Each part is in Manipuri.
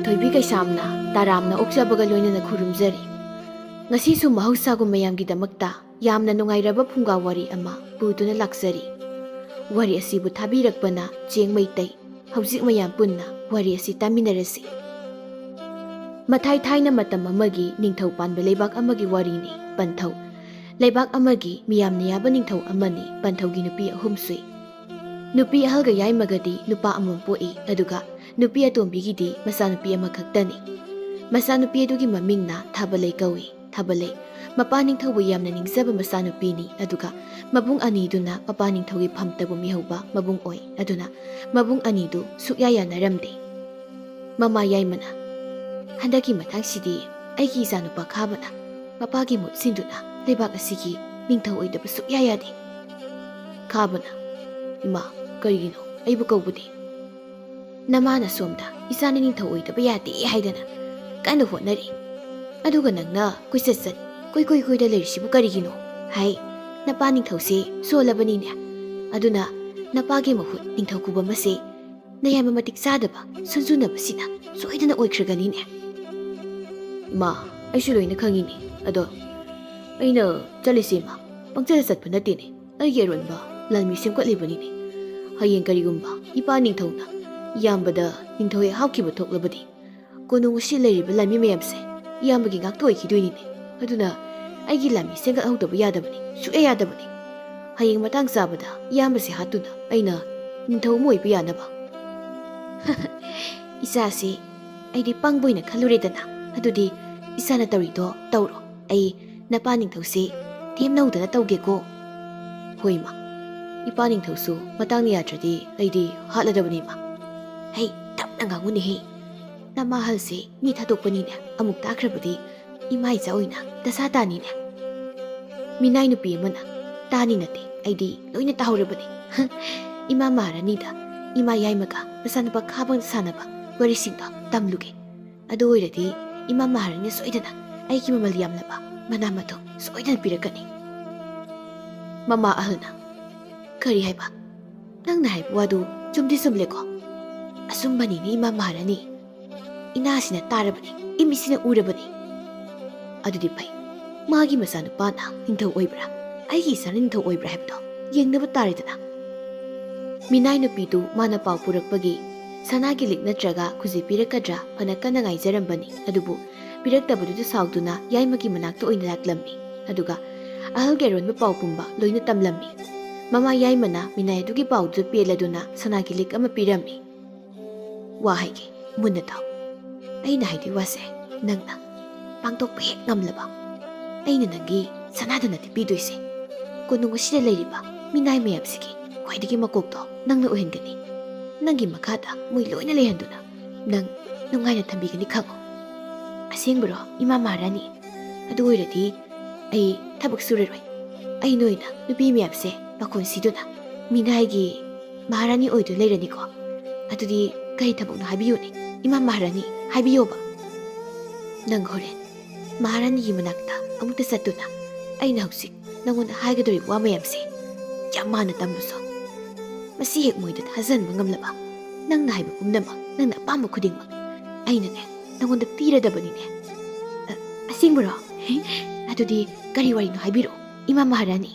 ꯊꯣꯏꯕꯤ ꯀꯩꯁꯥꯝꯅ ꯇꯥꯔꯥꯝꯅ ꯑꯣꯛꯆꯕꯒ ꯂꯣꯏꯅꯅ ꯈꯨꯔꯨꯝꯖꯔꯤ꯫ ꯉꯁꯤꯁꯨ ꯃꯍꯧꯁꯥꯒꯨꯝ ꯃꯌꯥꯝꯒꯤꯗꯃꯛꯇ ꯌꯥꯝꯅ ꯅꯨꯡꯉꯥꯏꯔꯕ ꯐꯨꯡꯒꯥ ꯋꯥꯔꯤ ꯑꯃ ꯄꯨꯗꯨꯅ ꯂꯥꯛꯆꯔꯤ꯫ ꯋꯥꯔꯤ ꯑꯁꯤꯕꯨ ꯊꯥꯕꯤꯔꯛꯄꯅ ꯆꯦꯡ ꯃꯩꯇꯩ꯫ ꯍꯧꯖꯤꯛ ꯃꯌꯥꯝ ꯄꯨꯟꯅ ꯋꯥꯔꯤ ꯑꯁꯤ ꯇꯥꯃꯤꯟꯅꯔꯁꯤ꯫ ꯃꯊꯥꯏ ꯊꯥꯏꯅ ꯃꯇꯝ ꯑꯃꯒꯤ ꯅꯤꯡꯊꯧ ꯄꯥꯟꯕ ꯂꯩꯕꯥꯛ ꯑꯃꯒꯤ ꯋꯥꯔꯤꯅꯤ ꯄꯟꯊꯧ꯫ ꯂꯩꯕꯥꯛ ꯑꯃꯒꯤ ꯃꯤꯌꯥꯝꯅ ꯌꯥꯕ ꯅꯤꯡꯊꯧ ꯑꯃꯅꯤ ꯄꯟꯊꯧꯒꯤ ꯅꯨꯄꯤ ꯑꯍꯨꯝ ꯁꯨꯏ꯫ ꯅꯨꯄꯤ ꯑꯍꯜꯒ ꯌꯥꯏꯃꯒꯗꯤ ꯅꯨꯄꯥ ꯑꯃꯃꯝ ꯄꯣꯛꯏ, ꯑꯗꯨꯒ ꯅꯨꯄꯤ ꯑꯇꯣꯝꯕꯤꯒꯤꯗꯤ ꯃꯆꯥꯅꯨꯄꯤ ꯑꯃꯈꯛꯇꯅꯤ꯫ ꯃꯆꯥꯅꯨꯄꯤ ꯑꯗꯨꯒꯤ ꯃꯃꯤꯡꯅ ꯊꯥꯕꯂꯩ ꯀꯧꯏ꯫ ꯊꯥꯕꯂꯩ ꯃꯄꯥ ꯅꯤꯡꯊꯧꯕꯨ ꯌꯥꯝꯅ ꯅꯤꯡꯖꯕ ꯃꯆꯥꯅꯨꯄꯤꯅꯤ, ꯑꯗꯨꯒ ꯃꯕꯨꯡ ꯑꯅꯤꯗꯨꯅ ꯃꯄꯥ ꯅꯤꯡꯊꯧꯒꯤ ꯐꯝꯇꯕꯨ ꯃꯤꯍꯧꯕ ꯃꯕꯨꯡ ꯑꯣꯏ꯫ ꯑꯗꯨꯅ ꯃꯕꯨꯡ ꯑꯅꯤꯗꯨ ꯁꯨꯛꯌꯥ ꯌꯥꯅꯔꯝꯗꯦ꯫ ꯃꯃꯥ ꯌꯥꯏꯃꯅ, ꯍꯟꯗꯛꯀꯤ ꯃꯇꯥꯡꯁꯤꯗꯤ ꯑꯩꯒꯤ ꯏꯆꯥꯅꯨꯄꯥ ꯈꯥꯕꯅ ꯃꯄꯥꯒꯤ ꯃꯍꯨꯠ ꯁꯤꯟꯗꯨꯅ ꯂꯩꯕꯥꯛ ꯑꯁꯤꯒꯤ ꯅꯤꯡꯊꯧ ꯑꯣꯏꯗꯕ ꯁꯨꯛꯌꯥ ꯌꯥꯗꯦ꯫ ꯈꯥꯕꯅ, ꯏꯃꯥ ꯀꯔꯤꯒꯤꯅꯣ ꯑꯩꯕꯨ ꯀꯧꯕꯗꯤ? ꯅꯃꯥꯅ ꯁꯣꯝꯗ ꯏꯆꯥꯅ ꯅꯤꯡꯊꯧ ꯑꯣꯏꯗꯕ ꯌꯥꯗꯦ ꯍꯥꯏꯗꯅ ꯀꯟꯅ ꯍꯣꯠꯅꯔꯤ, ꯑꯗꯨꯒ ꯅꯪꯅ ꯀꯣꯏꯆꯠ ꯆꯠ ꯀꯣꯏ ꯀꯣꯏꯗ ꯂꯩꯔꯤꯁꯤꯕꯨ ꯀꯔꯤꯒꯤꯅꯣ? ꯍꯥꯏ, ꯅꯄꯥ ꯅꯤꯡꯊꯧꯁꯦ ꯁꯣꯜꯂꯕꯅꯤꯅꯦ, ꯑꯗꯨꯅ ꯅꯄꯥꯒꯤ ꯃꯍꯨꯠ ꯅꯤꯡꯊꯧ ꯈꯨꯕꯝ ꯑꯁꯦ ꯅꯌꯥꯝꯕ ꯃꯇꯤꯛ ꯆꯥꯗꯕ ꯁꯟꯖꯨꯅꯕꯁꯤꯅ ꯁꯣꯏꯗꯅ ꯑꯣꯏꯈ꯭ꯔꯒꯅꯤꯅꯦ꯫ ꯏꯃꯥ ꯑꯩꯁꯨ ꯂꯣꯏꯅ ꯈꯪꯉꯤꯅꯦ, ꯑꯗꯣ ꯑꯩꯅ ꯆꯠꯂꯤꯁꯦ ꯏꯃꯥ ꯄꯪꯆꯠ ꯆꯠꯄ ꯅꯠꯇꯦꯅꯦ, ꯑꯩꯒꯤ ꯑꯔꯣꯟꯕ ꯂꯥꯟꯃꯤ ꯁꯦꯝꯒꯠꯂꯤꯕꯅꯤꯅꯦ꯫ ꯍꯌꯦꯡ ꯀꯔꯤꯒꯨꯝꯕ ꯏꯄꯥ ꯅꯤꯡꯊꯧꯅ ꯏꯌꯥꯝꯕꯗ ꯅꯤꯡꯊꯧ ꯍꯦꯛ ꯍꯥꯞꯈꯤꯕ ꯊꯣꯛꯂꯕꯗꯤ ꯀꯣꯅꯨꯡ ꯑꯁꯤ ꯂꯩꯔꯤꯕ ꯂꯥꯟꯃꯤ ꯃꯌꯥꯝꯁꯦ ꯏꯌꯥꯝꯕꯒꯤ ꯉꯥꯛꯇ ꯑꯣꯏꯈꯤꯗꯣꯏꯅꯤꯅꯦ꯫ ꯑꯗꯨꯅ ꯑꯩꯒꯤ ꯂꯥꯟꯃꯤ ꯁꯦꯝꯒꯠꯍꯧꯗꯕ ꯌꯥꯗꯕꯅꯤ, ꯁꯨꯛꯌꯥ ꯌꯥꯗꯕꯅꯤ꯫ ꯍꯌꯦꯡ ꯃꯇꯥꯡ ꯆꯥꯕꯗ ꯏꯌꯥꯝꯕꯁꯦ ꯍꯥꯠꯇꯨꯅ ꯑꯩꯅ ꯅꯤꯡꯊꯧ ꯑꯃ ꯑꯣꯏꯕ ꯌꯥꯅꯕ꯫ ꯏꯆꯥꯁꯤ ꯑꯩꯗꯤ ꯄꯪꯕꯣꯏꯅ ꯈꯜꯂꯨꯔꯦꯗꯅ, ꯑꯗꯨꯗꯤ ꯏꯆꯥꯅ ꯇꯧꯔꯤꯗꯣ ꯇꯧꯔꯣ, ꯑꯩ ꯅꯄꯥ ꯅꯤꯡꯊꯧꯁꯦ ꯊꯦꯝꯅꯧꯗꯅ ꯇꯧꯒꯦꯀꯣ꯫ ꯍꯣꯏ ꯏꯃꯥ, ꯏꯄꯥ ꯅꯤꯡꯊꯧꯁꯨ ꯃꯇꯥꯡꯅ ꯌꯥꯗ꯭ꯔꯗꯤ ꯑꯩꯗꯤ ꯍꯥꯠꯂꯗꯕꯅꯤ ꯏꯃꯥ꯫ ꯍꯩ ꯇꯞꯅ ꯉꯥꯡꯉꯨꯅꯦꯍꯦ, ꯅꯃꯥꯍꯜꯁꯦ ꯃꯤ ꯊꯥꯗꯣꯛꯄꯅꯤꯅꯦ, ꯑꯃꯨꯛ ꯇꯥꯈ꯭ꯔꯕꯗꯤ ꯏꯃꯥ ꯏꯆꯥ ꯑꯣꯏꯅ ꯗꯁꯥ ꯇꯥꯅꯤꯅꯦ꯫ ꯃꯤꯅꯥꯏ ꯅꯨꯄꯤ ꯑꯃꯅ, ꯇꯥꯅꯤ ꯅꯠꯇꯦ ꯑꯩꯗꯤ ꯂꯣꯏꯅ ꯇꯥꯍꯧꯔꯕꯅꯤ꯫ ꯏꯃꯥ ꯃꯍꯥꯔꯥꯅꯤꯗ ꯏꯃꯥ ꯌꯥꯏꯃꯒ ꯃꯆꯥꯅꯨꯄꯥ ꯈꯥꯕꯒ ꯁꯥꯟꯅꯕ ꯋꯥꯔꯤꯁꯤꯡꯗꯣ ꯇꯝꯂꯨꯒꯦ꯫ ꯑꯗꯨ ꯑꯣꯏꯔꯗꯤ ꯏꯃꯥ ꯃꯍꯥꯔꯥꯅꯤ ꯁꯣꯏꯗꯅ ꯑꯩꯒꯤ ꯃꯃꯜ ꯌꯥꯝꯂꯕ ꯃꯅꯥ ꯃꯊꯨꯝ ꯁꯣꯏꯗꯅ ꯄꯤꯔꯛꯀꯅꯤ꯫ ꯃꯃꯥ ꯑꯍꯜꯅ, ꯀꯔꯤ ꯍꯥꯏꯕ? ꯅꯪꯅ ꯍꯥꯏꯕ ꯋꯥꯗꯨ ꯆꯨꯝꯗꯤ ꯆꯨꯝꯂꯦꯀꯣ? ꯑꯆꯨꯝꯕꯅꯤꯅꯦ ꯏꯃꯥ ꯃꯍꯥꯔꯥꯅꯤ, ꯏꯅꯥꯁꯤꯅ ꯇꯥꯔꯕꯅꯤ, ꯏꯃꯤꯠꯁꯤꯅ ꯎꯔꯕꯅꯤ꯫ ꯑꯗꯨꯗꯤ ꯐꯩ, ꯃꯥꯒꯤ ꯃꯆꯥꯅꯨꯄꯥꯅ ꯅꯤꯡꯊꯧ ꯑꯣꯏꯕ꯭ꯔꯥ ꯑꯩꯒꯤ ꯏꯆꯥꯅ ꯅꯤꯡꯊꯧ ꯑꯣꯏꯕ꯭ꯔꯥ ꯍꯥꯏꯕꯗꯣ ꯌꯦꯡꯅꯕ ꯇꯥꯔꯦꯗꯅ꯫ ꯃꯤꯅꯥꯏ ꯅꯨꯄꯤꯗꯨ ꯃꯥꯅ ꯄꯥꯎ ꯄꯨꯔꯛꯄꯒꯤ ꯁꯅꯥꯒꯤ ꯂꯤꯛ ꯅꯠꯇ꯭ꯔꯒ ꯈꯨꯖꯤ ꯄꯤꯔꯛꯀꯗ꯭ꯔꯥ ꯐꯅ ꯀꯟꯅ ꯉꯥꯏꯖꯔꯝꯕꯅꯤ, ꯑꯗꯨꯕꯨ ꯄꯤꯔꯛꯇꯕꯗꯨꯗ ꯁꯥꯎꯗꯨꯅ ꯌꯥꯏꯃꯒꯤ ꯃꯅꯥꯛꯇ ꯑꯣꯏꯅ ꯂꯥꯛꯂꯝꯃꯤ, ꯑꯗꯨꯒ ꯑꯍꯜꯒꯤ ꯑꯔꯣꯟꯕ ꯄꯥꯎ ꯄꯨꯝꯕ ꯂꯣꯏꯅ ꯇꯝꯂꯝꯃꯤ꯫ ꯃꯃꯥ ꯌꯥꯏꯃꯅ ꯃꯤꯅꯥꯏ ꯑꯗꯨꯒꯤ ꯄꯥꯎꯗꯨ ꯄꯦꯜꯂꯗꯨꯅ ꯁꯅꯥꯒꯤ ꯂꯤꯛ ꯑꯃ ꯄꯤꯔꯝꯃꯤ꯫ ꯋꯥ ꯍꯥꯏꯒꯦ, ꯃꯨꯟꯅ ꯇꯥꯎ꯫ ꯑꯩꯅ ꯍꯥꯏꯗꯣꯏ ꯋꯥꯁꯦ ꯅꯪꯅ ꯄꯥꯡꯊꯣꯛꯄ ꯍꯦꯛ ꯉꯝꯂꯕ ꯑꯩꯅ ꯅꯪꯒꯤ ꯁꯅꯥꯗ ꯅꯠꯇꯦ ꯄꯤꯗꯣꯏꯁꯦ, ꯀꯣꯅꯨꯡ ꯑꯁꯤꯗ ꯂꯩꯔꯤꯕ ꯃꯤꯅꯥꯏ ꯃꯌꯥꯝꯁꯤꯒꯤ ꯈ꯭ꯋꯥꯏꯗꯒꯤ ꯃꯀꯣꯛꯇꯣ ꯅꯪꯅ ꯑꯣꯏꯍꯟꯒꯅꯤ꯫ ꯅꯪꯒꯤ ꯃꯈꯥꯗ ꯃꯣꯏ ꯂꯣꯏꯅ ꯂꯩꯍꯟꯗꯨꯅ ꯅꯪ ꯅꯨꯡꯉꯥꯏꯅ ꯊꯝꯕꯤꯒꯅꯤ ꯈꯪꯉꯣ꯫ ꯑꯁꯦꯡꯕꯔꯣ ꯏꯃꯥ ꯃꯍꯥꯔꯥꯅꯤ? ꯑꯗꯨ ꯑꯣꯏꯔꯗꯤ ꯑꯩ ꯊꯕꯛ ꯁꯨꯔꯔꯣꯏ, ꯑꯩ ꯅꯣꯏꯅ ꯅꯨꯄꯤ ꯃꯌꯥꯝꯁꯦ ꯄꯥꯈꯣꯟ ꯁꯤꯗꯨꯅ ꯃꯤꯅꯥꯏꯒꯤ ꯃꯍꯥꯔꯥꯅꯤ ꯑꯣꯏꯗꯨ ꯂꯩꯔꯅꯤꯀꯣ? ꯑꯗꯨꯗꯤ ꯀꯔꯤ ꯊꯕꯛꯅꯣ ꯍꯥꯏꯕꯤꯌꯨꯅꯦ ꯏꯃꯥ ꯃꯍꯥꯔꯥꯅꯤ, ꯍꯥꯏꯕꯤꯌꯣꯕ꯫ ꯅꯪ ꯍꯣꯔꯦꯟ ꯃꯍꯥꯔꯥꯅꯤꯒꯤ ꯃꯅꯥꯛꯇ ꯑꯃꯨꯛꯇ ꯆꯠꯇꯨꯅ ꯑꯩꯅ ꯍꯧꯖꯤꯛ ꯅꯪꯉꯣꯟꯗ ꯍꯥꯏꯒꯗꯧꯔꯤꯕ ꯋꯥ ꯃꯌꯥꯝꯁꯦ ꯌꯥꯝ ꯃꯥꯟꯅ ꯇꯝꯂꯨꯁꯣ꯫ ꯃꯁꯤ ꯍꯦꯛ ꯃꯣꯏꯗ ꯊꯥꯖꯍꯟꯕ ꯉꯝꯂꯕ ꯅꯪꯅ ꯍꯥꯏꯕ ꯄꯨꯝꯅꯃꯛ, ꯅꯪꯅ ꯑꯄꯥꯝꯕ ꯈꯨꯗꯤꯡꯃꯛ ꯑꯩꯅꯅꯦ ꯅꯪꯉꯣꯟꯗ ꯄꯤꯔꯗꯕꯅꯤꯅꯦ꯫ ꯑꯁꯦꯡꯕꯔꯣ? ꯑꯗꯨꯗꯤ ꯀꯔꯤ ꯋꯥꯔꯤꯅꯣ ꯍꯥꯏꯕꯤꯔꯛꯑꯣ ꯏꯃꯥ ꯃꯍꯥꯔꯥꯅꯤ꯫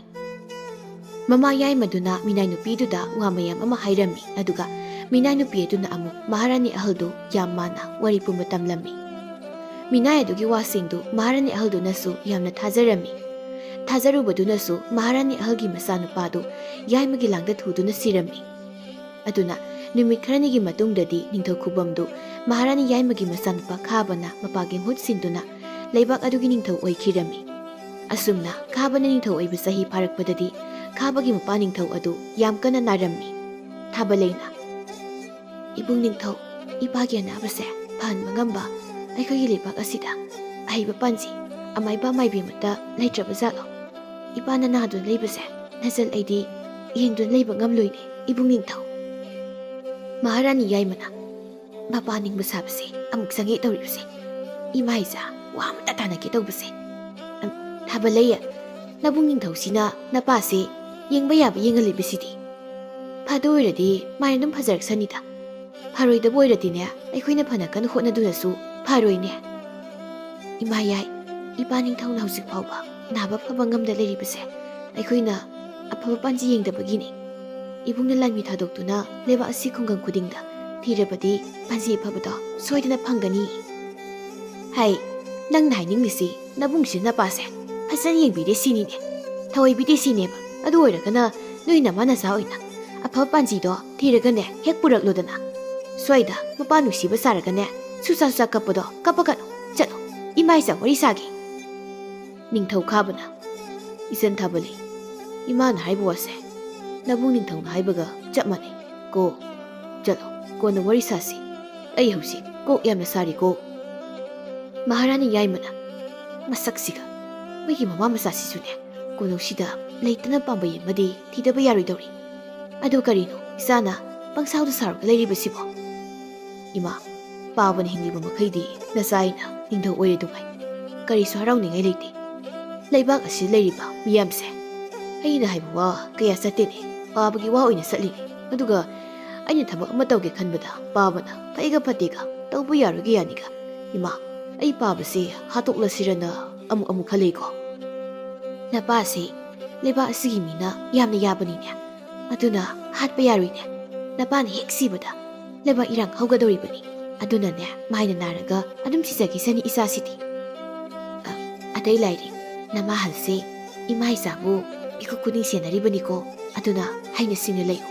ꯃꯃꯥ ꯌꯥꯏꯃꯗꯨꯅ ꯃꯤꯅꯥꯏ ꯅꯨꯄꯤꯗꯨꯗ ꯋꯥ ꯃꯌꯥꯝ ꯑꯃ ꯍꯥꯏꯔꯝꯃꯤ, ꯑꯗꯨꯒ ꯃꯤꯅꯥꯏ ꯅꯨꯄꯤ ꯑꯗꯨꯅ ꯑꯃꯨꯛ ꯃꯍꯥꯔꯥꯅꯤ ꯑꯍꯜꯗꯨ ꯌꯥꯝ ꯃꯥꯟꯅ ꯋꯥꯔꯤ ꯄꯨꯝꯕ ꯇꯝꯂꯝꯃꯤ꯫ ꯃꯤꯅꯥꯏ ꯑꯗꯨꯒꯤ ꯋꯥꯁꯤꯡꯗꯨ ꯃꯍꯥꯔꯥꯅꯤ ꯑꯍꯜꯗꯨꯅꯁꯨ ꯌꯥꯝꯅ ꯊꯥꯖꯔꯝꯃꯤ꯫ ꯊꯥꯖꯔꯨꯕꯗꯨꯅꯁꯨ ꯃꯍꯥꯔꯥꯅꯤ ꯑꯍꯜꯒꯤ ꯃꯆꯥꯅꯨꯄꯥꯗꯨ ꯌꯥꯏꯃꯒꯤ ꯂꯥꯡꯗ ꯊꯨꯗꯨꯅ ꯁꯤꯔꯝꯃꯤ꯫ ꯑꯗꯨꯅ ꯅꯨꯃꯤꯠ ꯈꯔꯅꯤꯒꯤ ꯃꯇꯨꯡꯗꯗꯤ ꯅꯤꯡꯊꯧ ꯈꯨꯕꯝꯗꯨ ꯃꯍꯥꯔꯥꯅꯤ ꯌꯥꯏꯃꯒꯤ ꯃꯆꯥꯅꯨꯄꯥ ꯈꯥꯕꯅ ꯃꯄꯥꯒꯤ ꯃꯍꯨꯠ ꯁꯤꯟꯗꯨꯅ ꯂꯩꯕꯥꯛ ꯑꯗꯨꯒꯤ ꯅꯤꯡꯊꯧ ꯑꯣꯏꯈꯤꯔꯝꯃꯤ꯫ ꯑꯁꯨꯝꯅ ꯈꯥꯕꯅ ꯅꯤꯡꯊꯧ ꯑꯣꯏꯕ ꯆꯍꯤ ꯐꯥꯔꯛꯄꯗꯗꯤ ꯈꯥꯕꯒꯤ ꯃꯄꯥ ꯅꯤꯡꯊꯧ ꯑꯗꯨ ꯌꯥꯝ ꯀꯟꯅ ꯅꯥꯔꯝꯃꯤ꯫ ꯊꯥꯕꯂꯩꯅ, ꯏꯕꯨꯡ ꯅꯤꯡꯊꯧ, ꯏꯄꯥꯒꯤ ꯑꯅꯥꯕꯁꯦ ꯐꯍꯟꯕ ꯉꯝꯕ ꯑꯩꯈꯣꯏꯒꯤ ꯂꯩꯕꯥꯛ ꯑꯁꯤꯗ ꯑꯍꯩꯕ ꯄꯥꯟꯖꯤ ꯑꯃꯥꯏꯕ ꯃꯥꯏꯕꯤ ꯑꯃꯠꯇ ꯂꯩꯇ꯭ꯔꯕ ꯖꯥꯠꯂꯣ? ꯏꯄꯥꯅ ꯅꯥꯗꯨꯅ ꯂꯩꯕꯁꯦ ꯅꯆꯜ ꯑꯩꯗꯤ ꯌꯦꯡꯗꯨꯅ ꯂꯩꯕ ꯉꯝꯂꯣꯏꯅꯦ ꯏꯕꯨꯡ ꯅꯤꯡꯊꯧ꯫ ꯃꯍꯥꯔꯥꯅꯤ ꯌꯥꯏꯃꯅ, ꯃꯄꯥ ꯅꯤꯡꯕ ꯁꯥꯕꯁꯦ ꯑꯃꯨꯛ ꯆꯪꯉꯦ ꯇꯧꯔꯤꯕꯁꯦ, ꯏꯃꯥ ꯏꯆꯥ ꯋꯥ ꯑꯃꯇ ꯇꯥꯟꯅꯒꯦ ꯇꯧꯕꯁꯦ꯫ ꯊꯥꯕꯂꯩ, ꯅꯕꯨꯡ ꯅꯤꯡꯊꯧꯁꯤꯅ ꯅꯄꯥꯁꯦ ꯌꯦꯡꯕ ꯌꯥꯕ ꯌꯦꯡꯍꯜꯂꯤꯕꯁꯤꯗꯤ, ꯐꯗ ꯑꯣꯏꯔꯗꯤ ꯃꯥꯏ ꯑꯗꯨꯝ ꯐꯖꯔꯛꯁꯅꯤꯗ꯫ ꯐꯔꯣꯏꯗꯕ ꯑꯣꯏꯔꯗꯤꯅꯦ ꯑꯩꯈꯣꯏꯅ ꯐꯅ ꯀꯟꯅ ꯍꯣꯠꯅꯗꯨꯅꯁꯨ ꯐꯔꯣꯏꯅꯦ ꯏꯃꯥ ꯌꯥꯏ ꯏꯄꯥ ꯅꯤꯡꯊꯧꯅ ꯍꯧꯖꯤꯛ ꯐꯥꯎꯕ ꯅꯥꯕ ꯐꯕ ꯉꯝꯗ ꯂꯩꯔꯤꯕꯁꯦ ꯑꯩꯈꯣꯏꯅ ꯑꯐꯕ ꯄꯥꯟꯖꯤ ꯌꯦꯡꯗꯕꯒꯤꯅꯤ ꯏꯕꯨꯡꯅ ꯂꯥꯟꯃꯤ ꯊꯥꯗꯣꯛꯇꯨꯅ ꯂꯩꯕꯥꯛ ꯑꯁꯤ ꯈꯨꯡꯒꯪ ꯈꯨꯗꯤꯡꯗ ꯊꯤꯔꯕꯗꯤ ꯄꯥꯟꯖꯤ ꯑꯐꯕꯗꯣ ꯁꯣꯏꯗꯅ ꯐꯪꯒꯅꯤ ꯍꯥꯏ ꯅꯪꯅ ꯍꯥꯏꯅꯤꯡꯂꯤꯁꯤ ꯅꯕꯨꯡꯁꯤ ꯅꯄꯥꯁꯦ ꯐꯖꯅ ꯌꯦꯡꯕꯤꯗꯦ ꯁꯤꯅꯤꯅꯦ ꯊꯑꯣꯏꯕꯤꯗꯦ ꯁꯤꯅꯦꯕ ꯑꯗꯨ ꯑꯣꯏꯔꯒꯅ ꯅꯣꯏ ꯅꯃꯥ ꯅꯆꯥ ꯑꯣꯏꯅ ꯑꯐꯕ ꯄꯥꯟꯖꯤꯗꯣ ꯊꯤꯔꯒꯅꯦ ꯍꯦꯛ ꯄꯨꯔꯛꯂꯨꯗꯅ ꯁ꯭ꯋꯥꯏꯗ ꯃꯄꯥ ꯅꯨꯡꯁꯤꯕ ꯁꯥꯔꯒꯅꯦ ꯁꯨꯁꯥ ꯁꯨꯁꯥ ꯀꯞꯄꯗꯣ ꯀꯞꯄꯒꯅꯨ ꯆꯠꯂꯣ ꯏꯃꯥ ꯏꯆꯥ ꯋꯥꯔꯤ ꯁꯥꯒꯦ ꯅꯤꯡꯊꯧ ꯈꯥꯕꯅ ꯏꯆꯟ ꯊꯥꯕꯂꯩ ꯏꯃꯥꯅ ꯍꯥꯏꯕ ꯋꯥꯁꯦ ꯅꯕꯨꯡ ꯅꯤꯡꯊꯧꯅ ꯍꯥꯏꯕꯒ ꯆꯞ ꯃꯥꯟꯅꯩ ꯀꯣ ꯆꯠꯂꯣ ꯀꯣꯟꯅ ꯋꯥꯔꯤ ꯁꯥꯁꯤ ꯑꯩ ꯍꯧꯖꯤꯛ ꯀꯣꯛ ꯌꯥꯝꯅ ꯁꯥꯔꯤꯀꯣ ꯃꯍꯥꯔꯥꯅꯤ ꯌꯥꯏꯃꯅ ꯃꯁꯛꯁꯤꯒ ꯃꯣꯏꯒꯤ ꯃꯃꯥ ꯃꯆꯥꯁꯤꯁꯨꯅꯦ ꯀꯣꯅꯨꯡꯁꯤꯗ ꯂꯩꯇꯅ ꯄꯥꯝꯕꯩ ꯑꯃꯗꯤ ꯊꯤꯗꯕ ꯌꯥꯔꯣꯏꯗꯧꯔꯤ ꯑꯗꯨ ꯀꯔꯤꯅꯣ ꯏꯆꯥꯅ ꯄꯪꯁꯥꯎꯗ ꯁꯥꯎꯔꯒ ꯂꯩꯔꯤꯕꯁꯤꯕꯣ ꯏꯃꯥ ꯄꯥꯕꯅ ꯍꯤꯡꯂꯤꯕ ꯃꯈꯩꯗꯤ ꯅꯆꯥ ꯑꯩꯅ ꯅꯤꯡꯊꯧ ꯑꯣꯏꯔꯗꯨꯉꯥꯏ ꯀꯔꯤꯁꯨ ꯍꯔꯥꯎꯅꯤꯡꯉꯥꯏ ꯂꯩꯇꯦ ꯂꯩꯕꯥꯛ ꯑꯁꯤ ꯂꯩꯔꯤꯕ ꯃꯤꯌꯥꯝꯁꯦ ꯑꯩꯅ ꯍꯥꯏꯕ ꯋꯥ ꯀꯌꯥ ꯆꯠꯇꯦꯅꯦ ꯄꯥꯕꯒꯤ ꯋꯥ ꯑꯣꯏꯅ ꯆꯠꯂꯤꯅꯦ ꯑꯗꯨꯒ ꯑꯩꯅ ꯊꯕꯛ ꯑꯃ ꯇꯧꯒꯦ ꯈꯟꯕꯗ ꯄꯥꯕꯅ ꯐꯩꯒ ꯐꯠꯇꯦꯒ ꯇꯧꯕ ꯌꯥꯔꯣꯏꯒ ꯌꯥꯅꯤꯒ ꯏꯃꯥ ꯑꯩ ꯄꯥꯕꯁꯦ ꯍꯥꯠꯇꯣꯛꯂꯁꯤꯔꯅ ꯑꯃꯨꯛ ꯈꯜꯂꯤꯀꯣ ꯅꯄꯥꯁꯦ ꯂꯩꯕꯥꯛ ꯑꯁꯤꯒꯤ ꯃꯤꯅ ꯌꯥꯝꯅ ꯌꯥꯕꯅꯤꯅꯦ ꯑꯗꯨꯅ ꯍꯥꯠꯄ ꯌꯥꯔꯣꯏꯅꯦ ꯅꯄꯥꯅ ꯍꯦꯛ ꯁꯤꯕꯗ ꯂꯩꯕꯥꯛ ꯏꯔꯥꯡ ꯍꯧꯒꯗꯧꯔꯤꯕꯅꯤ ꯑꯗꯨꯅꯅꯦ ꯃꯥꯏꯅ ꯅꯥꯔꯒ ꯑꯗꯨꯝ ꯁꯤꯖꯈꯤꯁꯅꯤ ꯏꯆꯥꯁꯤꯗꯤ ꯑꯇꯩ ꯂꯥꯏꯔꯤ ꯅꯃꯥꯍꯜꯁꯦ ꯏꯃꯥ ꯏꯆꯥꯕꯨ ꯃꯤꯀꯨꯞ ꯈꯨꯗꯤꯡ ꯁꯦꯟꯅꯔꯤꯕꯅꯤꯀꯣ ꯑꯗꯨꯅ ꯍꯩꯅ ꯁꯤꯡꯅ ꯂꯩꯌꯨ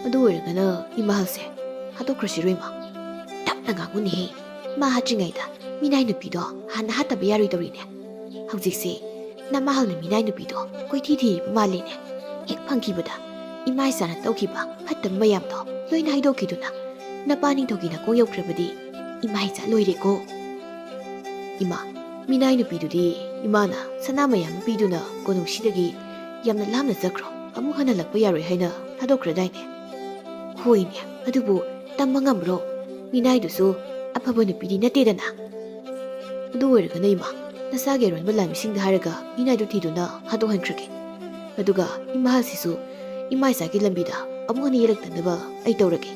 ꯑꯗꯨ ꯑꯣꯏꯔꯒꯅ ꯏꯃꯥꯍꯜꯁꯦ ꯍꯥꯠꯇꯣꯛꯈ꯭ꯔꯁꯤꯔꯣ ꯏꯃꯥ ꯇꯞꯅ ꯉꯥꯡꯉꯨꯅꯦꯍꯦ ꯃꯥ ꯍꯥꯠꯇ꯭ꯔꯤꯉꯩꯗ ꯃꯤꯅꯥꯏ ꯅꯨꯄꯤꯗꯣ ꯍꯥꯟꯅ ꯍꯥꯠꯇꯕ ꯌꯥꯔꯣꯏꯗꯧꯔꯤꯅꯦ ꯍꯧꯖꯤꯛꯁꯦ ꯅꯃꯥꯍꯜꯅ ꯃꯤꯅꯥꯏ ꯅꯨꯄꯤꯗꯣ ꯀꯣꯏꯊꯤ ꯊꯤꯔꯤꯕ ꯃꯥꯜꯂꯤꯅꯦ ꯍꯦꯛ ꯐꯪꯈꯤꯕꯗ ꯏꯃꯥ ꯏꯆꯥꯅ ꯇꯧꯈꯤꯕ ꯐꯠꯇꯕ ꯃꯌꯥꯝꯗꯣ ꯂꯣꯏꯅ ꯍꯥꯏꯗꯣꯛꯈꯤꯗꯨꯅ ꯅꯄꯥ ꯅꯤꯡꯊꯧꯒꯤ ꯅꯥꯀꯣꯡ ꯌꯧꯈ꯭ꯔꯕꯗꯤ ꯏꯃꯥ ꯏꯆꯥ ꯂꯣꯏꯔꯦꯀꯣ ꯏꯃꯥ ꯃꯤꯅꯥꯏ ꯅꯨꯄꯤꯗꯨꯗꯤ ꯏꯃꯥꯅ ꯁꯅꯥ ꯃꯌꯥꯝ ꯄꯤꯗꯨꯅ ꯀꯣꯅꯨꯡꯁꯤꯗꯒꯤ ꯌꯥꯝꯅ ꯂꯥꯞꯅ ꯆꯠꯈ꯭ꯔꯣ ꯑꯃꯨꯛ ꯍꯟꯅ ꯍꯜꯂꯛꯄ ꯌꯥꯔꯣꯏ ꯍꯥꯏꯅ ꯊꯥꯗꯣꯛꯈ꯭ꯔꯗꯥꯏꯅꯦ ꯍꯣꯏꯅꯦ ꯑꯗꯨꯕꯨ ꯇꯝꯕ ꯉꯝꯕ꯭ꯔꯣ ꯃꯤꯅꯥꯏꯗꯨꯁꯨ ꯑꯐꯕ ꯅꯨꯄꯤꯗꯤ ꯅꯠꯇꯦꯗꯅ ꯑꯗꯨ ꯑꯣꯏꯔꯒꯅ ꯏꯃꯥ ꯅꯆꯥꯒꯤ ꯑꯔꯣꯟꯕ ꯂꯥꯟꯃꯤꯁꯤꯡꯗ ꯍꯥꯏꯔꯒ ꯃꯤꯅꯥꯏꯗꯨ ꯊꯤꯗꯨꯅ ꯍꯥꯠꯇꯣꯛꯍꯟꯈ꯭ꯔꯒꯦ ꯑꯗꯨꯒ ꯏꯃꯥꯁꯤꯁꯨ ꯏꯃꯥ ꯏꯆꯥꯒꯤ ꯂꯝꯕꯤꯗ ꯑꯃꯨꯛ ꯍꯟꯅ ꯌꯦꯜꯂꯛꯇꯅꯕ ꯑꯩ ꯇꯧꯔꯒꯦ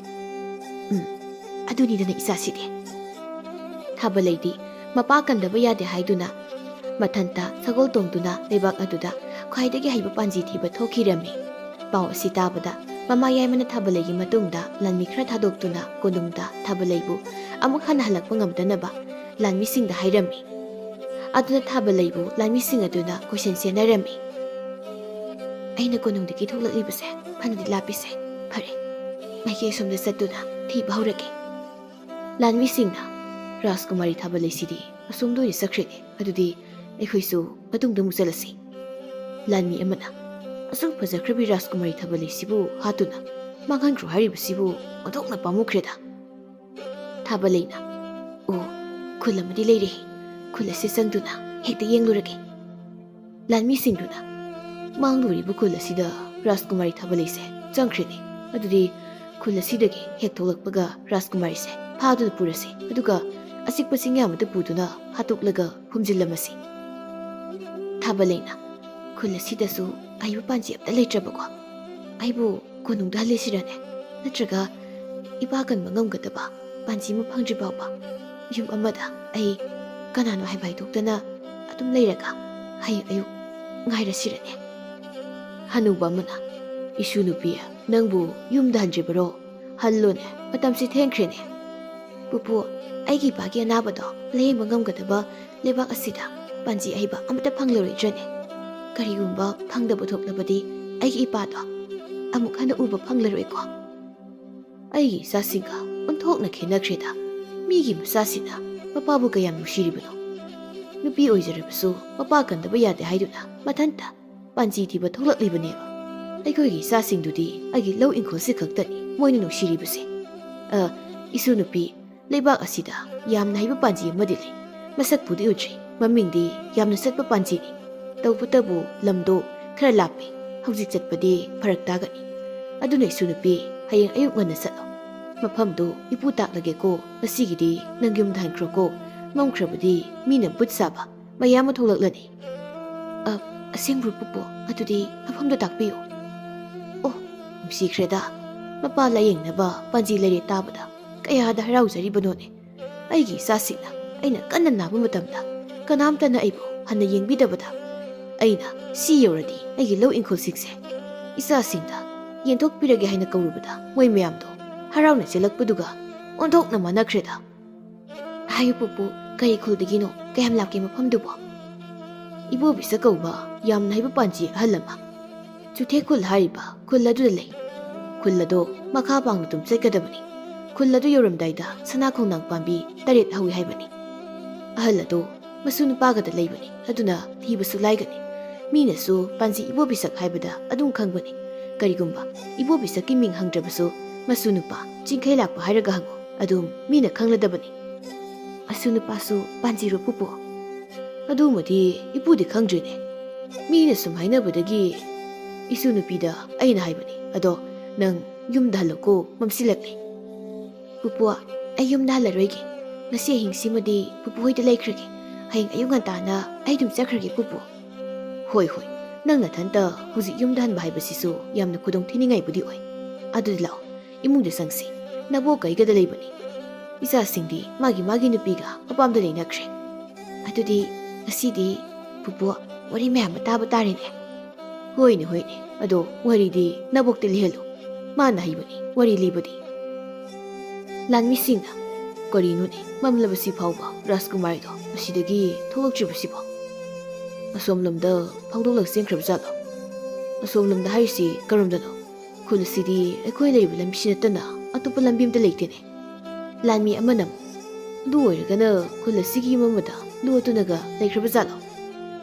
ꯑꯗꯨꯅꯤꯗꯅ ꯏꯆꯥꯁꯤꯗꯤ ꯊꯥꯕꯂꯩꯗꯤ ꯃꯄꯥ ꯀꯟꯗꯕ ꯌꯥꯗꯦ ꯍꯥꯏꯗꯨꯅ ꯃꯊꯟꯇ ꯁꯒꯣꯜ ꯇꯣꯡꯗꯨꯅ ꯂꯩꯕꯥꯛ ꯑꯗꯨꯗ ꯈ꯭ꯋꯥꯏꯗꯒꯤ ꯍꯩꯕ ꯄꯥꯟꯖꯤ ꯊꯤꯕ ꯊꯣꯛꯈꯤꯔꯝꯃꯤ ꯄꯥꯎ ꯑꯁꯤ ꯇꯥꯕꯗ ꯃꯃꯥ ꯌꯥꯏꯃꯅ ꯊꯥꯕꯂꯩꯒꯤ ꯃꯇꯨꯡꯗ ꯂꯥꯟꯃꯤ ꯈꯔ ꯊꯥꯗꯣꯛꯇꯨꯅ ꯀꯣꯅꯨꯡꯗ ꯊꯥꯕꯂꯩꯕꯨ ꯑꯃꯨꯛ ꯍꯟꯅ ꯍꯜꯂꯛꯄ ꯉꯝꯗꯅꯕ ꯂꯥꯟꯃꯤꯁꯤꯡꯗ ꯍꯥꯏꯔꯝꯃꯤ ꯑꯗꯨꯅ ꯊꯥꯕꯂꯩꯕꯨ ꯂꯥꯟꯃꯤꯁꯤꯡ ꯑꯗꯨꯅ ꯀꯣꯏꯁꯟ ꯁꯦꯟꯅꯔꯝꯃꯤ ꯑꯩꯅ ꯀꯣꯅꯨꯡꯗꯒꯤ ꯊꯣꯛꯂꯛꯂꯤꯕꯁꯦ ꯐꯅꯗꯤ ꯂꯥꯞꯄꯤꯁꯦ ꯐꯔꯦ ꯃꯥꯏꯀꯩ ꯑꯁꯣꯝꯗ ꯆꯠꯇꯨꯅ ꯊꯤꯕ ꯍꯧꯔꯒꯦ ꯂꯥꯟꯃꯤꯁꯤꯡꯅ ꯔꯥꯖꯀꯨꯃꯥꯔꯤ ꯊꯥꯕꯂꯩꯁꯤꯗꯤ ꯑꯁꯣꯝꯗ ꯑꯣꯏꯅ ꯆꯠꯈ꯭ꯔꯦꯅꯦ ꯑꯗꯨꯗꯤ ꯑꯩꯈꯣꯏꯁꯨ ꯃꯇꯨꯡꯗ ꯑꯃꯨꯛ ꯆꯠꯂꯁꯤ ꯂꯥꯟꯃꯤ ꯑꯃꯅ ꯑꯁꯨꯛ ꯐꯖꯈ꯭ꯔꯕꯤ ꯔꯥꯖꯀꯨꯃꯥꯔꯤ ꯊꯥꯕꯂꯩꯁꯤꯕꯨ ꯍꯥꯠꯇꯨꯅ ꯃꯥꯡꯍꯟꯈ꯭ꯔꯣ ꯍꯥꯏꯔꯤꯕꯁꯤꯕꯨ ꯑꯣꯟꯊꯣꯛꯅ ꯄꯥꯝꯃꯨꯈ꯭ꯔꯦꯗ ꯊꯥꯕꯂꯩꯅ ꯑꯣ ꯈꯨꯜ ꯑꯃꯗꯤ ꯂꯩꯔꯦ ꯈꯨꯜ ꯑꯁꯤ ꯆꯪꯗꯨꯅ ꯍꯦꯛꯇ ꯌꯦꯡꯂꯨꯔꯒꯦ ꯂꯥꯟꯃꯤꯁꯤꯡꯗꯨꯅ ꯃꯥꯡꯂꯨꯔꯤꯕ ꯈꯨꯜ ꯑꯁꯤꯗ ꯔꯥꯖꯀꯨꯃꯥꯔꯤ ꯊꯥꯕꯂꯩꯁꯦ ꯆꯪꯈ꯭ꯔꯦꯅꯦ ꯑꯗꯨꯗꯤ ꯈꯨꯜ ꯑꯁꯤꯗꯒꯤ ꯍꯦꯛ ꯊꯣꯛꯂꯛꯄꯒ ꯔꯥꯖꯀꯨꯃꯥꯔꯤꯁꯦ ꯐꯥꯗꯨꯅ ꯄꯨꯔꯁꯤ ꯑꯗꯨꯒ ꯑꯆꯤꯛꯄ ꯆꯤꯡꯌꯥ ꯑꯃꯗ ꯄꯨꯗꯨꯅ ꯍꯥꯠꯇꯣꯛꯂꯒ ꯐꯨꯝꯖꯤꯜꯂꯝꯃꯁꯤ ꯊꯥꯕꯂꯩꯅ ꯈꯨꯜ ꯑꯁꯤꯗꯁꯨ ꯑꯍꯩꯕ ꯄꯥꯟꯖꯤ ꯑꯝꯇ ꯂꯩꯇ꯭ꯔꯕꯀꯣ ꯑꯩꯕꯨ ꯀꯣꯅꯨꯡꯗ ꯍꯜꯂꯤꯁꯤꯔꯅꯦ ꯅꯠꯇ꯭ꯔꯒ ꯏꯄꯥ ꯀꯟꯕ ꯉꯝꯒꯗꯕ ꯄꯥꯟꯖꯤ ꯑꯃ ꯐꯪꯗ꯭ꯔꯤ ꯐꯥꯎꯕ ꯌꯨꯝ ꯑꯃꯗ ꯑꯩ ꯀꯅꯥꯅꯣ ꯍꯥꯏꯕ ꯍꯥꯏꯗꯣꯛꯇꯅ ꯑꯗꯨꯝ ꯂꯩꯔꯒ ꯍꯌꯦꯡ ꯑꯌꯨꯛ ꯉꯥꯏꯔꯁꯤꯔꯅꯦ ꯍꯅꯨꯕ ꯑꯃꯅ ꯏꯁꯨ ꯅꯨꯄꯤ ꯅꯪꯕꯨ ꯌꯨꯝꯗ ꯍꯟꯗ꯭ꯔꯤꯕꯔꯣ ꯍꯜꯂꯣꯅꯦ ꯃꯇꯝꯁꯤ ꯊꯦꯡꯈ꯭ꯔꯦꯅꯦ ꯄꯨꯄꯨ ꯑꯩꯒꯤ ꯏꯄꯥꯒꯤ ꯑꯅꯥꯕꯗꯣ ꯂꯥꯌꯦꯡꯕ ꯉꯝꯒꯗꯕ ꯂꯩꯕꯥꯛ ꯑꯁꯤꯗ ꯄꯥꯟꯖꯤ ꯑꯍꯩꯕ ꯑꯃꯠꯇ ꯐꯪꯂꯔꯣꯏꯗ꯭ꯔꯅꯦ ꯀꯔꯤꯒꯨꯝꯕ ꯐꯪꯗꯕ ꯊꯣꯛꯂꯕꯗꯤ ꯑꯩꯒꯤ ꯏꯄꯥꯗꯣ ꯑꯃꯨꯛ ꯍꯟꯅ ꯎꯕ ꯐꯪꯂꯔꯣꯏꯀꯣ ꯑꯩꯒꯤ ꯏꯆꯥꯁꯤꯡꯒ ꯑꯣꯟꯊꯣꯛꯅ ꯈꯦꯠꯅꯈ꯭ꯔꯦꯗ ꯃꯤꯒꯤ ꯃꯆꯥꯁꯤꯅ ꯃꯄꯥꯕꯨ ꯀꯌꯥꯝ ꯅꯨꯡꯁꯤꯔꯤꯕꯅꯣ ꯅꯨꯄꯤ ꯑꯣꯏꯖꯔꯕꯁꯨ ꯃꯄꯥ ꯀꯟꯗꯕ ꯌꯥꯗꯦ ꯍꯥꯏꯗꯨꯅ ꯃꯊꯟꯇ ꯄꯥꯟꯖꯤ ꯊꯤꯕ ꯊꯣꯛꯂꯛꯂꯤꯕꯅꯦꯕ ꯑꯩꯈꯣꯏꯒꯤ ꯏꯆꯥꯁꯤꯡꯗꯨꯗꯤ ꯑꯩꯒꯤ ꯂꯧ ꯏꯪꯈꯣꯜꯁꯤ ꯈꯛꯇꯅꯤ ꯃꯣꯏꯅ ꯅꯨꯡꯁꯤꯔꯤꯕꯁꯦ ꯏꯁꯨ ꯅꯨꯄꯤ ꯂꯩꯕꯥꯛ ꯑꯁꯤꯗ ꯌꯥꯝꯅ ꯍꯩꯕ ꯄꯥꯟꯖꯤ ꯑꯃꯗꯤ ꯂꯩ ꯃꯁꯛꯄꯨꯗꯤ ꯎꯗ꯭ꯔꯤ ꯃꯃꯤꯡꯗꯤ ꯌꯥꯝꯅ ꯆꯠꯄ ꯄꯥꯟꯖꯤꯅꯤ ꯇꯧꯕꯇꯕꯨ ꯂꯝꯗꯣ ꯈꯔ ꯂꯥꯞꯄꯤ ꯍꯧꯖꯤꯛ ꯆꯠꯄꯗꯤ ꯐꯔꯛ ꯇꯥꯒꯅꯤ ꯑꯗꯨꯅ ꯏꯁꯨ ꯅꯨꯄꯤ ꯍꯌꯦꯡ ꯑꯌꯨꯛ ꯉꯟꯅ ꯆꯠꯂꯣ ꯃꯐꯝꯗꯨ ꯏꯄꯨ ꯇꯥꯛꯂꯒꯦꯀꯣ ꯉꯁꯤꯒꯤꯗꯤ ꯅꯪ ꯌꯨꯝꯗ ꯍꯟꯈ꯭ꯔꯣꯀꯣ ꯉꯝꯈ꯭ꯔꯕꯗꯤ ꯃꯤꯅ ꯕꯨꯠ ꯁꯥꯕ ꯃꯌꯥꯝ ꯑꯃ ꯊꯣꯛꯂꯛꯂꯅꯤ ꯑꯁꯦꯡꯕ꯭ꯔꯣ ꯄꯨꯄꯨ ꯑꯗꯨꯗꯤ ꯃꯐꯝꯗꯣ ꯇꯥꯛꯄꯤꯌꯨ ꯑꯣ ꯅꯨꯡꯁꯤꯈ꯭ꯔꯦꯗ ꯃꯄꯥ ꯂꯥꯌꯦꯡꯅꯕ ꯄꯥꯟꯖꯤ ꯂꯩꯔꯦ ꯇꯥꯕꯗ ꯀꯌꯥꯗ ꯍꯔꯥꯎꯖꯔꯤꯕꯅꯣꯅꯦ꯫ ꯑꯩꯒꯤ ꯏꯆꯥꯁꯤꯡꯅ ꯑꯩꯅ ꯀꯟꯅ ꯅꯥꯕ ꯃꯇꯝꯗ ꯀꯅꯥꯝꯇꯅ ꯑꯩꯕꯨ ꯍꯟꯅ ꯌꯦꯡꯕꯤꯗꯕꯗ ꯑꯩꯅ ꯁꯤ ꯌꯧꯔꯗꯤ ꯑꯩꯒꯤ ꯂꯧ ꯏꯪꯈꯣꯜꯁꯤꯡꯁꯦ ꯏꯆꯥꯁꯤꯡꯗ ꯌꯦꯟꯊꯣꯛꯄꯤꯔꯒꯦ ꯍꯥꯏꯅ ꯀꯧꯔꯨꯕꯗ ꯃꯣꯏ ꯃꯌꯥꯝꯗꯣ ꯍꯔꯥꯎꯅ ꯆꯦꯜꯂꯛꯄꯗꯨꯒ ꯑꯣꯟꯊꯣꯛꯅ ꯃꯥꯟꯅꯈ꯭ꯔꯦꯗ꯫ ꯍꯥꯏꯌꯨ ꯄꯨꯄꯨ, ꯀꯔꯤ ꯈꯨꯜꯗꯒꯤꯅꯣ? ꯀꯌꯥꯝ ꯂꯥꯞꯀꯦ ꯃꯐꯝꯗꯨꯕꯣ? ꯏꯕꯣꯕꯤꯁ ꯀꯧꯕ ꯌꯥꯝꯅ ꯍꯩꯕ ꯄꯥꯟꯖꯤ ꯑꯍꯜ ꯑꯃ ꯆꯨꯊꯦꯛ ꯈꯨꯜ ꯍꯥꯏꯔꯤꯕ ꯈꯨꯜ ꯑꯗꯨꯗ ꯂꯩ꯫ ꯈꯨꯜ ꯑꯗꯣ ꯃꯈꯥ ꯄꯥꯡꯅ ꯑꯗꯨꯝ ꯆꯠꯀꯗꯕꯅꯤ꯫ ꯈꯨꯜ ꯑꯗꯨ ꯌꯧꯔꯝꯗꯥꯏꯗ ꯁꯅꯥ ꯈꯣꯡꯅꯥꯡ ꯄꯥꯝꯕꯤ 8 ꯍꯧꯏ ꯍꯥꯏꯕꯅꯤ꯫ ꯑꯍꯜ ꯑꯗꯣ ꯃꯁꯨ ꯅꯨꯄꯥꯒꯗ ꯂꯩꯕꯅꯤ, ꯑꯗꯨꯅ ꯊꯤꯕꯁꯨ ꯂꯥꯏꯒꯅꯤ꯫ ꯃꯤꯅꯁꯨ ꯄꯥꯟꯖꯤ ꯏꯕꯣꯕꯤꯁꯛ ꯍꯥꯏꯕꯗ ꯑꯗꯨꯝ ꯈꯪꯕꯅꯤ꯫ ꯀꯔꯤꯒꯨꯝꯕ ꯏꯕꯣꯕꯤꯁꯛꯀꯤ ꯃꯤꯡ ꯍꯪꯗ꯭ꯔꯕꯁꯨ ꯃꯁꯨ ꯅꯨꯄꯥ ꯆꯤꯡꯈꯩ ꯂꯥꯛꯄ ꯍꯥꯏꯔꯒ ꯍꯪꯉꯨ, ꯑꯗꯨꯝ ꯃꯤꯅ ꯈꯪꯂꯗꯕꯅꯤ꯫ ꯃꯁꯨ ꯅꯨꯄꯥꯁꯨ ꯄꯥꯟꯖꯤꯔꯣ ꯄꯨꯄꯨ? ꯑꯗꯨꯃꯗꯤ ꯏꯄꯨꯗꯤ ꯈꯪꯗ꯭ꯔꯤꯅꯦ꯫ ꯃꯤꯅ ꯁꯨꯝ ꯍꯥꯏꯅꯕꯗꯒꯤ 이수 ꯅꯨꯄꯤꯗ ꯑꯩꯅ ꯍꯥꯏꯕꯅꯤ, ꯑꯗꯣ ꯅꯪ ꯌꯨꯝꯗ ꯍꯜꯂꯣꯀꯣ, ꯃꯝꯁꯤꯜꯂꯛꯂꯦ꯫ ꯄꯨꯄꯨ, ꯑꯩ ꯌꯨꯝꯗ ꯍꯜꯂꯔꯣꯏꯒꯦ꯫ ꯉꯁꯤ ꯑꯍꯤꯡꯁꯤꯃꯗꯤ ꯄꯨꯄꯨ ꯍꯣꯏꯗ ꯂꯩꯈ꯭ꯔꯒꯦ꯫ ꯍꯌꯦꯡ ꯑꯌꯨꯛ ꯉꯟꯇꯥꯅ ꯑꯩ ꯑꯗꯨꯝ ꯆꯠꯈ꯭ꯔꯒꯦ ꯄꯨꯄꯨ꯫ ꯍꯣꯏ ꯍꯣꯏ, ꯅꯪ ꯅꯊꯟꯇ ꯍꯧꯖꯤꯛ ꯌꯨꯝꯗ ꯍꯟꯕ ꯍꯥꯏꯕꯁꯤꯁꯨ ꯌꯥꯝꯅ ꯈꯨꯗꯣꯡꯊꯤꯅꯤꯡꯉꯥꯏꯕꯨꯗꯤ ꯑꯣꯏ꯫ ꯑꯗꯨꯗꯤ ꯂꯥꯛꯑꯣ, ꯏꯃꯨꯡꯗ ꯆꯪꯁꯤ꯫ ꯅꯕꯣꯛ ꯀꯩꯒꯗ ꯂꯩꯕꯅꯤ꯫ ꯏꯆꯥꯁꯤꯡꯗꯤ ꯃꯥꯒꯤ ꯅꯨꯄꯤꯒ ꯃꯄꯥꯝꯗ ꯂꯩꯅꯈ꯭ꯔꯦ꯫ ꯑꯗꯨꯗꯤ ꯉꯁꯤꯗꯤ ꯄꯨꯄꯨ ꯋꯥꯔꯤ ꯃꯌꯥꯝ ꯑꯃ ꯇꯥꯕ ꯇꯥꯔꯦꯅꯦ꯫ ꯍꯣꯏꯅꯦ ꯍꯣꯏꯅꯦ, ꯑꯗꯣ ꯋꯥꯔꯤꯗꯤ ꯅꯕꯣꯛꯇ ꯂꯤꯍꯜꯂꯨ, ꯃꯥꯅ ꯍꯩꯕꯅꯤ ꯋꯥꯔꯤ ꯂꯤꯕꯗꯤ꯫ ꯂꯥꯟꯃꯤꯁꯤꯡꯅ ꯀꯔꯤꯅꯣꯅꯦ ꯃꯝꯂꯕꯁꯤ ꯐꯥꯎꯕ ꯔꯥꯖꯀꯨꯃꯥꯔꯤꯗꯣ ꯃꯁꯤꯗꯒꯤ ꯊꯣꯛꯂꯛꯇ꯭ꯔꯤꯕꯁꯤꯕꯣ? ꯑꯁꯣꯝꯂꯣꯝꯗ ꯐꯥꯎꯗꯣꯛꯂꯒ ꯆꯦꯟꯈ꯭ꯔꯕꯖꯥꯠꯂꯣ? ꯑꯁꯣꯝꯂꯣꯝꯗ ꯍꯥꯏꯔꯤꯁꯤ ꯀꯔꯣꯝꯗꯅꯣ? ꯈꯨꯜ ꯑꯁꯤꯗꯤ ꯑꯩꯈꯣꯏ ꯂꯩꯔꯤꯕ ꯂꯝꯕꯤꯁꯤ ꯅꯠꯇꯅ ꯑꯇꯣꯞꯄ ꯂꯝꯕꯤ ꯑꯃꯇ ꯂꯩꯇꯦꯅꯦ꯫ ꯂꯥꯟꯃꯤ ꯑꯃꯅ ꯑꯗꯨ ꯑꯣꯏꯔꯒꯅ ꯈꯨꯜ ꯑꯁꯤꯒꯤ ꯌꯨꯝ ꯑꯃꯗ ꯂꯣꯠꯇꯨꯅꯒ ꯂꯩꯈ꯭ꯔꯕꯖꯥꯠꯂꯣ?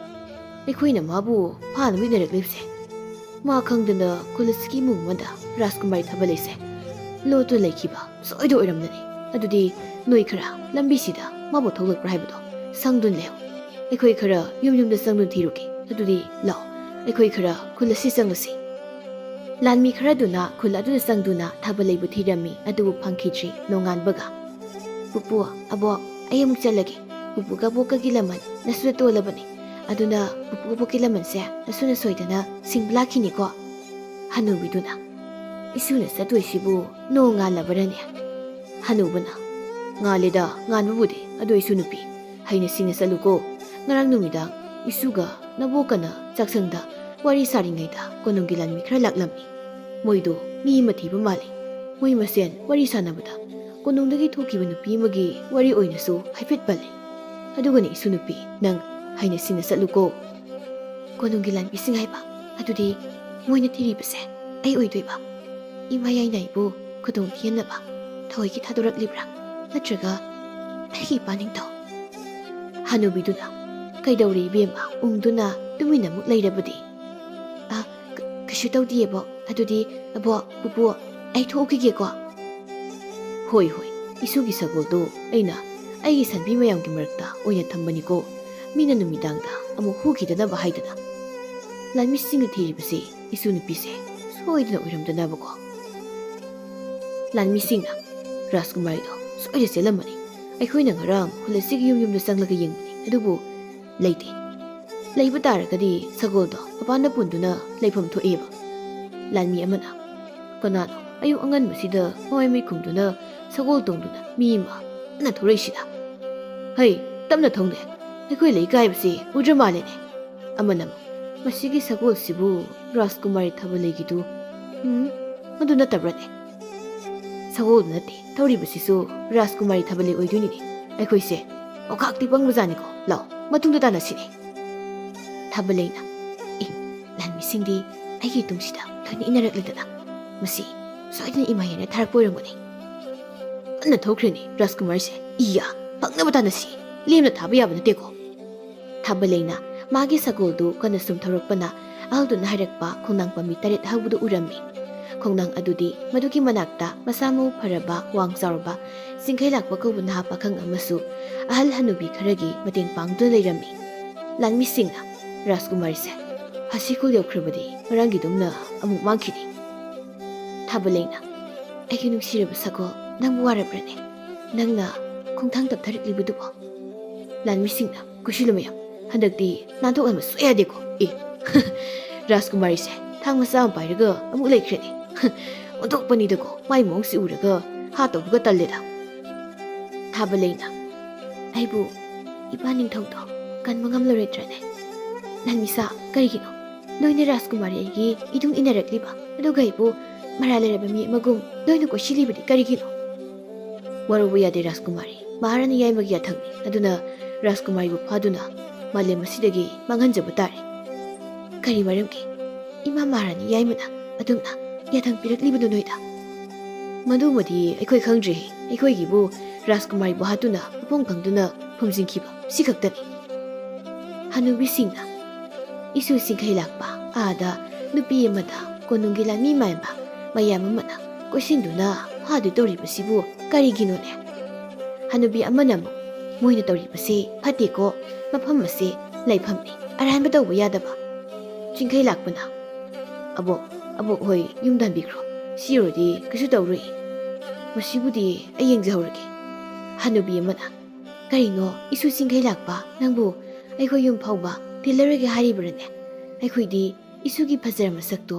ꯑꯩꯈꯣꯏꯅ ꯃꯥꯕꯨ ꯐꯥꯅꯕ ꯏꯟꯅꯔꯛꯂꯤꯕꯁꯦ ꯃꯥ ꯈꯪꯗꯅ ꯈꯨꯜ ꯑꯁꯤꯒꯤ ꯏꯃꯨꯡ ꯑꯃꯗ ꯔꯥꯖꯀꯨꯃꯥꯔꯤ ꯊꯥꯕꯜꯂꯩꯁꯦ ꯂꯣꯠꯇꯨꯅ ꯂꯩꯈꯤꯕ ꯁꯣꯏꯗ ꯑꯣꯏꯔꯝꯂꯅꯤ꯫ ꯑꯗꯨꯗꯤ ꯅꯣꯏ ꯈꯔ ꯂꯝꯕꯤꯁꯤꯗ ꯃꯥꯕꯨ ꯊꯣꯛꯂꯛꯄ꯭ꯔꯥ ꯍꯥꯏꯕꯗꯣ ꯁꯪꯗꯨꯅ ꯂꯩꯍꯧ꯫ ꯑꯩꯈꯣꯏ ꯈꯔ ꯌꯨꯝꯗ ꯆꯪꯗꯨꯅ ꯊꯤꯔꯨꯒꯦ꯫ ꯑꯗꯨꯗꯤ ꯂꯥꯛꯑꯣ, ꯑꯩꯈꯣꯏ ꯈꯔ ꯈꯨꯜ ꯑꯁꯤ ꯆꯪꯂꯁꯤ꯫ ꯂꯥꯟꯃꯤ ꯈꯔꯗꯨꯅ ꯈꯨꯜ ꯑꯗꯨꯗ ꯆꯪꯗꯨꯅ ꯊꯥꯕꯜꯂꯩꯕꯨ ꯊꯤꯔꯝꯃꯤ, ꯑꯗꯨꯕꯨ ꯐꯪꯈꯤꯗ꯭ꯔꯤ꯫ ꯅꯣꯡꯉꯥꯟꯕꯒ ꯄꯨꯄꯨ, ꯑꯕꯣꯛ, ꯑꯩ ꯑꯃꯨꯛ ꯆꯠꯂꯒꯦ꯫ ꯄꯨꯄꯨꯒ ꯑꯕꯣꯛꯀꯒꯤ ꯂꯃꯟ ꯅꯁꯨꯗ ꯇꯣꯜꯂꯕꯅꯤ, ꯑꯗꯨꯅ ꯄꯨꯄꯨ ꯑꯕꯣꯛꯀꯤ ꯂꯃꯟꯁꯦ ꯅꯁꯨꯅ ꯁꯣꯏꯗꯅ ꯁꯤꯡꯕ ꯂꯥꯛꯈꯤꯅꯤꯀꯣ꯫ ꯍꯅꯨꯕꯤꯗꯨꯅ 이수ꯅ ꯆꯠꯇꯣꯏꯁꯤꯕꯨ ꯅꯣꯡ ꯉꯥꯜꯂꯕꯔꯅꯦ? ꯍꯅꯨꯕꯅ ꯉꯥꯜꯂꯦꯗ ꯉꯥꯟꯕꯕꯨꯗꯤ, ꯑꯗꯣ 이수 ꯅꯨꯄꯤ ꯍꯩꯅ ꯁꯤꯡꯅ ꯆꯠꯂꯨꯀꯣ꯫ ꯉꯔꯥꯡ ꯅꯨꯃꯤꯗꯥꯡ 이수가 ꯅꯕꯣꯛꯀꯅ ꯆꯥꯛꯁꯪꯗ ꯋꯥꯔꯤ ꯁꯥꯔꯤꯉꯩꯗ ꯀꯣꯅꯨꯡꯒꯤ ꯂꯥꯟꯃꯤ ꯈꯔ ꯂꯥꯛꯂꯝꯃꯤ꯫ ꯃꯣꯏꯗꯣ ꯃꯤ ꯑꯃ ꯊꯤꯕ ꯃꯥꯜꯂꯤ꯫ ꯃꯣꯏ ꯃꯁꯦꯟ ꯋꯥꯔꯤ ꯁꯥꯟꯅꯕꯗ ꯀꯣꯅꯨꯡꯗꯒꯤ ꯊꯣꯛꯈꯤꯕ ꯅꯨꯄꯤ ꯑꯃꯒꯤ ꯋꯥꯔꯤ ꯑꯣꯏꯅꯁꯨ ꯍꯥꯏꯐꯦꯠ ꯄꯜꯂꯤ꯫ ꯑꯗꯨꯒꯅꯦ 이수 ꯅꯨꯄꯤ, ꯅꯪ ꯍꯩꯅ ꯁꯤꯡꯅ ꯆꯠꯂꯨꯀꯣ꯫ ꯀꯣꯅꯨꯡꯒꯤ ꯂꯥꯟꯃꯤꯁꯤꯡ ꯍꯥꯏꯕ? ꯑꯗꯨꯗꯤ ꯃꯣꯏꯅ ꯊꯤꯔꯤꯕꯁꯦ ꯑꯩ ꯑꯣꯏꯗꯣꯏꯕ? ꯏꯃꯥ ꯌꯥꯏꯅꯥꯏꯕꯨ ꯈꯨꯗꯣꯡ ꯊꯤꯍꯟꯅꯕ ꯊꯑꯣꯏꯒꯤ ꯊꯥꯗꯣꯔꯛꯂꯤꯕ꯭ꯔꯥ? ꯅꯠꯇ꯭ꯔꯒ ꯑꯩꯒꯤ ꯏꯄꯥꯅꯤꯡꯊꯧ? ꯍꯅꯨꯕꯤꯗꯨꯅ ꯀꯩꯗꯧꯔꯦ ꯏꯕꯦꯝꯃ ꯎꯪꯗꯨꯅ ꯇꯨꯃꯤꯟꯅ ꯑꯃꯨꯛ ꯂꯩꯔꯕꯗꯤ? ꯀꯩꯁꯨ ꯇꯧꯗꯤꯌꯦ ꯑꯕꯣꯛ꯫ ꯑꯗꯨꯗꯤ ꯑꯕꯣꯛ, ꯄꯨꯄꯨ, ꯑꯩ ꯊꯣꯛꯈꯤꯒꯦꯀꯣ꯫ ꯍꯣꯏ ꯍꯣꯏ, 이수ꯒꯤ ꯁꯒꯣꯜꯗꯣ ꯑꯩꯅ ꯑꯩꯒꯤ ꯁꯟꯕꯤ ꯃꯌꯥꯝꯒꯤ ꯃꯔꯛꯇ ꯑꯣꯏꯅ ꯊꯝꯕꯅꯤꯀꯣ, ꯃꯤꯅ ꯅꯨꯃꯤꯗꯥꯡꯗ ꯑꯃꯨꯛ ꯍꯨꯈꯤꯗꯅꯕ ꯍꯥꯏꯗꯅ꯫ ꯂꯥꯟꯃꯤꯁꯤꯡꯅ ꯊꯤꯔꯤꯕꯁꯤ 이수 ꯅꯨꯄꯤꯁꯦ ꯁꯣꯏꯗꯅ ꯑꯣꯏꯔꯝꯗꯅꯕꯀꯣ꯫ ꯂꯥꯟꯃꯤꯁꯤꯡꯅ ꯔꯥꯖꯀꯨꯃꯥꯔꯤꯗꯣ ꯁꯣꯏꯗ ꯆꯦꯜꯂꯝꯃꯅꯤ꯫ ꯑꯩꯈꯣꯏꯅ ꯉꯔꯥꯡ ꯈꯨꯜ ꯑꯁꯤꯒꯤ ꯌꯨꯝꯗ ꯆꯪꯂꯒ ꯌꯦꯡꯕꯅꯤ, ꯑꯗꯨꯕꯨ ꯂꯩꯇꯦ꯫ ꯂꯩꯕ ꯇꯥꯔꯒꯗꯤ ꯁꯒꯣꯜꯗꯣ ꯃꯄꯥꯟꯗ ꯄꯨꯟꯗꯨꯅ ꯂꯩꯐꯝ ꯊꯣꯛꯑꯦꯕ꯫ ꯂꯥꯟꯃꯤ ꯑꯃꯅ ꯀꯅꯥꯅꯣ ꯑꯌꯨꯛ ꯑꯉꯟꯕꯁꯤꯗ ꯃꯋꯥꯏ ꯃꯩꯈꯨꯝꯗꯨꯅ ꯁꯒꯣꯜ ꯇꯣꯡꯗꯨꯅ ꯃꯤ ꯑꯃ ꯀꯟꯅ ꯊꯧꯔꯛꯏꯁꯤꯅ? ꯍꯩ, ꯇꯞꯅ ꯊꯧꯅꯦ, ꯑꯩꯈꯣꯏ ꯂꯩꯀꯥꯏꯕꯁꯤ ꯎꯗ꯭ꯔ ꯃꯥꯜꯂꯦꯅꯦ꯫ ꯑꯃꯅ ꯃꯁꯤꯒꯤ ꯁꯒꯣꯜꯁꯤꯕꯨ ꯔꯥꯖꯀꯨꯃꯥꯔꯤ ꯊꯥꯕꯜꯂꯩꯒꯤꯗꯨ ꯑꯗꯨ ꯅꯠꯇꯕ꯭ꯔꯅꯦ? ꯁꯒꯣꯜꯗꯨ ꯅꯠꯇꯦ, ꯊꯧꯔꯤꯕꯁꯤꯁꯨ ꯔꯥꯖꯀꯨꯃꯥꯔꯤ ꯊꯥꯕꯜꯂꯩ ꯑꯣꯏꯗꯣꯏꯅꯤꯅꯦ꯫ ꯑꯩꯈꯣꯏꯁꯦ ꯑꯣꯈꯥꯛꯇꯤ ꯄꯪꯕꯖꯥꯠꯅꯤꯀꯣ꯫ ꯂꯥꯛꯑꯣ, ꯃꯇꯨꯡꯗ ꯇꯥꯟꯅꯁꯤꯅꯦ꯫ ꯊꯥꯕꯜꯂꯩꯅ ꯂꯥꯟꯃꯤꯁꯤꯡꯗꯤ ꯑꯩꯒꯤ ꯇꯨꯡꯁꯤꯗ ꯂꯣꯏꯅ ꯏꯟꯅꯔꯛꯂꯤꯗꯅ ꯃꯁꯤ ꯁꯣꯏꯗꯅ ꯏꯃꯥ ꯌꯥꯏꯅ ꯊꯥꯔꯛꯄ ꯑꯣꯏꯔꯝꯒꯅꯤ꯫ ꯀꯟꯅ ꯊꯧꯈ꯭ꯔꯦꯅꯦ ꯔꯥꯖꯀꯨꯃꯥꯔꯤꯁꯦ꯫ ꯏꯌꯥ, ꯐꯪꯅꯕ ꯇꯥꯟꯅꯁꯤ, ꯂꯦꯝꯅ ꯊꯥꯕ ꯌꯥꯕ ꯅꯠꯇꯦꯀꯣ꯫ ꯊꯥꯕꯜꯂꯩꯅ ꯃꯥꯒꯤ ꯁꯒꯣꯜꯗꯨ ꯀꯟꯅ ꯁꯨꯝ ꯊꯧꯔꯛꯄꯅ ꯑꯍꯜꯗꯨꯅ ꯍꯥꯏꯔꯛꯄ ꯈꯣꯡꯅꯥꯡ ꯄꯥꯝꯕꯤ 8 ꯍꯧꯕꯗꯨ ꯎꯔꯝꯃꯤ꯫ ꯈꯣꯡꯅꯥꯡ ꯑꯗꯨꯗꯤ ꯃꯗꯨꯒꯤ ꯃꯅꯥꯛꯇ ꯃꯁꯥ ꯃꯎ ꯐꯔꯕ ꯋꯥꯡ ꯆꯥꯎꯔꯕ ꯆꯤꯡꯈꯩ ꯂꯥꯛꯄ ꯀꯧꯕ ꯅꯍꯥ ꯄꯥꯈꯪ ꯑꯃꯁꯨ ꯑꯍꯜ ꯍꯅꯨꯕꯤ ꯈꯔꯒꯤ ꯃꯇꯦꯡ ꯄꯥꯡꯗꯨꯅ ꯂꯩꯔꯝꯃꯤ꯫ ꯂꯥꯟꯃꯤꯁꯤꯡꯅ ꯔꯥꯖꯀꯨꯃꯥꯔꯤꯁꯦ ꯍꯁꯤꯈꯨꯜ ꯌꯧꯈ꯭ꯔꯕꯗꯤ ꯉꯔꯥꯡꯒꯤꯗꯨꯝꯅ ꯑꯃꯨꯛ ꯃꯥꯡꯈꯤꯅꯤ꯫ ꯊꯥꯕꯜꯂꯩꯅ ꯑꯩꯒꯤ ꯅꯨꯡꯁꯤꯔꯕ ꯁꯒꯣꯜ, ꯅꯪꯕꯨ ꯋꯥꯔꯕ꯭ꯔꯅꯦ? ꯅꯪꯅ ꯈꯣꯡꯊꯥꯡ ꯇꯞꯊꯔꯛꯂꯤꯕꯗꯨꯕꯣ? ꯂꯥꯟꯃꯤꯁꯤꯡꯅ ꯀꯨꯏꯁꯤꯜꯂꯨ ꯃꯌꯥꯝ, ꯍꯟꯗꯛꯇꯤ ꯅꯥꯟꯊꯣꯛꯍꯟꯕ ꯁꯨꯛꯌꯥ ꯌꯥꯗꯦꯀꯣ꯫ ꯔꯥꯖꯀꯨꯃꯥꯔꯤꯁꯦ ꯊꯥꯡ ꯃꯆꯥ ꯑꯃ ꯄꯥꯏꯔꯒ ꯑꯃꯨꯛ ꯂꯩꯈ꯭ꯔꯦꯅꯦ꯫ ꯑꯣꯟꯊꯣꯛꯄꯅꯤꯗꯀꯣ ꯃꯥꯏ ꯃꯑꯣꯡꯁꯤ ꯎꯔꯒ ꯍꯥ ꯇꯧꯕꯒ ꯇꯜꯂꯦꯗ ꯊꯥꯕ ꯂꯩꯅ ꯑꯩꯕꯨ ꯏꯄꯥ ꯅꯤꯡꯊꯧꯗꯣ ꯀꯟꯕ ꯉꯝꯂꯔꯣꯏꯗ꯭ꯔꯅꯦ ꯂꯥꯟꯃꯤꯁꯥ ꯀꯔꯤꯒꯤꯅꯣ ꯅꯣꯏꯅ ꯔꯥꯖꯀꯨꯃꯥꯔꯤ ꯑꯩꯒꯤ ꯏꯇꯨꯡ ꯏꯟꯅꯔꯛꯂꯤꯕ ꯑꯗꯨꯒ ꯑꯩꯕꯨ ꯃꯔꯥꯜ ꯂꯩꯔꯕ ꯃꯤ ꯑꯃꯒꯨꯝ ꯅꯣꯏꯅ ꯀꯣꯏꯁꯤꯜꯂꯤꯕꯗꯤ ꯀꯔꯤꯒꯤꯅꯣ ꯋꯥꯔꯧꯕ ꯌꯥꯗꯦ ꯔꯥꯖꯀꯨꯃꯥꯔꯤ ꯃꯍꯥꯔꯥꯅꯤ ꯌꯥꯏꯃꯒꯤ ꯌꯥꯊꯪꯅꯤ ꯑꯗꯨꯅ ꯔꯥꯖꯀꯨꯃꯥꯔꯤꯕꯨ ꯐꯥꯗꯨꯅ ꯃꯥꯂꯦꯝ ꯑꯁꯤꯗꯒꯤ ꯃꯥꯡꯍꯟꯖꯕ ꯇꯥꯔꯦ ꯀꯔꯤ ꯃꯔꯝꯒꯤ ꯏꯃꯥ ꯃꯍꯥꯔꯥꯅꯤ ꯌꯥꯏꯃꯅ ꯑꯗꯨꯝꯅ ꯌꯥꯊꯪ ꯄꯤꯔꯛꯂꯤꯕꯅꯣ ꯅꯣꯏꯗ ꯃꯗꯨꯃꯗꯤ ꯑꯩꯈꯣꯏ ꯈꯪꯗ꯭ꯔꯤ ꯑꯩꯈꯣꯏꯒꯤꯕꯨ ꯔꯥꯖꯀꯨꯃꯥꯔꯤꯕꯨ ꯍꯥꯠꯇꯨꯅ ꯃꯐꯝ ꯈꯪꯗꯨꯅ ꯐꯨꯝꯖꯤꯟꯈꯤꯕ ꯁꯤ ꯈꯛꯇꯅꯤ ꯍꯅꯨꯕꯤꯁꯤꯡꯅ ꯏꯁꯨ ꯁꯤꯡꯈꯩ ꯂꯥꯛꯄ ꯑꯥꯗ ꯅꯨꯄꯤ ꯑꯃꯗ ꯀꯣꯅꯨꯡꯒꯤ ꯂꯥꯟꯃꯤ ꯃꯥꯟꯕ ꯃꯌꯥꯝ ꯑꯃꯅ ꯀꯣꯏꯁꯤꯟꯗꯨꯅ ꯐꯥꯗꯨ ꯇꯧꯔꯤꯕꯁꯤꯕꯨ ꯀꯔꯤꯒꯤꯅꯣꯅꯦ ꯍꯅꯨꯕꯤ ꯑꯃꯅ ꯑꯃꯨꯛ ꯃꯣꯏꯅ ꯇꯧꯔꯤꯕꯁꯤ ꯐꯠꯇꯦꯀꯣ ꯃꯐꯝ ꯑꯁꯤ ꯂꯩꯐꯝꯅꯤ ꯑꯔꯥꯟꯕ ꯇꯧꯕ ꯌꯥꯗꯕ ꯆꯤꯡꯈꯩ ꯂꯥꯛꯄꯅ ꯑꯕꯣꯛ ꯍꯣꯏ ꯌꯨꯝꯗ ꯍꯟꯕꯤꯈ꯭ꯔꯣ ꯁꯤ ꯑꯣꯏꯔꯗꯤ ꯀꯩꯁꯨ ꯇꯧꯔꯣꯏ ꯃꯁꯤꯕꯨꯗꯤ ꯑꯩ ꯌꯦꯡꯖꯍꯧꯔꯒꯦ ꯍꯅꯨꯕꯤ ꯑꯃꯅ ꯀꯔꯤꯅꯣ ꯏꯁꯨ ꯆꯤꯡꯈꯩ ꯂꯥꯛꯄ ꯅꯪꯕꯨ ꯑꯩꯈꯣꯏ ꯌꯨꯝ ꯐꯥꯎꯕ ꯊꯤꯜꯂꯔꯣꯏꯒꯦ ꯍꯥꯏꯔꯤꯕ꯭ꯔꯅꯦ ꯑꯩꯈꯣꯏꯗꯤ ꯏꯁꯨꯒꯤ ꯐꯖꯔꯕ ꯃꯁꯛꯇꯣ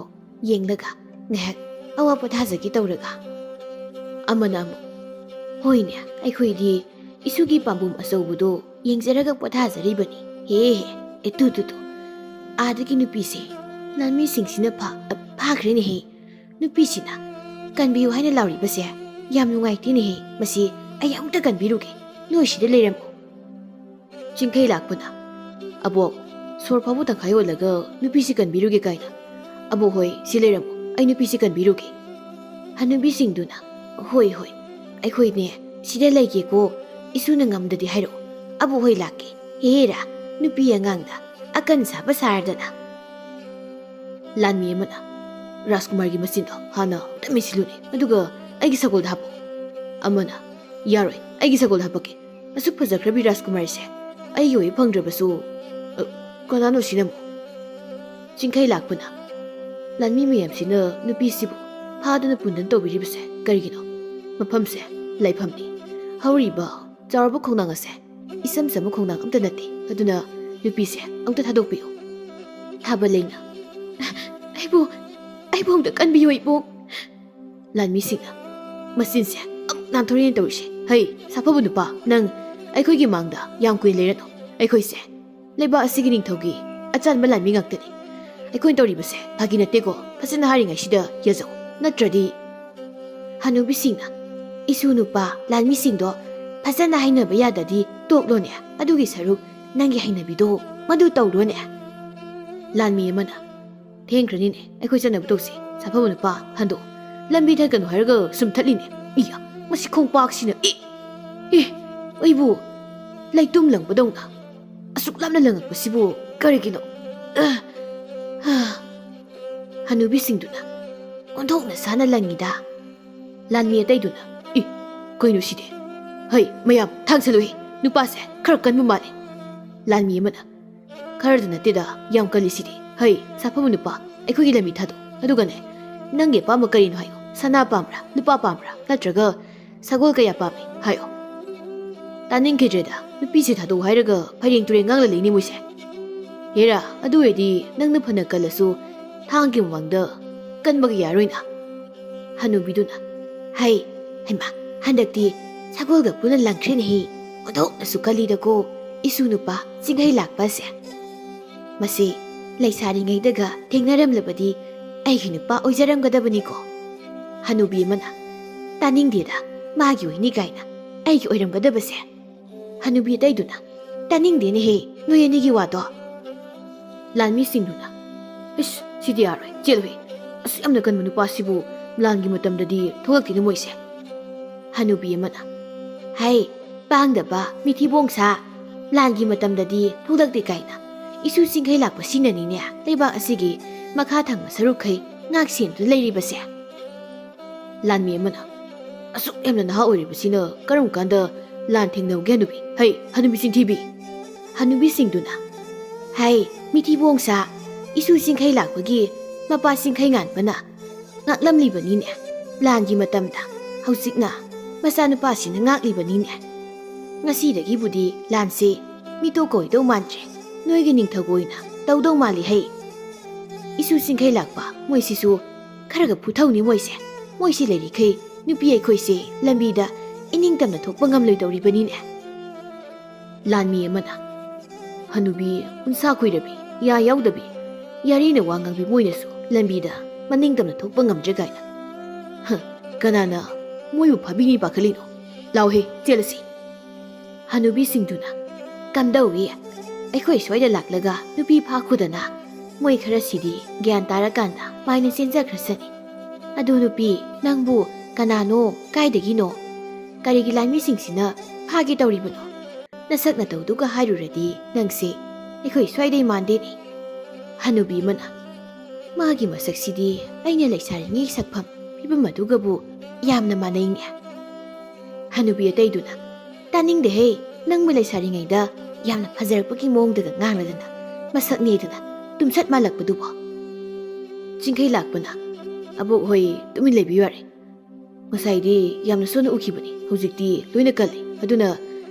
ꯌꯦꯡꯂꯒ ꯉꯥꯏꯍꯥꯛ ꯑꯋꯥ ꯄꯣꯊꯥꯖꯒꯦ ꯇꯧꯔꯒ ꯑꯃꯅ ꯑꯃꯨꯛ ꯍꯣꯏꯅꯦ ꯑꯩꯈꯣꯏꯗꯤ ꯏꯁꯨꯒꯤ ꯄꯥꯝꯕꯣꯝ ꯑꯆꯧꯕꯗꯣ ꯌꯦꯡꯖꯔꯒ ꯄꯣꯊꯥꯖꯔꯤꯕꯅꯤ ꯍꯦ ꯇꯨ ꯑꯥꯗꯒꯤ ꯅꯨꯄꯤꯁꯦ ꯂꯥꯟꯃꯤꯁꯤꯡꯁꯤꯅ ꯐꯥꯈ꯭ꯔꯦꯅꯦꯍꯦ ꯅꯨꯄꯤꯁꯤꯅ ꯀꯟꯕꯤꯌꯨ ꯍꯥꯏꯅ ꯂꯥꯎꯔꯤꯕꯁꯦ ꯌꯥꯝ ꯅꯨꯡꯉꯥꯏꯇꯦꯅꯦꯍꯦ ꯃꯁꯤ ꯑꯩ ꯑꯃꯨꯛꯇ ꯀꯟꯕꯤꯔꯨꯒꯦ ꯅꯣꯏ ꯁꯤꯗ ꯂꯩꯔꯝꯃꯨ ꯆꯤꯡꯈꯩ ꯂꯥꯛꯄꯅ ꯑꯕꯣꯛ ꯁꯣꯔ ꯐꯥꯎꯕ ꯇꯪꯈꯥꯏ ꯑꯣꯜꯂꯒ ꯅꯨꯄꯤꯁꯤ ꯀꯟꯕꯤꯔꯨꯒꯦ ꯀꯥꯏꯅ ꯑꯕꯣꯛ ꯍꯣꯏ ꯁꯤ ꯂꯩꯔꯝꯃꯨ ꯑꯩ ꯅꯨꯄꯤꯁꯤ ꯀꯟꯕꯤꯔꯨꯒꯦ ꯍꯅꯨꯕꯤꯁꯤꯡꯗꯨꯅ ꯍꯣꯏ ꯑꯩꯈꯣꯏꯅꯦ ꯁꯤꯗ ꯂꯩꯒꯦꯀꯣ ꯏꯁꯨꯅ ꯉꯝꯗꯗꯤ ꯍꯥꯏꯔꯛꯑꯣ ꯑꯕꯣꯛ ꯍꯣꯏ ꯂꯥꯛꯀꯦ ꯍꯦꯔꯥ ꯅꯨꯄꯤ ꯑꯉꯥꯡꯗ ꯑꯀꯟ ꯁꯥꯕ ꯁꯥꯔꯗꯅ ꯂꯥꯟꯃꯤ ꯑꯃꯅ ꯔꯥꯖꯀꯨꯃꯥꯔꯒꯤ ꯃꯆꯤꯟꯗꯣ ꯍꯥꯟꯅ ꯑꯝꯇ ꯃꯦꯠꯁꯤꯜꯂꯨꯅꯦ ꯑꯗꯨꯒ ꯑꯩꯒꯤ ꯁꯒꯣꯜꯗ ꯍꯥꯞꯄꯣ ꯑꯃꯅ ꯌꯥꯔꯣꯏ ꯑꯩꯒꯤ ꯁꯒꯣꯜꯗ ꯍꯥꯞꯄꯛꯀꯦ ꯑꯁꯨꯛ ꯐꯖꯈ꯭ꯔꯕꯤ ꯔꯥꯖꯀꯨꯃꯥꯔꯤꯁꯦ ꯑꯩꯒꯤ ꯑꯣꯏ ꯐꯪꯗ꯭ꯔꯕꯁꯨ ꯀꯅꯥꯅꯣ ꯁꯤꯅꯃꯨ ꯆꯤꯡꯈꯩ ꯂꯥꯛꯄꯅ ꯂꯥꯟꯃꯤ ꯃꯌꯥꯝꯁꯤꯅ ꯅꯨꯄꯤꯁꯤꯕꯨ ꯐꯥꯗꯨꯅ ꯄꯨꯟꯗꯅ ꯇꯧꯕꯤꯔꯤꯕꯁꯦ ꯀꯔꯤꯒꯤꯅꯣ ꯃꯐꯝꯁꯦ ꯂꯩꯐꯝꯅꯤ ꯍꯧꯔꯤꯕ ꯆꯥꯎꯔꯕ ꯈꯣꯡꯅꯥꯡ ꯑꯁꯦ ꯏꯆꯝ ꯆꯝꯕ ꯈꯣꯡꯅꯥꯡ ꯑꯝꯇ ꯅꯠꯇꯦ ꯑꯗꯨꯅ ꯅꯨꯄꯤꯁꯦ ꯑꯝꯇ ꯊꯥꯗꯣꯛꯄꯤꯌꯨ ꯊꯥꯕ ꯂꯩꯅ ꯑꯩꯕꯨ ꯑꯝꯇ ꯀꯟꯕꯤꯌꯨ ꯏꯕꯣꯛ ꯂꯥꯟꯃꯤꯁꯤꯡꯅ ꯃꯆꯤꯟꯁꯦ ꯑꯃꯨꯛ ꯅꯥꯟꯊꯣꯔꯛꯑꯦꯅ ꯇꯧꯔꯤꯁꯦ ꯍꯩ ꯁꯥꯐꯕ ꯅꯨꯄꯥ ꯅꯪ ꯑꯩꯈꯣꯏꯒꯤ ꯃꯥꯡꯗ ꯌꯥꯝ ꯀꯨꯏꯅ ꯂꯩꯔꯅꯨ ꯑꯩꯈꯣꯏꯁꯦ ꯂꯩꯕꯥꯛ ꯑꯁꯤꯒꯤ ꯅꯤꯡꯊꯧꯒꯤ ꯑꯆꯥꯟꯕ ꯂꯥꯟꯃꯤ ꯉꯥꯛꯇꯅꯤ ꯑꯩꯈꯣꯏꯅ ꯇꯧꯔꯤꯕꯁꯦ ꯐꯥꯒꯤ ꯅꯠꯇꯦꯀꯣ ꯐꯖꯅ ꯍꯥꯏꯔꯤꯉꯩꯁꯤꯗ ꯌꯥꯖꯧ ꯅꯠꯇ꯭ꯔꯗꯤ ꯍꯅꯨꯕꯤꯁꯤꯡꯅ ꯏꯁꯨ ꯅꯨꯄꯥ ꯂꯥꯟꯃꯤꯁꯤꯡꯗꯣ ꯐꯖꯅ ꯍꯥꯏꯅꯕ ꯌꯥꯗꯗꯤ ꯇꯣꯛꯂꯣꯅꯦ ꯑꯗꯨꯒꯤ ꯁꯔꯨꯛ ꯅꯪꯒꯤ ꯍꯩꯅꯕꯤꯗꯣ ꯃꯗꯨ ꯇꯧꯔꯣꯅꯦ ꯂꯥꯟꯃꯤ ꯑꯃꯅ ꯊꯦꯡꯈ꯭ꯔꯅꯤꯅꯦ ꯑꯩꯈꯣꯏ ꯆꯠꯅꯕ ꯇꯧꯁꯤ ꯁꯥꯐꯕ ꯅꯨꯄꯥ ꯍꯟꯗꯣꯛ ꯂꯝꯕꯤ ꯊꯠꯀꯅꯨ ꯍꯥꯏꯔꯒ ꯁꯨꯝ ꯊꯠꯂꯤꯅꯦ ꯏꯌꯥ ꯃꯁꯤ ꯈꯣꯡꯄꯥꯛꯁꯤꯅ ꯑꯩꯕꯨ ꯂꯩꯇꯨꯝ ꯂꯪꯕꯗꯧꯅ ꯑꯁꯨꯛ ꯂꯥꯞꯅ ꯂꯪꯉꯛꯄꯁꯤꯕꯨ ꯀꯔꯤꯒꯤꯅꯣ ꯍꯅꯨꯕꯤꯁꯤꯡꯗꯨꯅ ꯑꯣꯟꯊꯣꯛꯅ ꯁꯥꯅ ꯂꯪꯉꯤꯗ ꯂꯥꯟꯃꯤ ꯑꯇꯩꯗꯨꯅ ꯀꯩꯅꯣ ꯁꯤꯗꯤ ꯍꯩ ꯃꯌꯥꯝ ꯊꯥꯡꯁꯜꯂꯨꯏ ꯅꯨꯄꯥꯁꯦ ꯈꯔ ꯀꯟꯕ ꯃꯥꯜꯂꯦ ꯂꯥꯟꯃꯤ ꯑꯃꯅ ꯈꯔꯗ ꯅꯠꯇꯦꯗ ꯌꯥꯝ ꯀꯜꯂꯤꯁꯤꯗꯤ ꯍꯩ ꯁꯥꯐꯕ ꯅꯨꯄꯥ ꯑꯩꯈꯣꯏꯒꯤ ꯂꯝꯕꯤ ꯊꯥꯗꯣꯛ ꯑꯗꯨꯒꯅꯦ ꯅꯪꯒꯤ ꯑꯄꯥꯝꯕ ꯀꯔꯤꯅꯣ ꯍꯥꯏꯌꯣ ꯁꯅꯥ ꯄꯥꯝꯕ꯭ꯔꯥ ꯅꯨꯄꯥ ꯄꯥꯝꯕ꯭ꯔꯥ ꯅꯠꯇ꯭ꯔꯒ ꯁꯒꯣꯜ ꯀꯌꯥ ꯄꯥꯝꯃꯤ ꯍꯥꯏꯌꯣ ꯇꯥꯅꯤꯡꯈꯤꯗ꯭ꯔꯦꯗ ꯅꯨꯄꯤꯁꯦ ꯊꯥꯗꯣꯛꯎ ꯍꯥꯏꯔꯒ ꯐꯩꯔꯦꯡ ꯇꯨꯔꯦꯡ ꯉꯥꯡꯂ ꯂꯩꯅꯤ ꯃꯣꯏꯁꯦ ꯍꯦꯔꯥ ꯑꯗꯨ ꯑꯣꯏꯔꯗꯤ ꯅꯪꯅ ꯐꯅ ꯀꯜꯂꯁꯨ ꯊꯥꯡꯒꯤ ꯃꯃꯥꯡꯗ ꯀꯟꯕꯒ ꯌꯥꯔꯣꯏꯅ ꯍꯅꯨꯕꯤꯗꯨꯅ ꯍꯩꯃꯥ ꯍꯟꯗꯛꯇꯤ ꯁꯒꯣꯜꯒ ꯄꯨꯟꯅ ꯂꯪꯈ꯭ꯔꯦꯅꯦꯍꯦ ꯑꯣꯟꯊꯣꯛꯅꯁꯨ ꯀꯜꯂꯤꯗꯀꯣ ꯏꯁꯨ ꯅꯨꯄꯥ ꯆꯤꯡꯍꯩ ꯂꯥꯛꯄꯁꯦ ꯃꯁꯤ ꯂꯩꯁꯥꯔꯤꯉꯩꯗꯒ ꯊꯦꯡꯅꯔꯝꯂꯕꯗꯤ ꯑꯩꯒꯤ ꯅꯨꯄꯥ ꯑꯣꯏꯖꯔꯝꯒꯗꯕꯅꯤꯀꯣ ꯍꯅꯨꯕꯤ ꯑꯃꯅ ꯇꯥꯅꯤꯡꯗꯦꯗ ꯃꯥꯒꯤ ꯑꯣꯏꯅꯤ ꯀꯥꯏꯅ ꯑꯩꯒꯤ ꯑꯣꯏꯔꯝꯒꯗꯕꯁꯦ ꯍꯅꯨꯕꯤ ꯑꯇꯩꯗꯨꯅ ꯇꯥꯅꯤꯡꯗꯦꯅꯦꯍꯦ ꯅꯣꯏ ꯑꯅꯤꯒꯤ ꯋꯥꯗꯣ ꯂꯥꯟꯃꯤꯁꯤꯡꯗꯨꯅ ꯁꯤꯗꯤ ꯌꯥꯔꯣꯏ ꯆꯦꯜꯂꯨꯏ ꯑꯁꯨꯛ ꯌꯥꯝꯅ ꯀꯟꯕ ꯅꯨꯄꯥꯁꯤꯕꯨ ꯂꯥꯟꯒꯤ ꯃꯇꯝꯗꯗꯤ ꯊꯣꯛꯂꯛꯇꯦꯅ ꯃꯣꯏꯁꯦ ꯍꯅꯨꯕꯤ ꯑꯃꯅ ꯄꯥꯡꯗꯕ ꯃꯤꯊꯤꯕꯣꯡꯁꯥ ꯂꯥꯟꯒꯤ ꯃꯇꯝꯗꯗꯤ ꯊꯣꯛꯂꯛꯇꯦ ꯀꯥꯏꯅ ꯏꯁꯨ ꯆꯤꯡꯈꯩ ꯂꯥꯛꯄ ꯁꯤꯅꯅꯤꯅꯦ ꯂꯩꯕꯥꯛ ꯑꯁꯤꯒꯤ ꯃꯈꯥ ꯊꯪꯕ ꯁꯔꯨꯛꯈꯩ ꯉꯥꯛ ꯁꯦꯟꯗꯨꯅ ꯂꯩꯔꯤꯕꯁꯦ ꯂꯥꯟꯃꯤ ꯑꯃꯅ ꯑꯁꯨꯛ ꯌꯥꯝꯅ ꯅꯍꯥ ꯑꯣꯏꯔꯤꯕꯁꯤꯅ ꯀꯔꯝ ꯀꯥꯟꯗ ꯂꯥꯟ ꯊꯦꯡꯅꯧꯒꯦ ꯍꯅꯨꯕꯤ ꯍꯅꯨꯕꯤ ꯆꯤꯡꯊꯤꯕꯤ ꯍꯅꯨꯕꯤꯁꯤꯡꯗꯨꯅ ꯃꯤꯊꯤꯕꯣꯡꯁꯥ ꯏꯁꯨ ꯆꯤꯡꯈꯩ ꯂꯥꯛꯄꯒꯤ ꯃꯄꯥ ꯆꯤꯡꯈꯩ ꯉꯥꯟꯕꯅ ꯉꯥꯛꯂꯝꯂꯤꯕꯅꯤꯅꯦ ꯂꯥꯟꯒꯤ ꯃꯇꯝꯗ ꯍꯧꯖꯤꯛꯅ ꯃꯆꯥꯅꯨꯄꯥꯁꯤꯅ ꯉꯥꯛꯂꯤꯕꯅꯤꯅꯦ ꯉꯁꯤꯗꯒꯤꯕꯨꯗꯤ ꯂꯥꯟꯁꯦ ꯃꯤꯇꯣꯞ ꯀꯣꯏꯗꯧ ꯃꯥꯟꯗ꯭ꯔꯦ ꯅꯣꯏꯒꯤ ꯅꯤꯡꯊꯧ ꯑꯣꯏꯅ ꯇꯧꯗꯧ ꯃꯥꯜꯂꯤ ꯏꯁꯨ ꯆꯤꯡꯈꯩ ꯂꯥꯛꯄ ꯃꯣꯏꯁꯤꯁꯨ ꯈꯔꯒ ꯐꯨꯊꯧꯅꯤ ꯃꯣꯏꯁꯦ ꯃꯣꯏꯁꯤ ꯂꯩꯔꯤꯈꯩ ꯅꯨꯄꯤ ꯑꯩꯈꯣꯏꯁꯦ ꯂꯝꯕꯤꯗ ꯏꯅꯤꯡꯇꯝꯅ ꯊꯣꯛꯄ ꯉꯝꯂꯣꯏꯗꯧꯔꯤꯕꯅꯤꯅꯦ꯫ ꯂꯥꯟꯃꯤ ꯑꯃꯅ ꯍꯅꯨꯕꯤ ꯎꯟꯁꯥ ꯀꯨꯏꯔꯕꯤ ꯌꯥ ꯌꯥꯎꯗꯕꯤ ꯌꯥꯔꯤꯅ ꯋꯥ ꯉꯥꯡꯕꯤ ꯃꯣꯏꯅꯁꯨ ꯂꯝꯕꯤꯗ ꯃꯅꯤꯡꯇꯝꯅ ꯊꯣꯛꯄ ꯉꯝꯗ꯭ꯔꯦ ꯀꯥꯏꯅ ꯀꯅꯥꯅ ꯃꯣꯏꯕꯨ ꯐꯥꯕꯤꯅꯤ ꯄꯥꯈꯠꯂꯤꯅꯣ? ꯂꯥꯎꯍꯦ ꯆꯦꯜꯂꯁꯤ꯫ ꯍꯅꯨꯕꯤꯁꯤꯡꯗꯨꯅ ꯀꯝꯗꯧꯏ ꯑꯩꯈꯣꯏ ꯁ꯭ꯋꯥꯏꯗ ꯂꯥꯛꯂꯒ ꯅꯨꯄꯤ ꯐꯥꯈꯨꯗꯅ ꯃꯣꯏ ꯈꯔꯁꯤꯗꯤ ꯒ꯭ꯌꯥꯟ ꯇꯥꯔꯀꯥꯟꯗ ꯃꯥꯏꯅ ꯆꯦꯟꯖꯈ꯭ꯔꯁꯅꯤ꯫ ꯑꯗꯨ ꯅꯨꯄꯤ ꯅꯪꯕꯨ ꯀꯅꯥꯅꯣ ꯀꯥꯏꯗꯒꯤꯅꯣ? ꯀꯔꯤꯒꯤ ꯂꯥꯟꯃꯤꯁꯤꯡꯁꯤꯅ ꯐꯥꯒꯦ ꯇꯧꯔꯤꯕꯅꯣ? ꯅꯁꯛ ꯅꯇꯧꯗꯨꯒ ꯍꯥꯏꯔꯨꯔꯗꯤ ꯅꯪꯁꯦ ꯑꯩꯈꯣꯏ ꯁ꯭ꯋꯥꯏꯗꯩ ꯃꯥꯟꯗꯦꯅꯦ꯫ ꯍꯅꯨꯕꯤ ꯑꯃꯅ ꯃꯥꯒꯤ ꯃꯁꯛꯁꯤꯗꯤ ꯑꯩꯅ ꯂꯩꯁꯥꯔꯤꯉꯩ ꯁꯛꯐꯝ ꯐꯤꯕꯝ ꯑꯗꯨꯒꯕꯨ ꯌꯥꯝꯅ ꯃꯥꯟꯅꯩꯅꯦ꯫ ꯍꯅꯨꯕꯤ ꯑꯇꯩꯗꯨꯅ ꯇꯥꯅꯤꯡꯗꯦꯍꯦ, ꯅꯪꯕꯨ ꯂꯩꯁꯥꯔꯤꯉꯩꯗ ꯌꯥꯝꯅ ꯐꯖꯔꯛꯄꯒꯤ ꯃꯑꯣꯡꯗꯒ ꯉꯥꯡꯂꯗꯅ ꯃꯁꯛꯅꯦꯗꯅ ꯇꯨꯝꯁꯠ ꯃꯥꯜꯂꯛꯄꯗꯨꯕꯣ꯫ ꯆꯤꯡꯈꯩ ꯂꯥꯛꯄꯅ ꯑꯕꯣꯛ ꯍꯣꯏ ꯇꯨꯃꯤꯟ ꯂꯩꯕꯤꯌꯨ ꯌꯥꯔꯦ꯫ ꯉꯁꯥꯏꯗꯤ ꯌꯥꯝꯅ ꯁꯣꯟꯅ ꯎꯈꯤꯕꯅꯤ, ꯍꯧꯖꯤꯛꯇꯤ ꯂꯣꯏꯅ ꯀꯜꯂꯤ, ꯑꯗꯨꯅ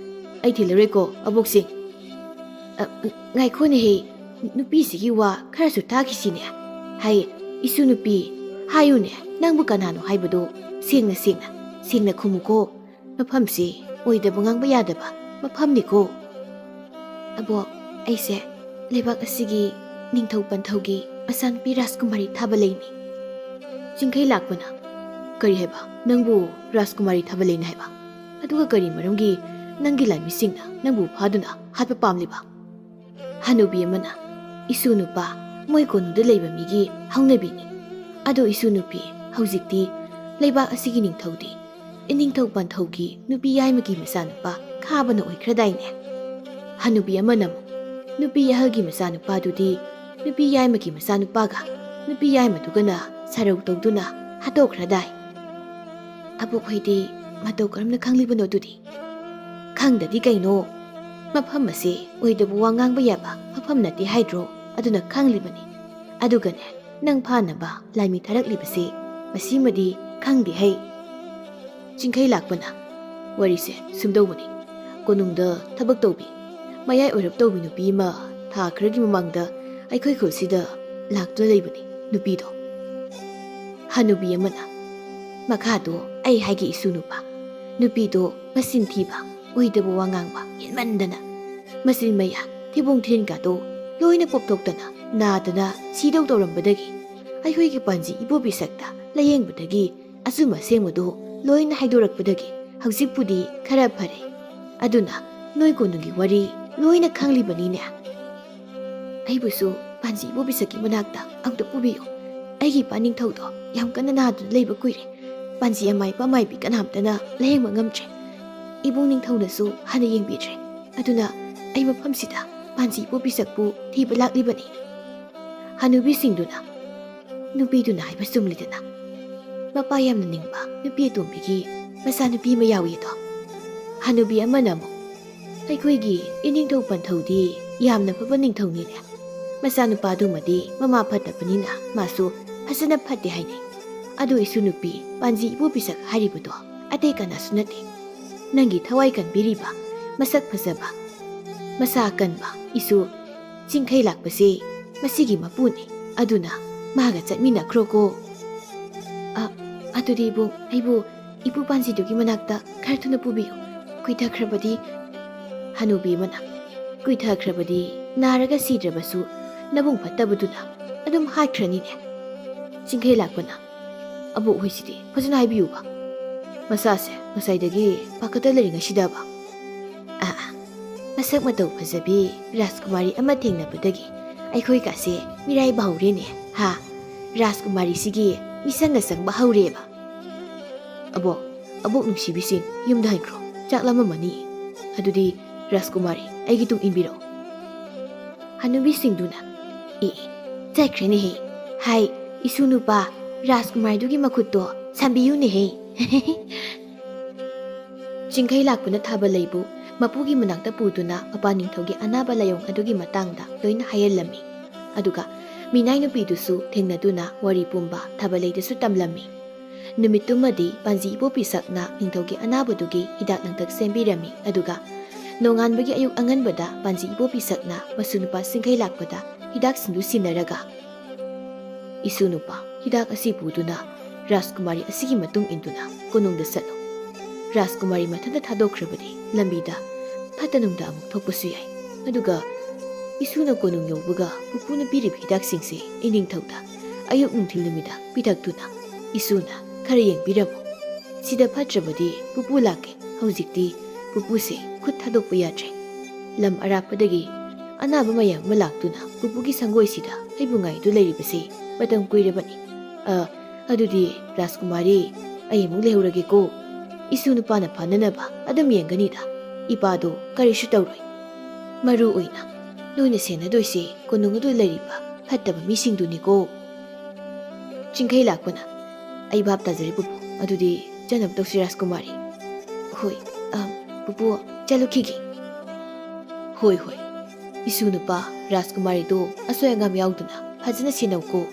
ꯑꯩ ꯊꯤꯜꯂꯔꯣꯏꯀꯣ ꯑꯕꯣꯛꯁꯤꯡ꯫ ꯉꯥꯏꯈꯣꯅꯦꯍꯦ, ꯅꯨꯄꯤꯁꯤꯒꯤ ꯋꯥ ꯈꯔꯁꯨ ꯇꯥꯈꯤꯁꯤꯅꯦ꯫ ꯍꯥꯏ ꯏꯁꯨ ꯅꯨꯄꯤ, ꯍꯥꯏꯌꯨꯅꯦ ꯅꯪꯕꯨ ꯀꯅꯥꯅꯣ ꯍꯥꯏꯕꯗꯣ ꯁꯦꯡꯅ ꯈꯨꯝꯃꯨꯀꯣ꯫ ꯃꯐꯝꯁꯤ ꯑꯣꯏꯗꯕ ꯉꯥꯡꯕ ꯌꯥꯗꯕ ꯃꯐꯝꯅꯤꯀꯣ꯫ ꯑꯕꯣꯛ, ꯑꯩꯁꯦ ꯂꯩꯕꯥꯛ ꯑꯁꯤꯒꯤ ꯅꯤꯡꯊꯧ ꯄꯟꯊꯧꯒꯤ ꯃꯆꯥꯅꯨꯄꯤ ꯔꯥꯖꯀꯨꯃꯥꯔꯤ ꯊꯥꯕꯂꯩꯅꯤ꯫ ꯆꯤꯡꯈꯩ ꯂꯥꯛꯄꯅ ꯀꯔꯤ ꯍꯥꯏꯕ? ꯅꯪꯕꯨ ꯔꯥꯖꯀꯨꯃꯥꯔꯤ ꯊꯥꯕꯂꯩꯅꯤ ꯍꯥꯏꯕ? ꯑꯗꯨꯒ ꯀꯔꯤ ꯃꯔꯝꯒꯤ ꯅꯪꯒꯤ ꯂꯥꯟꯃꯤꯁꯤꯡꯅ ꯅꯪꯕꯨ ꯐꯥꯗꯨꯅ ꯍꯥꯠꯄ ꯄꯥꯝꯂꯤꯕ? ꯍꯅꯨꯕꯤ ꯑꯃꯅ ꯏꯁꯨ ꯅꯨꯄꯥ, ꯃꯣꯏ ꯀꯣꯅꯨꯡꯗ ꯂꯩꯕ ꯃꯤꯒꯤ ꯍꯧꯅꯕꯤꯅꯤ꯫ ꯑꯗꯣ ꯏꯁꯨ ꯅꯨꯄꯤ, ꯍꯧꯖꯤꯛꯇꯤ ꯂꯩꯕꯥꯛ ꯑꯁꯤꯒꯤ ꯅꯤꯡꯊꯧꯗꯤ ꯏꯅꯤꯡꯊꯧ ꯄꯟꯊꯧꯒꯤ ꯅꯨꯄꯤ ꯌꯥꯏꯃꯒꯤ ꯃꯆꯥꯅꯨꯄꯥ ꯈꯥꯕꯅ ꯑꯣꯏꯈ꯭ꯔꯗꯥꯏꯅꯦ꯫ ꯍꯅꯨꯕꯤ ꯑꯃꯅ ꯑꯃꯨꯛ ꯅꯨꯄꯤ ꯌꯥꯍꯜꯒꯤ ꯃꯆꯥꯅꯨꯄꯥꯗꯨꯗꯤ ꯅꯨꯄꯤ ꯌꯥꯏꯃꯒꯤ ꯃꯆꯥꯅꯨꯄꯥꯒ ꯅꯨꯄꯤ ꯌꯥꯏꯃꯗꯨꯒꯅ ꯁꯔꯧ ꯇꯧꯗꯨꯅ ꯍꯥꯠꯇꯣꯛꯈ꯭ꯔꯗꯥꯏ꯫ ꯑꯕꯣꯛ ꯍꯣꯏꯗꯤ ꯃꯇꯧ ꯀꯔꯝꯅ ꯈꯪꯂꯤꯕꯅꯣ ꯑꯗꯨꯗꯤ? ꯈꯪꯗꯗꯤ ꯀꯩꯅꯣ, ꯃꯐꯝ ꯑꯁꯤ ꯑꯣꯏꯗꯕ ꯋꯥ ꯉꯥꯡꯕ ꯌꯥꯕ ꯃꯐꯝ ꯅꯠꯇꯦ ꯍꯥꯏꯗ꯭ꯔꯣ, ꯑꯗꯨꯅ ꯈꯪꯂꯤꯕꯅꯤ꯫ ꯑꯗꯨꯒꯅꯦ ꯅꯪ ꯐꯥꯅꯕ ꯂꯥꯟꯃꯤ ꯊꯥꯔꯛꯂꯤꯕꯁꯦ ꯃꯁꯤꯃꯗꯤ ꯈꯪꯗꯦ ꯍꯩ꯫ ꯆꯤꯡꯈꯩ ꯂꯥꯛꯄꯅ ꯋꯥꯔꯤꯁꯦ ꯁꯨꯝꯗꯧꯕꯅꯤ꯫ ꯀꯣꯅꯨꯡꯗ ꯊꯕꯛ ꯇꯧꯕꯤ ꯃꯌꯥꯏ ꯑꯣꯏꯔꯞ ꯇꯧꯕꯤ ꯅꯨꯄꯤ ꯑꯃ ꯊꯥ ꯈꯔꯒꯤ ꯃꯃꯥꯡꯗ ꯑꯩꯈꯣꯏ ꯈꯨꯜꯁꯤꯗ ꯂꯥꯛꯇꯨꯅ ꯂꯩꯕꯅꯤ ꯅꯨꯄꯤꯗꯣ꯫ ꯍꯅꯨꯕꯤ ꯑꯃꯅ ꯃꯈꯥꯗꯣ ꯑꯩ ꯍꯥꯏꯒꯦ ꯏꯁꯨ ꯅꯨꯄꯥ, ꯅꯨꯄꯤꯗꯣ ꯃꯆꯤꯟ ꯊꯤꯕ, ꯑꯣꯏꯗꯕ ꯋꯥ ꯉꯥꯡꯕ ꯍꯦꯟꯃꯟꯗꯅ ꯃꯆꯤꯟ ꯃꯌꯥ ꯊꯤꯕꯣꯡ ꯊꯤꯔꯤꯟꯒꯥꯗꯣ ꯂꯣꯏꯅ ꯄꯣꯞꯊꯣꯛꯇꯅ ꯅꯥꯗꯅ ꯁꯤꯗꯧ ꯇꯧꯔꯝꯕꯗꯒꯤ ꯑꯩꯈꯣꯏꯒꯤ ꯄꯥꯟꯖꯤ ꯏꯕꯣꯕꯤꯁꯛꯇ ꯂꯥꯌꯦꯡꯕꯗꯒꯤ ꯑꯆꯨꯝ ꯑꯁꯦꯡꯕꯗꯣ ꯂꯣꯏꯅ ꯍꯥꯏꯗꯣꯔꯛꯄꯗꯒꯤ ꯍꯧꯖꯤꯛꯄꯨꯗꯤ ꯈꯔ ꯐꯔꯦ꯫ ꯑꯗꯨꯅ ꯅꯣꯏ ꯀꯣꯅꯨꯡꯒꯤ ꯋꯥꯔꯤ ꯂꯣꯏꯅ ꯈꯪꯂꯤꯕꯅꯤꯅꯦ꯫ ꯑꯩꯕꯨꯁꯨ ꯄꯥꯟꯖꯤ ꯏꯕꯣꯕꯤꯁꯛꯀꯤ ꯃꯅꯥꯛꯇ ꯑꯝꯇ ꯄꯨꯕꯤꯌꯨ꯫ ꯑꯩꯒꯤ ꯄꯥꯅꯤꯡꯊꯧꯗꯣ ꯌꯥꯝ ꯀꯟꯅ ꯅꯥꯗꯨꯅ ꯂꯩꯕ ꯀꯨꯏꯔꯦ꯫ ꯄꯥꯟꯖꯤ ꯑꯃꯥꯏ ꯄꯥꯃꯥꯏꯕꯤ ꯀꯅꯥꯝꯇꯅ ꯂꯥꯌꯦꯡꯕ ꯉꯝꯗ꯭ꯔꯦ꯫ ꯏꯕꯨꯡ ꯅꯤꯡꯊꯧꯅꯁꯨ ꯍꯥꯟꯅ ꯌꯦꯡꯕꯤꯗ꯭ꯔꯦ꯫ ꯑꯗꯨꯅ ꯑꯩ ꯃꯐꯝꯁꯤꯗ ꯄꯥꯟꯖꯤ ꯏꯕꯣꯕꯤꯁꯛꯄꯨ ꯊꯤꯕ ꯂꯥꯛꯂꯤꯕꯅꯤ꯫ ꯍꯅꯨꯕꯤꯁꯤꯡꯗꯨꯅ ꯅꯨꯄꯤꯗꯨꯅ ꯍꯥꯏꯕ ꯆꯨꯝꯂꯤꯗꯅ, ꯃꯄꯥ ꯌꯥꯝꯅ ꯅꯤꯡꯕ ꯅꯨꯄꯤ ꯑꯇꯣꯝꯕꯤꯒꯤ ꯃꯆꯥꯅꯨꯄꯤ ꯑꯃ ꯌꯥꯎꯏ ꯑꯗꯣ꯫ ꯍꯅꯨꯕꯤ ꯑꯃꯅ ꯑꯃꯨꯛ ꯑꯩꯈꯣꯏꯒꯤ ꯏꯅꯤꯡꯊꯧ ꯄꯟꯊꯧꯗꯤ ꯌꯥꯝꯅ ꯐꯕ ꯅꯤꯡꯊꯧꯅꯤꯅꯦ꯫ ꯃꯆꯥꯅꯨꯄꯥꯗꯨꯃꯗꯤ ꯃꯃꯥ ꯐꯠꯇꯕꯅꯤꯅ ꯃꯥꯁꯨ ꯐꯖꯅ ꯐꯠꯇꯦ ꯍꯥꯏꯅꯩ꯫ ꯑꯗꯨ ꯏꯁꯨ ꯅꯨꯄꯤ, ꯄꯥꯟꯖꯤ ꯏꯕꯣꯕꯤꯁꯛ ꯍꯥꯏꯔꯤꯕꯗꯣ ꯑꯇꯩ ꯀꯅꯥꯁꯨ ꯅꯠꯇꯦ, ꯅꯪꯒꯤ ꯊꯋꯥꯏ ꯀꯟꯕꯤꯔꯤꯕ ꯃꯁꯛ ꯐꯖꯕ ꯃꯁꯥ ꯀꯟꯕ ꯏꯁꯨ ꯆꯤꯡꯈꯩ ꯂꯥꯛꯄꯁꯦ ꯃꯁꯤꯒꯤ ꯃꯄꯨꯅꯤ꯫ ꯑꯗꯨꯅ ꯃꯥꯒ ꯆꯠꯃꯤꯟꯅꯈ꯭ꯔꯣꯀꯣ꯫ ꯑꯗꯨꯗꯤ ꯏꯕꯨꯡ, ꯑꯩꯕꯨ ꯏꯄꯨ ꯄꯥꯟꯖꯤꯗꯨꯒꯤ ꯃꯅꯥꯛꯇ ꯈꯔ ꯊꯨꯅ ꯄꯨꯕꯤꯌꯨ꯫ ꯀꯨꯏꯊꯈ꯭ꯔꯕꯗꯤ ꯍꯅꯨꯕꯤ ꯑꯃꯅ ꯀꯨꯏꯊꯈ꯭ꯔꯕꯗꯤ ꯅꯥꯔꯒ ꯁꯤꯗ꯭ꯔꯕꯁꯨ ꯅꯕꯨꯡ ꯐꯠꯇꯕꯗꯨꯅ ꯑꯗꯨꯝ ꯍꯥꯠꯈ꯭ꯔꯅꯤꯅꯦ꯫ ꯆꯤꯡꯈꯩ ꯂꯥꯛꯄꯅ ꯑꯕꯣꯛ ꯍꯣꯏꯁꯤꯗꯤ ꯐꯖꯅ ꯍꯥꯏꯕꯤꯌꯨꯕ, ꯃꯁꯥꯁꯦ ꯉꯁꯥꯏꯗꯒꯤ ꯄꯥꯈꯠꯇ ꯂꯩꯔꯤꯉꯩꯁꯤꯗꯕ꯫ ꯃꯁꯛ ꯃꯇꯧ ꯐꯖꯕꯤ ꯔꯥꯖꯀꯨꯃꯥꯔꯤ ꯑꯃ ꯊꯦꯡꯅꯕꯗꯒꯤ ꯑꯩꯈꯣꯏꯒꯁꯦ ꯃꯤꯔꯥꯏꯕ ꯍꯧꯔꯦꯅꯦ ꯍꯥ꯫ ꯔꯥꯖꯀꯨꯃꯥꯔꯤꯁꯤꯒꯤ ꯃꯤꯁꯪꯒ ꯆꯪꯕ ꯍꯧꯔꯦꯕ꯫ ꯑꯕꯣꯛ ꯅꯨꯡꯁꯤꯕꯤꯁꯤꯡ ꯌꯨꯝꯗ ꯍꯟꯈ꯭ꯔꯣ, ꯆꯥꯛ ꯂꯥꯝꯃꯝꯃꯅꯤ꯫ ꯑꯗꯨꯗꯤ ꯔꯥꯖꯀꯨꯃꯥꯔꯤ ꯑꯩꯒꯤ ꯇꯨꯡ ꯏꯟꯕꯤꯔꯛꯎ꯫ ꯍꯅꯨꯕꯤꯁꯤꯡꯗꯨꯅ ꯆꯠꯈ꯭ꯔꯦꯅꯦꯍꯦ꯫ ꯍꯥꯏ ꯏꯁꯨ ꯅꯨꯄꯥ, ꯔꯥꯖꯀꯨꯃꯥꯔꯤꯗꯨꯒꯤ ꯃꯈꯨꯠꯇꯣ ꯁꯝꯕꯤꯌꯨꯅꯦꯍꯦ꯫ ꯆꯤꯡꯈꯩ ꯂꯥꯛꯄꯅ ꯊꯥꯕꯂꯩꯕꯨ ꯃꯄꯨꯒꯤ ꯃꯅꯥꯛꯇ ꯄꯨꯗꯨꯅ ꯃꯄꯥꯟ ꯅꯤꯡꯊꯧꯒꯤ ꯑꯅꯥꯕ ꯂꯥꯏꯑꯣꯡ ꯑꯗꯨꯒꯤ ꯃꯇꯥꯡꯗ ꯂꯣꯏꯅ ꯍꯥꯏꯍꯜꯂꯝꯃꯤ꯫ ꯑꯗꯨꯒ ꯃꯤꯅꯥꯏ ꯅꯨꯄꯤꯗꯨꯁꯨ ꯊꯦꯡꯅꯗꯨꯅ ꯋꯥꯔꯤ ꯄꯨꯝꯕ ꯊꯥꯕꯂꯩꯗꯁꯨ ꯇꯝꯂꯝꯃꯤ꯫ ꯅꯨꯃꯤꯠꯇꯨꯃꯗꯤ ꯄꯥꯟꯖꯤ ꯏꯕꯣꯕꯤꯁꯛꯅ ꯅꯤꯡꯊꯧꯒꯤ ꯑꯅꯥꯕꯗꯨꯒꯤ ꯍꯤꯗꯥꯛ ꯂꯥꯡꯊꯛ ꯁꯦꯝꯕꯤꯔꯝꯃꯤ꯫ ꯑꯗꯨꯒ ꯅꯣꯡꯉꯥꯟꯕꯒꯤ ꯑꯌꯨꯛ ꯑꯉꯟꯕꯗ ꯄꯥꯟꯖꯤ ꯏꯕꯣꯕꯤꯁꯛꯅ ꯃꯁꯨ ꯅꯨꯄꯥ ꯆꯤꯡꯈꯩ ꯂꯥꯛꯄꯗ ꯍꯤꯗꯥꯛꯁꯤꯡꯗꯨ ꯁꯤꯟꯅꯔꯒ ꯏꯁꯨ ꯅꯨꯄꯥ, ꯍꯤꯗꯥꯛ ꯑꯁꯤ ꯄꯨꯗꯨꯅ ꯔꯥꯖꯀꯨꯃꯥꯔꯤ ꯑꯁꯤꯒꯤ ꯃꯇꯨꯡ ꯏꯟꯗꯨꯅ ꯀꯣꯅꯨꯡꯗ ꯆꯠꯂꯨ꯫ ꯔꯥꯖꯀꯨꯃꯥꯔꯤ ꯃꯊꯟꯇ ꯊꯥꯗꯣꯛꯈ꯭ꯔꯕꯗꯤ ꯂꯝꯕꯤꯗ ꯐꯠꯇ ꯅꯨꯡꯗ ꯑꯃꯨꯛ ꯊꯣꯛꯄꯁꯨ ꯌꯥꯏ꯫ ꯑꯗꯨꯒ ꯏꯁꯨꯅ ꯀꯣꯅꯨꯡ ꯌꯧꯕꯒ ꯄꯨꯄꯨꯅ ꯄꯤꯔꯤꯕ ꯍꯤꯗꯥꯛꯁꯤꯡꯁꯦ ꯏꯅꯤꯡꯊꯧꯗ ꯑꯌꯨꯛ ꯅꯨꯡꯊꯤꯜ ꯅꯨꯃꯤꯗꯥꯡ ꯄꯤꯊꯛꯇꯨꯅ ꯏꯁꯨꯅ ꯈꯔ ꯌꯦꯡꯕꯤꯔꯝꯃꯨ꯫ ꯁꯤꯗ ꯐꯠꯇ꯭ꯔꯕꯗꯤ ꯄꯨꯄꯨ ꯂꯥꯛꯀꯦ꯫ ꯍꯧꯖꯤꯛꯇꯤ ꯄꯨꯄꯨꯁꯦ ꯈꯨꯠ ꯊꯥꯗꯣꯛꯄ ꯌꯥꯗ꯭ꯔꯦ꯫ ꯂꯝ ꯑꯔꯥꯞꯄꯗꯒꯤ ꯑꯅꯥꯕ ꯃꯌꯥꯝ ꯑꯃ ꯂꯥꯛꯇꯨꯅ ꯄꯨꯄꯨꯒꯤ ꯁꯪꯒꯣꯏꯁꯤꯗ ꯑꯩꯕꯨ ꯉꯥꯏꯗꯨ ꯂꯩꯔꯤꯕꯁꯦ ꯃꯇꯝ ꯀꯨꯏꯔꯕꯅꯤ꯫ ꯑꯗꯨꯗꯤ ꯔꯥꯖꯀꯨꯃꯥꯔꯤ ꯑꯩ ꯑꯃꯨꯛ ꯂꯩꯍꯧꯔꯒꯦꯀꯣ꯫ ꯏꯁꯨ ꯅꯨꯄꯥꯅ ꯐꯅꯅꯕ ꯑꯗꯨꯝ ꯌꯦꯡꯒꯅꯤꯗ꯫ ꯏꯄꯥꯗꯣ ꯀꯔꯤꯁꯨ ꯇꯧꯔꯣꯏ꯫ ꯃꯔꯨ ꯑꯣꯏꯅ ꯅꯣꯏꯅ ꯁꯦꯟꯅꯗꯣꯏꯁꯦ ꯀꯣꯅꯨꯡ ꯑꯗꯨ ꯂꯩꯔꯤꯕ ꯐꯠꯇꯕ ꯃꯤꯁꯤꯡꯗꯨꯅꯤꯀꯣ꯫ ꯆꯤꯡꯈꯩ ꯂꯥꯛꯄꯅ ꯑꯩ ꯚꯥꯞ ꯇꯥꯖꯔꯦ ꯄꯨꯄꯨ꯫ ꯑꯗꯨꯗꯤ ꯆꯠꯅꯕ ꯇꯧꯁꯤ ꯔꯥꯖꯀꯨꯃꯥꯔꯤ꯫ ꯍꯣꯏ ꯄꯨꯄꯨ ꯆꯠꯂꯨꯈꯤꯒꯦ꯫ ꯍꯣꯏ ꯍꯣꯏ ꯏꯁꯨ ꯅꯨꯄꯥ ꯔꯥꯖꯀꯨꯃꯥꯔꯤꯗꯣ ꯑꯁꯣꯏ ꯑꯉꯥꯝ ꯌꯥꯎꯗꯅ ꯐꯖꯅ ꯁꯦꯟꯅꯧꯀꯣ꯫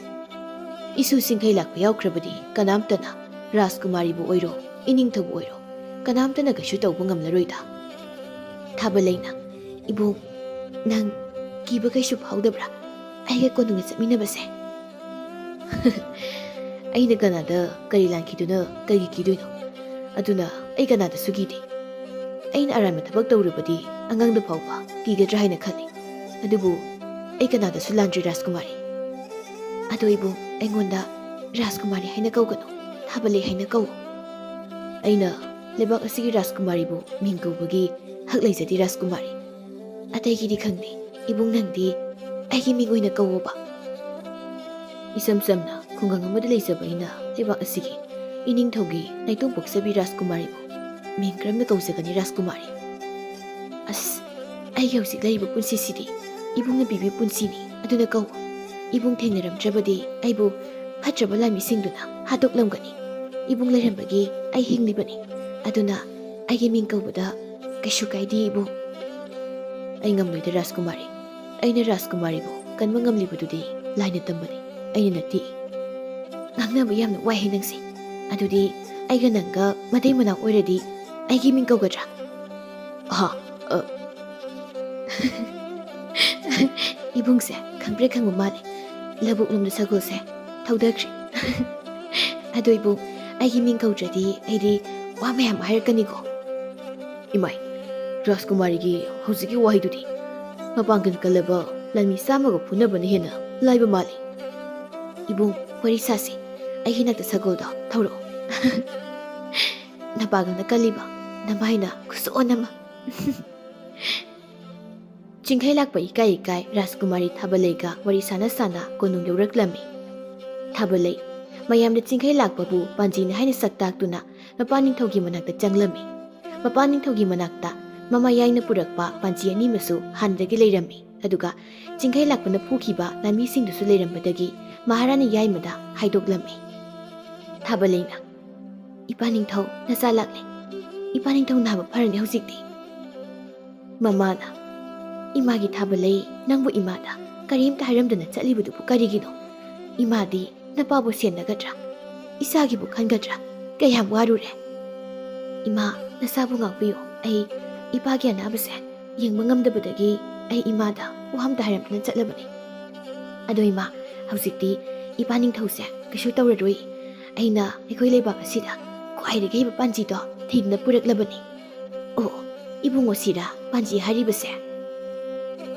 ꯏꯁꯨ ꯆꯤꯡꯈꯩ ꯂꯥꯛꯄ ꯌꯥꯎꯈ꯭ꯔꯕꯗꯤ ꯀꯅꯥꯝꯇꯅ ꯔꯥꯖꯀꯨꯃꯥꯔꯤꯕꯨ ꯑꯣꯏꯔꯣ ꯏꯅꯤꯡꯊꯧꯕꯨ ꯑꯣꯏꯔꯣ ꯀꯅꯥꯝꯇꯅ ꯀꯩꯁꯨ ꯇꯧꯕ ꯉꯝꯂꯔꯣꯏꯗ꯫ ꯊꯥꯕꯂꯩꯅ ꯏꯕꯨꯡ ꯅꯪ ꯀꯤꯕ ꯀꯩꯁꯨ ꯐꯥꯎꯗꯕ꯭ꯔꯥ ꯑꯩꯒ ꯀꯣꯅꯨꯡꯗ ꯆꯠꯃꯤꯟꯅꯕꯁꯦ? ꯑꯩꯅ ꯀꯅꯥꯗ ꯀꯔꯤ ꯂꯥꯟꯈꯤꯗꯨꯅ ꯀꯩꯒꯤ ꯀꯤꯗꯣꯏꯅꯣ? ꯑꯗꯨꯅ ꯑꯩ ꯀꯅꯥꯗꯁꯨ ꯀꯤꯗꯦ꯫ ꯑꯩꯅ ꯑꯔꯥꯟꯕ ꯊꯕꯛ ꯇꯧꯔꯨꯕꯗꯤ ꯑꯉꯥꯡꯗ ꯐꯥꯎꯕ ꯀꯤꯒꯗ꯭ꯔꯥ ꯍꯥꯏꯅ ꯈꯜꯂꯤ꯫ ꯑꯗꯨꯕꯨ ꯑꯩ ꯀꯅꯥꯗꯁꯨ ꯂꯥꯟꯗ꯭ꯔꯤ ꯔꯥꯖꯀꯨꯃꯥꯔꯤ꯫ ꯑꯗꯣ ꯏꯕꯨꯡ ꯑꯩꯉꯣꯟꯗ ꯔꯥꯖꯀꯨꯃꯥꯔꯤ ꯍꯥꯏꯅ ꯀꯧꯒꯅꯨ, ꯊꯥꯕꯂꯩ ꯍꯥꯏꯅ ꯀꯧ꯫ ꯑꯩꯅ ꯂꯩꯕꯥꯛ ꯑꯁꯤꯒꯤ ꯔꯥꯖꯀꯨꯃꯥꯔꯤꯕꯨ ꯃꯤꯡ ꯀꯧꯕꯒꯤ ꯍꯛ ꯂꯩꯖꯗꯦ ꯔꯥꯖꯀꯨꯃꯥꯔꯤ꯫ ꯑꯇꯩꯒꯤꯗꯤ ꯈꯪꯗꯦ, ꯏꯕꯨꯡ ꯅꯪꯗꯤ ꯑꯩꯒꯤ ꯃꯤꯡ ꯑꯣꯏꯅ ꯀꯧꯋꯣꯕ꯫ ꯏꯁꯝ ꯁꯝꯅ ꯈꯨꯡꯒꯪ ꯑꯃꯗ ꯂꯩꯖꯕ ꯑꯩꯅ ꯂꯩꯕꯥꯛ ꯑꯁꯤꯒꯤ ꯏꯅꯤꯡꯊꯧꯒꯤ ꯅꯥꯏꯇꯣꯝ ꯄꯣꯛꯆꯕꯤ ꯔꯥꯖꯀꯨꯃꯥꯔꯤꯕꯨ ꯃꯤꯡ ꯀꯔꯝꯅ ꯀꯧꯖꯒꯅꯤ ꯔꯥꯖꯀꯨꯃꯥꯔꯤ? ꯑꯁ ꯑꯩꯒꯤ ꯍꯧꯖꯤꯛ ꯂꯩꯔꯤꯕ ꯄꯨꯟꯁꯤꯁꯤꯗꯤ ꯏꯕꯨꯡꯅ ꯄꯤꯕꯤꯕ ꯄꯨꯟꯁꯤꯅꯤ, ꯑꯗꯨꯅ ꯀꯧ꯫ ꯏꯕꯨꯡ ꯊꯦꯡꯅꯔꯝꯗ꯭ꯔꯕꯗꯤ ꯑꯩꯕꯨ ꯐꯠꯇ꯭ꯔꯕ ꯂꯥꯟꯃꯤꯁꯤꯡꯗꯨꯅ ꯍꯥꯠꯇꯣꯛꯂꯝꯒꯅꯤ꯫ ꯏꯕꯨꯡ ꯂꯩꯔꯝꯕꯒꯤ ꯑꯩ ꯍꯤꯡꯂꯤꯕꯅꯤ, ꯑꯗꯨꯅ ꯑꯩꯒꯤ ꯃꯤꯡ ꯀꯧꯕꯗ ꯀꯩꯁꯨ ꯀꯥꯏꯗꯦ ꯏꯕꯨꯡ꯫ ꯑꯩ ꯉꯝꯂꯣꯏꯗ ꯔꯥꯖꯀꯨꯃꯥꯔꯤ꯫ ꯑꯩꯅ ꯔꯥꯖꯀꯨꯃꯥꯔꯤꯕꯨ ꯀꯟꯕ ꯉꯝꯂꯤꯕꯗꯨꯗꯤ ꯂꯥꯏꯅ ꯇꯝꯕꯅꯤ, ꯑꯩꯅ ꯅꯠꯇꯦ꯫ ꯉꯥꯡꯅꯕ ꯌꯥꯝꯅ ꯋꯥꯏꯍꯦ ꯅꯪꯁꯦ꯫ ꯑꯗꯨꯗꯤ ꯑꯩꯒ ꯅꯪꯒ ꯃꯇꯩ ꯃꯅꯥꯎ ꯑꯣꯏꯔꯗꯤ ꯑꯩꯒꯤ ꯃꯤꯡ ꯀꯧꯒꯗ꯭ꯔꯥ? ꯏꯕꯨꯡꯁꯦ ꯈꯪꯕ꯭ꯔꯦ ꯈꯪꯕ ꯃꯥꯜꯂꯦ꯫ ꯂꯧꯕꯨꯛ ꯂꯣꯝꯗ ꯁꯒꯣꯜꯁꯦ ꯊꯧꯗꯈ꯭ꯔꯦ꯫ ꯑꯗꯣ ꯏꯕꯨꯡ ꯑꯩꯒꯤ ꯃꯤꯡ ꯀꯧꯗ꯭ꯔꯗꯤ ꯑꯩꯗꯤ ꯋꯥ ꯃꯌꯥꯝ ꯍꯥꯏꯔꯛꯀꯅꯤꯀꯣ꯫ ꯏꯃꯥꯏ ꯔꯥꯖꯀꯨꯃꯥꯔꯤꯒꯤ ꯍꯧꯖꯤꯛꯀꯤ ꯋꯥꯍꯩꯗꯨꯗꯤ ꯃꯄꯥꯡꯒꯜ ꯀꯜꯂꯕ ꯂꯥꯟꯃꯤ 100ꯒ ꯐꯨꯅꯕꯅ ꯍꯦꯟꯅ ꯂꯥꯏꯕ ꯃꯥꯜꯂꯤ꯫ ꯏꯕꯨꯡ ꯋꯥꯔꯤ ꯁꯥꯁꯤ, ꯑꯩꯒꯤ ꯅꯥꯛꯇ ꯁꯒꯣꯜꯗꯣ ꯊꯧꯔꯛꯑꯣ꯫ ꯅꯄꯥꯡꯒꯜꯅ ꯀꯜꯂꯤꯕ ꯅꯃꯥꯏꯅ ꯈꯨꯁꯣꯟ ꯑꯃ꯫ ꯆꯤꯡꯈꯩ ꯂꯥꯛꯄ ꯏꯀꯥꯏ ꯏꯀꯥꯏ ꯔꯥꯖꯀꯨꯃꯥꯔꯤ ꯊꯥꯕꯂꯩꯒ ꯋꯥꯔꯤ ꯁꯥꯅ ꯁꯥꯅ ꯀꯣꯅꯨꯡ ꯌꯧꯔꯛꯂꯝꯃꯤ꯫ ꯊꯥꯕꯂꯩ ꯃꯌꯥꯝꯅ ꯆꯤꯡꯈꯩ ꯂꯥꯛꯄꯕꯨ ꯄꯥꯟꯖꯤꯅꯤ ꯍꯥꯏꯅ ꯁꯛ ꯇꯥꯛꯇꯨꯅ ꯃꯄꯥꯅꯤꯡꯊꯧꯒꯤ ꯃꯅꯥꯛꯇ ꯆꯪꯂꯝꯃꯤ꯫ ꯃꯄꯥꯅꯤꯡꯊꯧꯒꯤ ꯃꯅꯥꯛꯇ ꯃꯃꯥꯌꯥꯏꯅ ꯄꯨꯔꯛꯄ ꯄꯥꯟꯖꯤ ꯑꯅꯤꯃꯁꯨ ꯍꯥꯟꯅꯗꯒꯤ ꯂꯩꯔꯝꯃꯤ꯫ ꯑꯗꯨꯒ ꯆꯤꯡꯈꯩ ꯂꯥꯛꯄꯅ ꯐꯨꯈꯤꯕ ꯂꯥꯟꯃꯤꯁꯤꯡꯗꯨꯁꯨ ꯂꯩꯔꯝꯕꯗꯒꯤ ꯃꯍꯥꯔꯥꯅꯤ ꯌꯥꯏꯃꯗ ꯍꯥꯏꯗꯣꯛꯂꯝꯃꯤ꯫ ꯊꯥꯕꯂꯩꯅ ꯏꯄꯥꯅꯤꯡꯊꯧ ꯅꯆꯥ ꯂꯥꯛꯂꯦ꯫ ꯏꯄꯥꯅꯤꯡꯊꯧ ꯅꯥꯕ ꯐꯔꯅꯤ ꯍꯧꯖꯤꯛꯇꯤ꯫ ꯃꯃꯥꯅ ꯏꯃꯥꯒꯤ ꯊꯥꯕꯂꯩ ꯅꯪꯕꯨ ꯏꯃꯥꯗ ꯀꯔꯤꯝꯇ ꯍꯥꯏꯔꯝꯗꯅ ꯆꯠꯂꯤꯕꯗꯨꯕꯨ ꯀꯔꯤꯒꯤꯅꯣ? ꯏꯃꯥꯗꯤ ꯅꯄꯥꯕꯨ ꯁꯦꯟꯅꯒꯗ꯭ꯔꯥ? ꯏꯆꯥꯒꯤꯕꯨ ꯈꯟꯒꯗ꯭ꯔꯥ? ꯀꯌꯥꯝ ꯋꯥꯔꯨꯔꯦ꯫ ꯏꯃꯥ ꯅꯆꯥꯕꯨ ꯉꯥꯛꯄꯤꯌꯨ꯫ ꯑꯩ ꯏꯄꯥꯒꯤ ꯑꯅꯥꯕꯁꯦ ꯌꯦꯡꯕ ꯉꯝꯗꯕꯗꯒꯤ ꯑꯩ ꯏꯃꯥꯗ ꯋꯥ ꯑꯝꯇ ꯍꯥꯏꯔꯝꯗꯅ ꯆꯠꯂꯕꯅꯤ꯫ ꯑꯗꯣ ꯏꯃꯥ ꯍꯧꯖꯤꯛꯇꯤ ꯏꯄꯥꯅꯤꯡꯊꯧꯁꯦ ꯀꯩꯁꯨ ꯇꯧꯔꯔꯣꯏ꯫ ꯑꯩꯅ ꯑꯩꯈꯣꯏ ꯂꯩꯕꯥꯛ ꯑꯁꯤꯗ ꯈ꯭ꯋꯥꯏꯗꯒꯤ ꯍꯩꯕ ꯄꯥꯟꯖꯤꯗꯣ ꯊꯤꯗꯨꯅ ꯄꯨꯔꯛꯂꯕꯅꯤ꯫ ꯑꯣ ꯏꯕꯨꯡꯉꯣ ꯁꯤꯔꯥ ꯄꯥꯟꯖꯤ ꯍꯥꯏꯔꯤꯕꯁꯦ?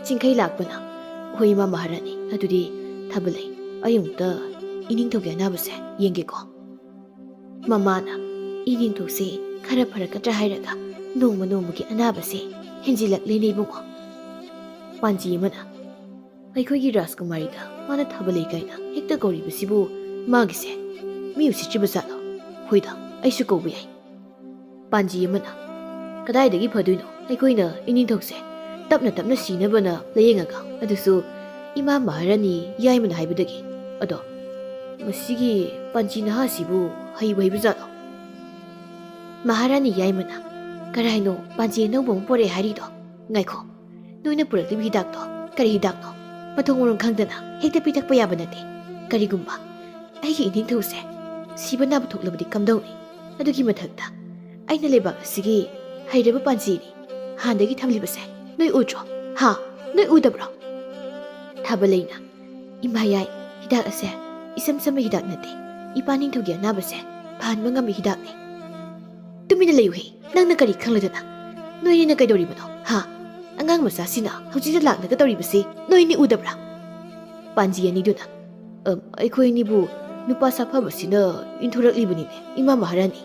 ꯆꯤꯡꯈꯩ ꯂꯥꯛꯄꯅ ꯍꯣꯏ ꯏꯃꯥ ꯃꯍꯥꯔꯥꯅꯤ꯫ ꯑꯗꯨꯗꯤ ꯊꯥꯕꯂꯩ ꯑꯩ ꯑꯃꯨꯛꯇ ꯏꯅꯤꯡꯊꯧꯒꯤ ꯑꯅꯥꯕꯁꯦ ꯌꯦꯡꯒꯦꯀꯣ꯫ ꯃꯃꯥꯅ ꯏꯅꯤꯡꯊꯧꯁꯦ ꯈꯔ ꯐꯔꯛꯀꯗ꯭ꯔꯥ ꯍꯥꯏꯔꯒ ꯅꯣꯡꯃ ꯅꯣꯡꯃꯒꯤ ꯑꯅꯥꯕꯁꯦ ꯍꯦꯟꯖꯤꯜꯂꯛꯂꯦꯅꯦ ꯏꯕꯨꯡꯉꯣ꯫ ꯄꯥꯟꯖꯤ ꯑꯃꯅ ꯑꯩꯈꯣꯏꯒꯤ ꯔꯥꯖꯀꯨꯃꯥꯔꯤꯗ ꯃꯥꯅ ꯊꯥꯕꯂꯩ ꯀꯥꯏꯅ ꯍꯦꯛꯇ ꯀꯧꯔꯤꯕꯁꯤꯕꯨ ꯃꯥꯒꯤꯁꯦ ꯃꯤ ꯎꯁꯤꯠꯇ꯭ꯔꯤꯕ ꯖꯥꯠꯂꯣ? ꯍꯣꯏꯗ ꯑꯩꯁꯨ ꯀꯧꯕ ꯌꯥꯏ꯫ ꯄꯥꯟꯖꯤ ꯑꯃꯅ ꯀꯗꯥꯏꯗꯒꯤ ꯐꯗꯣꯏꯅꯣ? ꯑꯩꯈꯣꯏꯅ ꯏꯅꯤꯡꯊꯧꯁꯦ ꯇꯞꯅ ꯇꯞꯅ ꯁꯤꯅꯕꯅ ꯂꯥꯌꯦꯡꯉꯒ, ꯑꯗꯨꯁꯨ ꯏꯃꯥ ꯃꯍꯥꯔꯥꯅꯤ ꯌꯥꯏꯃꯅ ꯍꯥꯏꯕꯗꯒꯤ꯫ ꯑꯗꯣ ꯃꯁꯤꯒꯤ ꯄꯥꯟꯖꯤ ꯅꯍꯥꯁꯤꯕꯨ ꯍꯩꯕ ꯖꯥꯠꯂꯣ? ꯃꯍꯥꯔꯥꯅꯤ ꯌꯥꯏꯃꯅ ꯀꯔꯥꯏꯅꯣ ꯄꯥꯟꯖꯤ ꯑꯅꯧꯕ ꯑꯃ ꯄꯣꯔꯛꯑꯦ ꯍꯥꯏꯔꯤꯗꯣ? ꯉꯥꯏꯈꯣ, ꯅꯣꯏꯅ ꯄꯨꯔꯛꯂꯤꯕ ꯍꯤꯗꯥꯛꯇꯣ ꯀꯔꯤ ꯍꯤꯗꯥꯛꯅꯣ? ꯃꯊꯣꯡ ꯃꯔꯝ ꯈꯪꯗꯅ ꯍꯦꯛꯇ ꯄꯤꯊꯛꯄ ꯌꯥꯕ ꯅꯠꯇꯦ꯫ ꯀꯔꯤꯒꯨꯝꯕ ꯑꯩꯒꯤ ꯏꯅꯤꯡꯊꯧꯁꯦ ꯁꯤꯕ ꯅꯥꯕ ꯊꯣꯛꯂꯕꯗꯤ ꯀꯝꯗꯧꯅꯤ? ꯑꯗꯨꯒꯤ ꯃꯊꯛꯇ ꯑꯩꯅ ꯂꯩꯕꯥꯛ ꯑꯁꯤꯒꯤ ꯍꯩꯔꯕ ꯄꯥꯟꯖꯤꯅꯤ ꯍꯥꯟꯅꯗꯒꯤ ꯊꯝꯂꯤꯕꯁꯦ ꯅꯣꯏ ꯎꯗ꯭ꯔꯣ? ꯅꯣꯏ ꯎꯗꯕ꯭ꯔꯣ? ꯊꯥꯕꯂꯩꯅ ꯏꯃꯥ ꯌꯥꯏ, ꯍꯤꯗꯥꯛ ꯑꯁꯦ ꯏꯁꯝ ꯁꯝꯕ ꯍꯤꯗꯥꯛ ꯅꯠꯇꯦ꯫ ꯏꯄꯥ ꯅꯤꯡꯊꯧꯒꯤ ꯑꯅꯥꯕꯁꯦ ꯐꯍꯟꯕ ꯉꯝꯕ ꯍꯤꯗꯥꯛꯅꯤ ꯇꯨꯃꯤꯟꯅ ꯂꯩꯌꯨꯍꯦ ꯅꯪꯅ ꯀꯔꯤ ꯈꯪꯂꯗꯅ ꯅꯣꯏꯅꯤꯅ ꯀꯩꯗꯧꯔꯤꯕꯅꯣ ꯍꯥ ꯑꯉꯥꯡ ꯃꯆꯥꯁꯤꯅ ꯍꯧꯖꯤꯛꯇ ꯂꯥꯛꯂꯒ ꯇꯧꯔꯤꯕꯁꯤ ꯅꯣꯏꯅꯤ ꯎꯗꯕ꯭ꯔꯥ ꯄꯥꯟꯖꯤ ꯑꯅꯤꯗꯨꯅ ꯑꯩꯈꯣꯏ ꯑꯅꯤꯕꯨ ꯅꯨꯄꯥ ꯁꯥꯐꯕꯁꯤꯅ ꯏꯟꯊꯣꯔꯛꯂꯤꯕꯅꯤꯅꯦ ꯏꯃꯥ ꯃꯍꯥꯔꯥꯅꯤ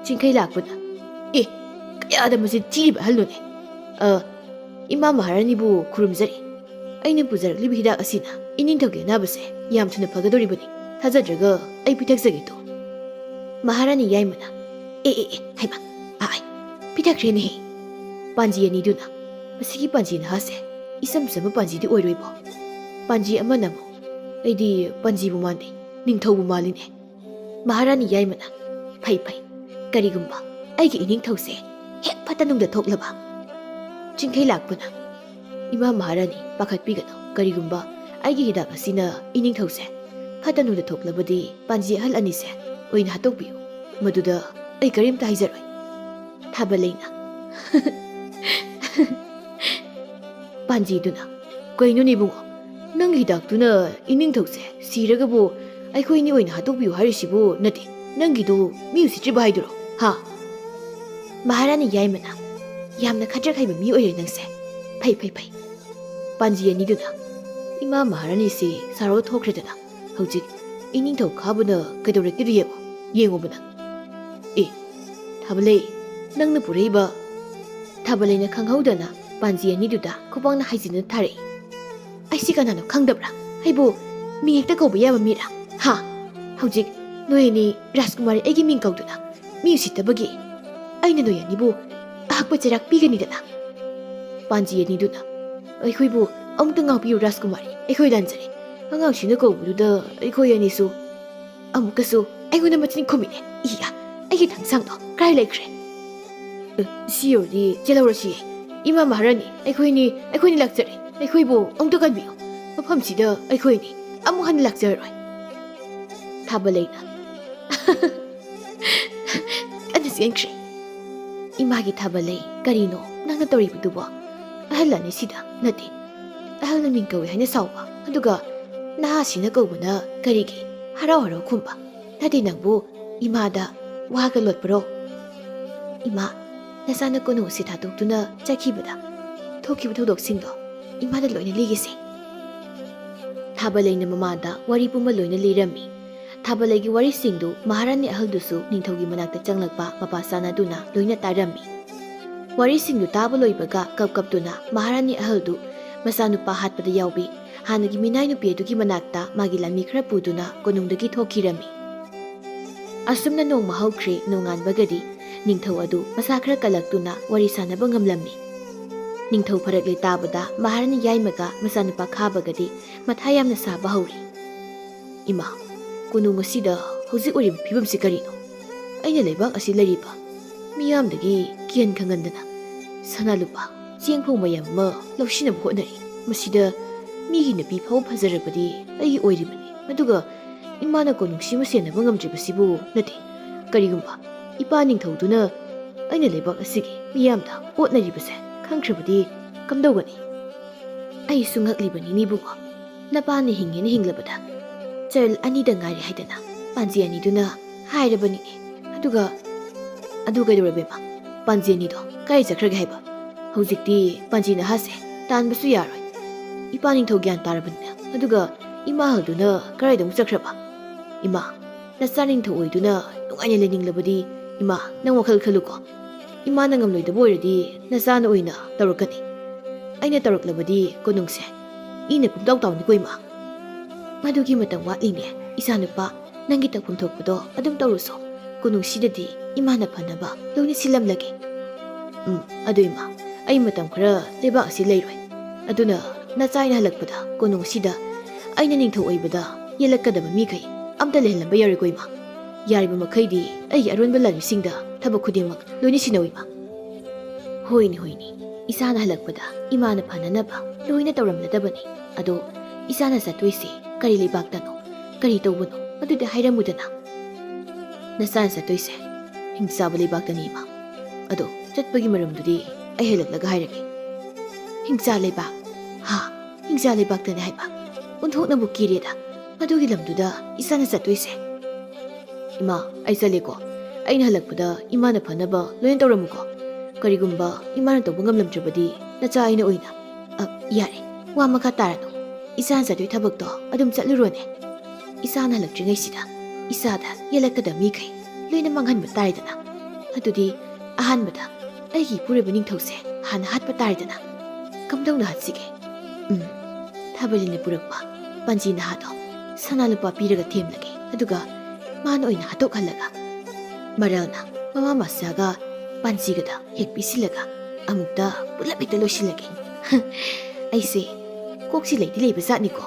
ꯆꯤꯡꯈꯩ ꯂꯥꯛꯄꯅ ꯑꯦ ꯀꯌꯥꯗ ꯃꯁꯤ ꯊꯤꯔꯤꯕ ꯑꯍꯜꯅꯣꯅꯦ ꯏꯃꯥ ꯃꯍꯥꯔꯥꯅꯤꯕꯨ ꯈꯨꯔꯨꯝꯖꯔꯤ ꯑꯩꯅ ꯄꯨꯖꯔꯛꯂꯤꯕ ꯍꯤꯗꯥꯛ ꯑꯁꯤꯅ ꯏꯅꯤꯡꯊꯧꯒꯤ ꯑꯅꯥꯕꯁꯦ ꯌꯥꯝ ꯊꯨꯅ ꯐꯒꯗꯧꯔꯤꯕꯅꯤ ꯊꯥꯖꯗ꯭ꯔꯒ ꯑꯩ ꯄꯤꯊꯛꯆꯒꯦ ꯇꯣ ꯃꯍꯥꯔꯥꯅꯤ ꯌꯥꯏꯃꯅ ꯑꯦ ꯍꯩꯃ ꯑꯥꯏ ꯄꯤꯊꯛꯈ꯭ꯔꯦꯅꯦꯍꯦ ꯄꯥꯟꯖꯤ ꯑꯅꯤꯗꯨꯅ ꯃꯁꯤꯒꯤ ꯄꯥꯟꯖꯤ ꯅꯍꯥꯁꯦ ꯏꯆꯝ ꯆꯝꯕ ꯄꯥꯟꯖꯤꯗꯤ ꯑꯣꯏꯔꯣꯏꯕꯣ ꯄꯥꯟꯖꯤ ꯑꯃꯅ ꯑꯃꯨꯛ ꯑꯩꯗꯤ ꯄꯥꯟꯖꯤꯕꯨ ꯃꯥꯟꯗꯦ ꯅꯤꯡꯊꯧꯕꯨ ꯃꯥꯜꯂꯤꯅꯦ ꯃꯍꯥꯔꯥꯅꯤ ꯌꯥꯏꯃꯅ ꯐꯩ ꯀꯔꯤꯒꯨꯝꯕ ꯑꯩꯒꯤ ꯏꯅꯤꯡꯊꯧꯁꯦ ꯍꯦꯛ ꯐꯠꯇꯅꯨꯡꯗ ꯊꯣꯛꯂꯕ ꯆꯤꯡꯈꯩ ꯂꯥꯛꯄꯅ ꯏꯃꯥ ꯃꯍꯥꯔꯥꯅꯤ ꯄꯥꯈꯠꯄꯤꯒꯅꯨ ꯀꯔꯤꯒꯨꯝꯕ ꯑꯩꯒꯤ ꯍꯤꯗꯥꯛ ꯑꯁꯤꯅ ꯏꯅꯤꯡꯊꯧꯁꯦ ꯐꯠꯇꯅꯨꯡꯗ ꯊꯣꯛꯂꯕꯗꯤ ꯄꯥꯟꯖꯤ ꯑꯍꯜ ꯑꯅꯤꯁꯦ ꯑꯣꯏꯅ ꯍꯥꯠꯇꯣꯛꯄꯤꯌꯨ ꯃꯗꯨꯗ ꯑꯩ ꯀꯔꯤꯝꯇ ꯍꯥꯏꯖꯔꯣꯏ ꯊꯥꯕꯂꯩꯅ ꯄꯥꯟꯖꯤꯗꯨꯅ ꯀꯩꯅꯣꯅꯦ ꯏꯕꯨꯡꯉꯣ ꯅꯪꯒꯤ ꯍꯤꯗꯥꯛꯇꯨꯅ ꯏꯅꯤꯡꯊꯧꯁꯦ ꯁꯤꯔꯒꯕꯨ ꯑꯩꯈꯣꯏꯅꯤ ꯑꯣꯏꯅ ꯍꯥꯠꯇꯣꯛꯄꯤꯌꯨ ꯍꯥꯏꯔꯤꯁꯤꯕꯨ ꯅꯠꯇꯦ ꯅꯪꯒꯤꯗꯨ ꯃꯤ ꯎꯁꯤꯠꯇ꯭ꯔꯤꯕ ꯍꯥꯏꯗꯨꯔꯣ ꯍꯥ ꯃꯍꯥꯔꯥꯅꯤ ꯌꯥꯏꯃꯅ ꯌꯥꯝꯅ ꯈꯗ꯭ꯔꯛ ꯍꯩꯕ ꯃꯤ ꯑꯣꯏꯔꯦ ꯅꯪꯁꯦ ꯐꯩ ꯄꯥꯟꯖꯤ ꯑꯅꯤꯗꯨꯅ ꯏꯃꯥ ꯃꯍꯥꯔꯥꯅꯤꯁꯤ ꯁꯥꯔꯧ ꯊꯣꯛꯈ꯭ꯔꯦꯗꯅ ꯍꯧꯖꯤꯛ ꯏꯅꯤꯡꯊꯧ ꯈꯥꯕꯅ ꯀꯩꯗꯧꯔꯛꯀꯦꯗꯣ ꯌꯦꯡꯉꯣꯕ ꯅꯪ ꯑꯦ ꯊꯥꯕꯂꯩ ꯅꯪꯅ ꯄꯨꯔꯛꯏꯕ ꯊꯥꯕꯂꯩꯅ ꯈꯪꯍꯧꯗꯅ ꯄꯥꯟꯖꯤ ꯑꯅꯤꯗꯨꯗ ꯈꯨꯄꯥꯛꯅ ꯍꯥꯏꯖꯤꯟꯅ ꯊꯥꯔꯛꯏ ꯑꯩꯁꯤ ꯀꯅꯥꯅꯣ ꯈꯪꯗꯕ꯭ꯔꯥ ꯑꯩꯕꯨ ꯃꯤ ꯍꯦꯛꯇ ꯀꯧꯕ ꯌꯥꯕ ꯃꯤꯔꯥ ꯍꯥ ꯍꯧꯖꯤꯛ ꯅꯣꯏ ꯑꯅꯤ ꯔꯥꯖꯀꯨꯃꯥꯔꯤ ꯑꯩꯒꯤ ꯃꯤꯡ ꯀꯧꯗꯨꯅ ꯃꯤ ꯎꯁꯤꯠꯇꯕꯒꯤ ꯑꯩꯅ ꯅꯣꯏ ꯑꯅꯤꯕꯨ ꯑꯍꯛꯄ ꯆꯩꯔꯥꯛ ꯄꯤꯒꯅꯤꯗꯅ ꯄꯥꯟꯖꯤ ꯑꯅꯤꯗꯨꯅ ꯑꯩꯈꯣꯏꯕꯨ ꯑꯃꯨꯛꯇ ꯉꯥꯛꯄꯤꯌꯨ ꯔꯥꯖꯀꯨꯃꯥꯔꯤ ꯑꯩꯈꯣꯏ ꯂꯥꯟꯖꯔꯦ ꯑꯉꯥꯡꯁꯤꯅ ꯀꯧꯕꯗꯨꯗ ꯑꯩꯈꯣꯏ ꯑꯅꯤꯁꯨ ꯑꯃꯨꯛꯀꯁꯨ ꯑꯩꯉꯣꯟꯗ ꯃꯆꯤꯟ ꯈꯨꯝꯃꯤꯅꯦ ꯏꯌꯥ ꯑꯩꯒꯤ ꯊꯥꯡꯁꯥꯡꯗꯣ ꯀꯔꯥꯏ ꯂꯩꯈ꯭ꯔꯦ ꯁꯤ ꯌꯧꯔꯗꯤ ꯆꯦꯜꯍꯧꯔꯁꯤꯌꯦ ꯏꯃꯥ ꯃꯍꯥꯔꯥꯅꯤ ꯑꯩꯈꯣꯏꯅꯤ ꯂꯥꯛꯆꯔꯦ ꯑꯩꯈꯣꯏꯕꯨ ꯑꯃꯨꯛꯇ ꯀꯟꯕꯤꯌꯨ ꯃꯐꯝꯁꯤꯗ ꯑꯩꯈꯣꯏꯅꯤ ꯑꯃꯨꯛ ꯍꯟꯅ ꯂꯥꯛꯆꯔꯔꯣꯏ ꯊꯥꯕꯂꯩꯅ ꯀꯟꯅ ꯆꯦꯟꯈ꯭ꯔꯦ ꯏꯃꯥꯒꯤ ꯊꯥꯕꯂꯩ ꯀꯔꯤꯅꯣ ꯅꯪꯅ ꯇꯧꯔꯤꯕꯗꯨꯕꯣ ꯑꯍꯜ ꯑꯅꯤꯁꯤꯗ ꯅꯠꯇꯦ ꯑꯍꯜꯅ ꯃꯤꯡ ꯀꯧꯏ ꯍꯥꯏꯅ ꯁꯥꯎꯕ ꯑꯗꯨꯒ ꯅꯍꯥꯁꯤꯅ ꯀꯧꯕꯅ ꯀꯔꯤꯒꯤ ꯍꯔꯥꯎ ꯈꯨꯝꯕ ꯅꯠꯇꯦ ꯅꯪꯕꯨ ꯏꯃꯥꯗ ꯋꯥꯒ ꯂꯣꯠꯄ꯭ꯔꯣ ꯏꯃꯥ ꯅꯆꯥꯅ ꯀꯣꯅꯨꯡ ꯑꯁꯤ ꯊꯥꯗꯣꯛꯇꯨꯅ ꯆꯠꯈꯤꯕꯗ ꯊꯣꯛꯈꯤꯕ ꯊꯧꯗꯣꯛꯁꯤꯡꯗꯣ ꯏꯃꯥꯗ ꯂꯣꯏꯅ ꯂꯤꯒꯦꯁꯦ ꯊꯥꯕꯂꯩꯅ ꯃꯃꯥꯗ ꯋꯥꯔꯤ ꯄꯨꯝꯕ ꯂꯣꯏꯅ ꯂꯤꯔꯝꯃꯤ ꯊꯥꯕꯂꯩꯒꯤ ꯋꯥꯔꯤꯁꯤꯡꯗꯨ ꯃꯍꯥꯔꯥꯅꯤ ꯑꯍꯜꯗꯨꯁꯨ ꯅꯤꯡꯊꯧꯒꯤ ꯃꯅꯥꯛꯇ ꯆꯪꯂꯛꯄ ꯃꯄꯥ ꯆꯥꯅꯗꯨꯅ ꯂꯣꯏꯅ ꯇꯥꯔꯝꯃꯤ ꯋꯥꯔꯤꯁꯤꯡꯗꯨ ꯇꯥꯕ ꯂꯣꯏꯕꯒ ꯀꯞꯇꯨꯅ ꯃꯍꯥꯔꯥꯅꯤ ꯑꯍꯜꯗꯨ ꯃꯆꯥꯅꯨꯄꯥ ꯍꯥꯠꯄꯗ ꯌꯥꯎꯕꯤ ꯍꯥꯟꯅꯒꯤ ꯃꯤꯅꯥꯏ ꯅꯨꯄꯤ ꯑꯗꯨꯒꯤ ꯃꯅꯥꯛꯇ ꯃꯥꯒꯤ ꯂꯥꯟꯃꯤ ꯈꯔ ꯄꯨꯗꯨꯅ ꯀꯣꯅꯨꯡꯗꯒꯤ ꯊꯣꯛꯈꯤꯔꯝꯃꯤ ꯑꯁꯨꯝꯅ ꯅꯣꯡꯃ ꯍꯧꯈ꯭ꯔꯦ ꯅꯣꯡꯉꯥꯟꯕꯒꯗꯤ ꯅꯤꯡꯊꯧ ꯑꯗꯨ ꯃꯁꯥ ꯈꯔ ꯀꯜꯂꯛꯇꯨꯅ ꯋꯥꯔꯤ ꯁꯥꯟꯅꯕ ꯉꯝꯂꯝꯃꯤ ꯅꯤꯡꯊꯧ ꯐꯔꯛꯂꯦ ꯇꯥꯕꯗ ꯃꯍꯥꯔꯥꯅꯤ ꯌꯥꯏꯃꯒ ꯃꯆꯥꯅꯨꯄꯥ ꯈꯥꯕꯒꯗꯤ ꯃꯊꯥ ꯌꯥꯝꯅ ꯁꯥꯕ ꯍꯧꯔꯤ ꯏꯃꯥ ꯀꯣꯅꯨꯡ ꯑꯁꯤꯗ ꯍꯧꯖꯤꯛ ꯑꯣꯏꯔꯤꯕ ꯐꯤꯕꯝꯁꯤ ꯀꯔꯤꯅꯣ ꯑꯩꯅ ꯂꯩꯕꯥꯛ ꯑꯁꯤ ꯂꯩꯔꯤꯕ ꯃꯤꯌꯥꯝꯗꯒꯤ ꯀꯤꯍꯟ ꯈꯪꯍꯟꯗꯅ ꯁꯅꯥ ꯂꯨꯄꯥ ꯆꯦꯡ ꯐꯧ ꯃꯌꯥꯝ ꯑꯃ ꯂꯧꯁꯤꯟꯅꯕ ꯍꯣꯠꯅꯔꯤ ꯃꯁꯤꯗ ꯃꯤꯒꯤ ꯅꯨꯄꯤ ꯐꯥꯎ ꯐꯖꯔꯕꯗꯤ ꯑꯩꯒꯤ ꯑꯣꯏꯔꯤꯕꯅꯤ ꯑꯗꯨꯒ ꯏꯃꯥꯅ ꯀꯣꯅꯨꯡꯁꯤꯃ ꯁꯦꯟꯅꯕ ꯉꯝꯗ꯭ꯔꯤꯕꯁꯤꯕꯨ ꯅꯠꯇꯦ ꯀꯔꯤꯒꯨꯝꯕ ꯏꯄꯥ ꯅꯤꯡꯊꯧꯗꯨꯅ ꯑꯩꯅ ꯂꯩꯕꯥꯛ ꯑꯁꯤꯒꯤ ꯃꯤꯌꯥꯝꯗ ꯑꯣꯠꯅꯔꯤꯕꯁꯦ ꯈꯪꯈ꯭ꯔꯕꯗꯤ ꯀꯝꯗꯧꯒꯅꯤ ꯑꯩꯁꯨ ꯉꯛꯂꯤꯕꯅꯤꯅꯦ ꯏꯕꯨꯡꯉꯣ ꯅꯄꯥꯅ ꯍꯤꯡꯉꯦꯅ ꯍꯤꯡꯂꯕꯗ ꯆꯔꯜ ꯑꯅꯤꯗ ꯉꯥꯏꯔꯦ ꯍꯥꯏꯗꯅ ꯄꯥꯟꯖꯤ ꯑꯅꯤꯗꯨꯅ ꯍꯥꯏꯔꯕꯅꯤꯅꯦ ꯑꯗꯨ ꯀꯩꯗꯧꯔꯕꯦꯝꯃ ꯄꯥꯟꯖꯤ ꯑꯅꯤꯗꯣ ꯀꯥꯏ ꯆꯠꯈ꯭ꯔꯒꯦ ꯍꯥꯏꯕ ꯍꯧꯖꯤꯛꯇꯤ ꯄꯥꯟꯖꯤ ꯅꯍꯥꯁꯦ ꯇꯥꯟꯕꯁꯨ ꯌꯥꯔꯣꯏ ꯏꯄꯥ ꯅꯤꯡꯊꯧ ꯒ꯭ꯌꯥꯟ ꯇꯥꯔꯕꯅꯤꯅ ꯑꯗꯨꯒ ꯏꯃꯥ ꯍꯜꯗꯨꯅ ꯀꯔꯥꯏꯗ ꯑꯃꯨꯛ ꯆꯠꯈ꯭ꯔꯕ ꯏꯃꯥ ꯅꯆꯥ ꯅꯤꯡꯊꯧ ꯑꯣꯏꯗꯨꯅ ꯅꯨꯡꯉꯥꯏꯅ ꯂꯩꯅꯤꯡꯂꯕꯗꯤ ꯏꯃꯥ ꯅꯪ ꯋꯥꯈꯜ ꯈꯜꯂꯨꯀꯣ ꯏꯃꯥꯅ ꯉꯝꯂꯣꯏꯗꯕ ꯑꯣꯏꯔꯗꯤ ꯅꯆꯥꯅ ꯑꯣꯏꯅ ꯇꯧꯔꯛꯀꯅꯤ ꯑꯩꯅ ꯇꯧꯔꯛꯂꯕꯗꯤ ꯀꯣꯅꯨꯡꯁꯦ ꯏꯅ ꯄꯨꯡꯇꯥꯎ ꯇꯥꯎꯅꯤꯀꯣ ꯏꯃꯥ ꯃꯗꯨꯒꯤ ꯃꯇꯝ ꯋꯥꯠꯂꯤꯅꯦ ꯏꯆꯥꯅꯨꯄꯥ ꯅꯪꯒꯤ ꯇꯧꯐꯝ ꯊꯣꯛꯄꯗꯣ ꯑꯗꯨꯝ ꯇꯧꯔꯨꯁꯣ ꯀꯣꯅꯨꯡꯁꯤꯗꯗꯤ ꯏꯃꯥꯅ ꯐꯅꯕ ꯂꯣꯏꯅ ꯁꯤꯜꯂꯝꯂꯒꯦ ꯑꯗꯨ ꯏꯃꯥ ꯑꯩ ꯃꯇꯝ ꯈꯔ ꯂꯩꯕꯥꯛ ꯑꯁꯤ ꯂꯩꯔꯣꯏ ꯑꯗꯨꯅ ꯅꯆꯥꯏꯅ ꯍꯜꯂꯛꯄꯗ ꯀꯣꯅꯨꯡ ꯑꯁꯤꯗ ꯑꯩꯅ ꯅꯤꯡꯊꯧ ꯑꯣꯏꯕꯗ ꯌꯦꯜꯂꯛꯀꯗꯕ ꯃꯤꯈꯩ ꯑꯝꯇ ꯂꯩꯍꯜꯂꯝꯕ ꯌꯥꯔꯣꯏꯀꯣ ꯏꯃꯥ ꯌꯥꯔꯤꯕ ꯃꯈꯩꯗꯤ ꯑꯩꯒꯤ ꯑꯔꯣꯟꯕ ꯂꯥꯟꯃꯤꯁꯤꯡꯗ ꯊꯕꯛ ꯈꯨꯗꯤꯡꯃꯛ ꯂꯣꯏꯅ ꯁꯤꯟꯅꯧ ꯏꯃꯥ ꯍꯣꯏꯅꯦ ꯏꯆꯥꯅ ꯍꯜꯂꯛꯄꯗ ꯏꯃꯥꯅ ꯐꯅꯅꯕ ꯂꯣꯏꯅ ꯇꯧꯔꯝꯂꯗꯕꯅꯤ ꯑꯗꯣ ꯏꯆꯥꯅ ꯆꯠꯇꯣꯏꯁꯤ ꯀꯔꯤ ꯂꯩꯕꯥꯛꯇꯅꯣ ꯀꯔꯤ ꯇꯧꯕꯅꯣ ꯑꯗꯨꯗꯤ ꯍꯥꯏꯔꯝꯃꯨꯗꯅ ꯅꯆꯥꯅ ꯆꯠꯇꯣꯏꯁꯦ ꯍꯤꯡꯆꯥꯕ ꯂꯩꯕꯥꯛꯇꯅꯤ ꯏꯃꯥ ꯑꯗꯣ ꯆꯠꯄꯒꯤ ꯃꯔꯝꯗꯨꯗꯤ ꯑꯩ ꯍꯜꯂꯛꯂꯒ ꯍꯥꯏꯔꯒꯦ ꯍꯤꯡꯆꯥ ꯂꯩꯕꯥꯛ ꯍꯥ ꯍꯤꯡꯆꯥ ꯂꯩꯕꯥꯛꯇꯅꯤ ꯍꯥꯏꯕ ꯑꯣꯟꯊꯣꯛꯅꯕꯨ ꯀꯤꯔꯦꯗ ꯑꯗꯨꯒꯤ ꯂꯝꯗꯨꯗ ꯏꯁꯥꯅ ꯆꯠꯇꯣꯏꯁꯦ? ꯏꯃꯥ, ꯑꯩ ꯆꯠꯂꯦꯀꯣ. ꯑꯩꯅ ꯍꯜꯂꯛꯄꯗ ꯏꯃꯥꯅ ꯐꯅꯕ ꯂꯣꯏꯅ ꯇꯧꯔꯝꯃꯨꯀꯣ. ꯀꯔꯤꯒꯨꯝꯕ ꯏꯃꯥꯅ ꯇꯧꯕ ꯉꯝꯂꯝꯗ꯭ꯔꯕꯗꯤ ꯅꯆꯥ ꯑꯩꯅ ꯑꯣꯏꯅ. ꯌꯥꯔꯦ, ꯋꯥ ꯃꯈꯥ ꯇꯥꯔꯅꯨ. ꯏꯁꯥꯅ ꯆꯠꯇꯣꯏ ꯊꯕꯛꯇꯣ ꯑꯗꯨꯝ ꯆꯠꯂꯨꯔꯣꯅꯦ. ꯏꯁꯥꯅ ꯍꯜꯂꯛꯇ꯭ꯔꯤꯉꯩꯁꯤꯗ ꯏꯁꯥꯗ ꯌꯦꯜꯂꯛꯀꯗꯕ ꯃꯤꯈꯩ ꯂꯣꯏꯅ ꯃꯥꯡꯍꯟꯕ ꯇꯥꯔꯦꯗꯅ. ꯑꯗꯨꯗꯤ ꯑꯍꯥꯟꯕꯗ ꯑꯩꯒꯤ ꯏꯄꯨꯔꯣꯏꯕ ꯅꯤꯡꯊꯧꯁꯦ ꯍꯥꯟꯅ ꯍꯥꯠꯄ ꯇꯥꯔꯦꯗꯅ. ꯀꯝꯗꯧꯅ ꯍꯥꯠꯁꯤꯒꯦ? ꯊꯥꯕꯜꯂꯤꯅ ꯄꯨꯔꯛꯄ ꯄꯥꯟꯖꯤ ꯅꯍꯥꯗꯣ ꯁꯅꯥ ꯂꯨꯄꯥ ꯄꯤꯔꯒ ꯊꯦꯝꯂꯒꯦ. ꯑꯗꯨꯒ ꯃꯥꯅ ꯑꯣꯏꯅ ꯍꯥꯠꯇꯣꯛꯍꯜꯂꯒ ꯃꯔꯜꯅ ꯃꯃꯥ ꯃꯆꯥꯒ ꯄꯥꯟꯖꯤꯒꯗ ꯍꯦꯛ ꯄꯤꯁꯤꯜꯂꯒ ꯑꯃꯨꯛꯇ ꯄꯨꯂꯞ ꯍꯦꯛꯇ ꯂꯣꯏꯁꯤꯜꯂꯒꯦ. ꯑꯩꯁꯦ ꯀꯣꯛꯁꯤ ꯂꯩꯗꯤ ꯂꯩꯕ ꯖꯥꯠꯅꯤꯀꯣ.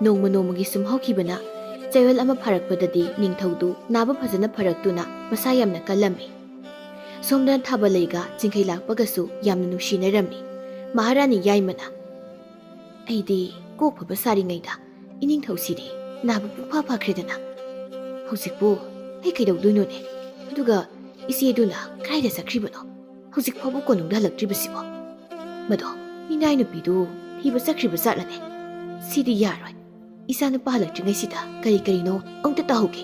ꯅꯣꯡꯃ ꯅꯣꯡꯃꯒꯤ ꯁꯨꯝ ꯍꯧꯈꯤꯕꯅ ꯆꯌꯣꯜ ꯑꯃ ꯐꯥꯔꯛꯄꯗꯗꯤ ꯅꯤꯡꯊꯧꯗꯨ ꯅꯥꯕ ꯐꯖꯅ ꯐꯔꯛꯇꯨꯅ ꯃꯁꯥ ꯌꯥꯝꯅ ꯀꯜꯂꯝꯃꯤ. ꯁꯣꯝꯗꯅ ꯊꯥꯕꯜꯂꯩꯒ ꯆꯤꯡꯈꯩ ꯂꯥꯛꯄꯒꯁꯨ ꯌꯥꯝꯅ ꯅꯨꯡꯁꯤꯅꯔꯝꯃꯤ. ꯃꯍꯥꯔꯥꯅꯤ ꯌꯥꯏꯃꯅ, ꯑꯩꯗꯤ ꯀꯣꯛ ꯐꯕ ꯁꯥꯔꯤꯉꯩꯗ ꯏꯅꯤꯡꯊꯧꯁꯤꯗꯤ ꯅꯥꯕ ꯄꯨꯡꯐꯥ ꯐꯈ꯭ꯔꯦꯗꯅ. ꯍꯧꯖꯤꯛꯄꯨ ꯑꯩ ꯀꯩꯗꯧꯗꯣꯏꯅꯣꯅꯦ? ꯑꯗꯨꯒ ꯏꯆꯦꯗꯨꯅ ꯀꯗꯥꯏꯗ ꯆꯠꯈ꯭ꯔꯤꯕꯅꯣ? ꯍꯧꯖꯤꯛ ꯐꯥꯎꯕ ꯀꯣꯅꯨꯡꯗ ꯍꯜꯂꯛꯇ꯭ꯔꯤꯕꯁꯤꯕꯣ? ꯃꯗꯣ ꯃꯤꯅꯥꯏ ꯅꯨꯄꯤꯗꯨ ꯊꯤꯕ ꯆꯠꯈ꯭ꯔꯤꯕ ꯖꯥꯠꯂꯅꯦ? ꯁꯤꯗꯤ ꯌꯥꯔꯣꯏ. ꯏꯆꯥ ꯅꯨꯄꯥ ꯍꯜꯂꯛꯇ꯭ꯔꯤꯉꯩꯁꯤꯗ ꯀꯔꯤ ꯀꯔꯤꯅೋ ꯑꯃꯨꯛꯇ ꯇꯥꯍꯧꯒꯦ.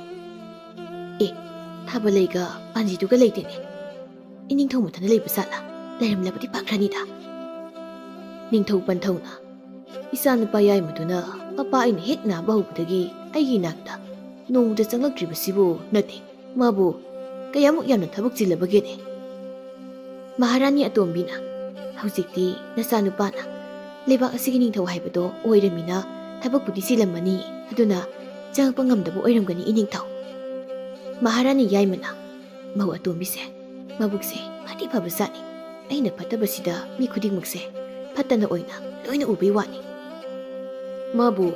ꯊꯥꯕꯜꯂꯩꯒ ꯄꯥꯟꯖꯤꯗꯨꯒ ꯂꯩꯇꯦꯅꯦ. ꯏꯅꯤꯡꯊꯧ ꯃꯊꯟꯇ ꯂꯩꯕ ꯖꯥꯠꯂꯥ? ꯂꯩꯔꯝꯂꯕꯗꯤ ꯐꯈ꯭ꯔꯅꯤꯗ. ꯅꯤꯡꯊꯧ ꯄꯟꯊꯧꯅ, ꯏꯆꯥ ꯅꯨꯄꯥ ꯌꯥꯏꯃꯗꯨꯅ ꯃꯄꯥ ꯑꯩꯅ ꯍꯦꯛ ꯅꯥꯕ ꯍꯧꯕꯗꯒꯤ ꯑꯩꯒꯤ ꯏꯅꯥꯛꯇ ꯅꯣꯡꯃꯗ ꯆꯪꯂꯛꯇ꯭ꯔꯤꯕꯁꯤꯕꯨ ꯅꯠꯇꯦ. ꯃꯥꯕꯨ ꯀꯌꯥꯃꯨꯛ ꯌꯥꯝꯅ ꯊꯕꯛ ꯆꯤꯜꯂꯕꯒꯦꯅꯦ? ꯃꯍꯥꯔꯥꯅꯤ ꯑꯇꯣꯝꯕꯤꯅ, ꯍꯧꯖꯤꯛꯇꯤ ꯅꯆꯥꯅꯨꯄꯥꯅ ꯂꯩꯕꯥꯛ ꯑꯁꯤꯒꯤ ꯅꯤꯡꯊꯧ ꯍꯥꯏꯕꯗꯣ ꯑꯣꯏꯔꯃꯤꯅ ꯊꯕꯛꯄꯨꯗꯤ ꯆꯤꯜꯂꯝꯃꯅꯤ. ꯑꯗꯨꯅ ꯆꯪꯉꯛꯄ ꯉꯝꯗꯕ ꯑꯣꯏꯔꯝꯒꯅꯤ ꯏꯅꯤꯡꯊꯧ. ꯃꯍꯥꯔꯥꯅꯤ ꯌꯥꯏꯃꯅ, ꯃꯧ ꯑꯇꯣꯝꯕꯤꯁꯦ ꯃꯕꯨꯛꯁꯦ ꯐꯗꯤ ꯐꯕ ꯖꯥꯠꯅꯤ. ꯑꯩꯅ ꯐꯠꯇꯕꯁꯤꯗ ꯃꯤ ꯈꯨꯗꯤꯡꯃꯛꯁꯦ ꯐꯠꯇꯅ ꯑꯣꯏꯅ ꯂꯣꯏꯅ ꯎꯕꯩ ꯋꯥꯅꯤ. ꯃꯥꯕꯨ